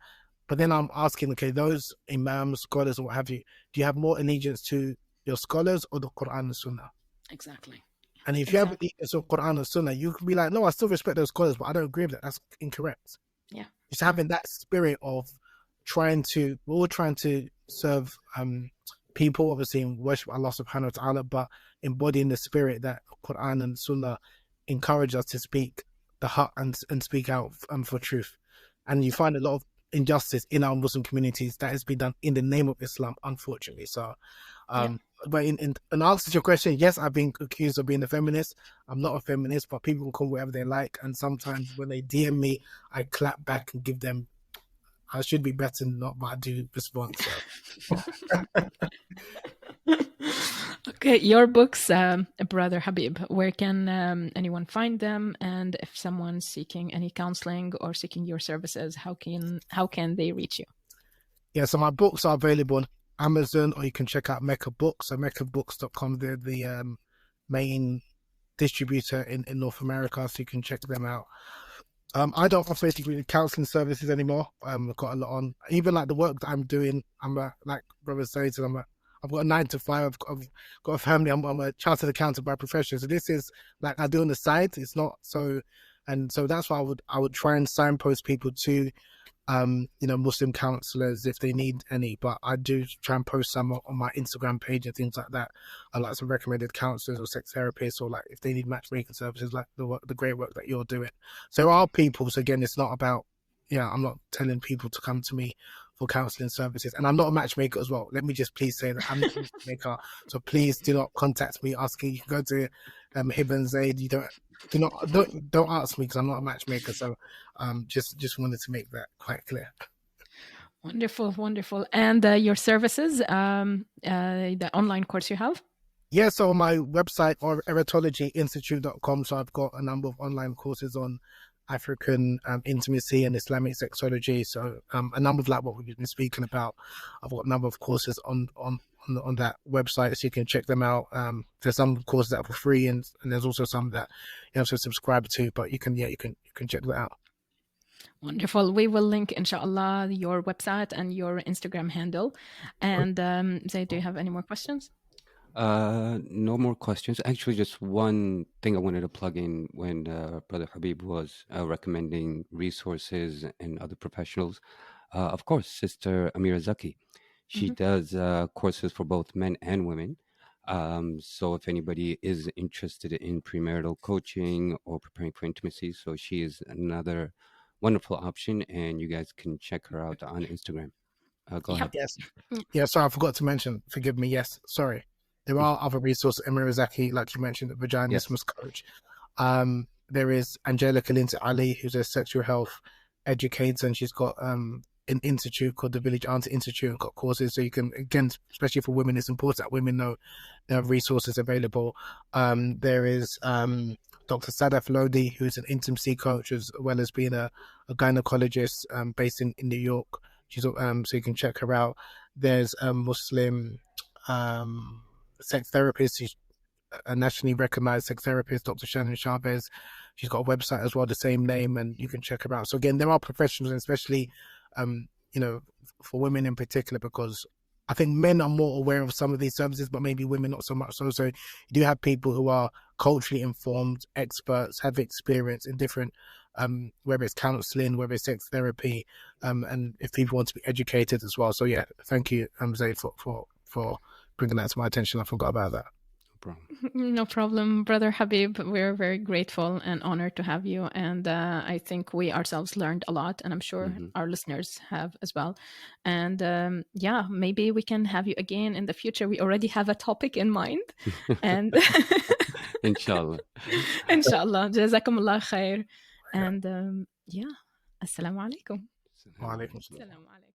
but then I'm asking, okay, those imams, scholars, or what have you, do you have more allegiance to your scholars or the Quran and Sunnah? Exactly. And if you have allegiance to Quran and Sunnah, you can be like, no, I still respect those scholars, but I don't agree with that. That's incorrect. Yeah. Just having that spirit of we're all trying to serve people, obviously, in worship Allah subhanahu wa ta'ala, but embodying the spirit that Quran and Sunnah encourage us to speak the haqq and speak out for truth. And you find a lot of injustice in our Muslim communities that has been done in the name of Islam, unfortunately. So, but in answer to your question, yes, I've been accused of being a feminist. I'm not a feminist, but people can call whatever they like. And sometimes when they DM me, I clap back and give them, I should be better than not, but I do respond. So. Okay, your books, Brother Habeeb, where can anyone find them? And if someone's seeking any counseling or seeking your services, how can they reach you? Yeah, so my books are available on Amazon, or you can check out Mecca Books. So meccabooks.com, they're the main distributor in North America, so you can check them out. I don't offer basically counseling services anymore. I've got a lot on, even like the work that I'm doing. I'm like brother says, I've got a 9 to 5. I've got a family. I'm a chartered accountant by profession. So this is like I do on the side. It's not so, and so that's why I would try and signpost people to, Muslim counselors if they need any. But I do try and post some on my Instagram page and things like that. I like some recommended counselors or sex therapists, or like if they need matchmaking services, like the great work that you're doing. So there are people. So again, it's not about, I'm not telling people to come to me for counseling services, and I'm not a matchmaker as well. Let me just please say that I'm not a matchmaker. So please do not contact me asking. You can go to Hib and Zaid. You don't ask me, because I'm not a matchmaker. So just wanted to make that quite clear. Wonderful. And your services, the online course you have? Yeah, so on my website, or erotologyinstitute.com, so I've got a number of online courses on African intimacy and Islamic sexology. So a number of like what we've been speaking about. I've got a number of courses on that website, so you can check them out. There's some courses that are for free, and there's also some that you have to subscribe to, but you can check that out. Wonderful. We will link, inshallah, your website and your Instagram handle. And Zaid, do you have any more questions? No more questions. Actually, just one thing I wanted to plug in when Brother Habeeb was recommending resources and other professionals. Of course, Sister Amira Zaki. She does courses for both men and women. So if anybody is interested in premarital coaching or preparing for intimacy, so she is another wonderful option, and you guys can check her out on Instagram. Go ahead. Yes. Yeah, sorry, I forgot to mention. Forgive me. Yes, sorry. There are other resources. Amira Zaki, like you mentioned, the vaginismus coach. There is Angelica Lindsay Ali, who's a sexual health educator, and she's got an institute called the Village Auntie Institute, and got courses. So you can, again, especially for women, it's important that women know there are resources available. There is Dr. Sadaf Lodi, who's an intimacy coach, as well as being a gynecologist based in New York. She's so you can check her out. There's a Muslim sex therapist. She's a nationally recognized sex therapist, Dr. Shannon Chavez. She's got a website as well, the same name, and you can check her out. So again, there are professionals, and especially, for women in particular, because I think men are more aware of some of these services, but maybe women not so much. So you do have people who are culturally informed, experts, have experience in different, whether it's counseling, whether it's sex therapy, and if people want to be educated as well. So yeah, thank you, Zaid, for bringing that to my attention. I forgot about that. No problem. No problem, Brother Habeeb. We're very grateful and honored to have you. And I think we ourselves learned a lot, and I'm sure our listeners have as well. And maybe we can have you again in the future. We already have a topic in mind. And Inshallah. Inshallah. Jazakumullah khair. And assalamu alaikum. Wa alaikum Assalamu alaikum.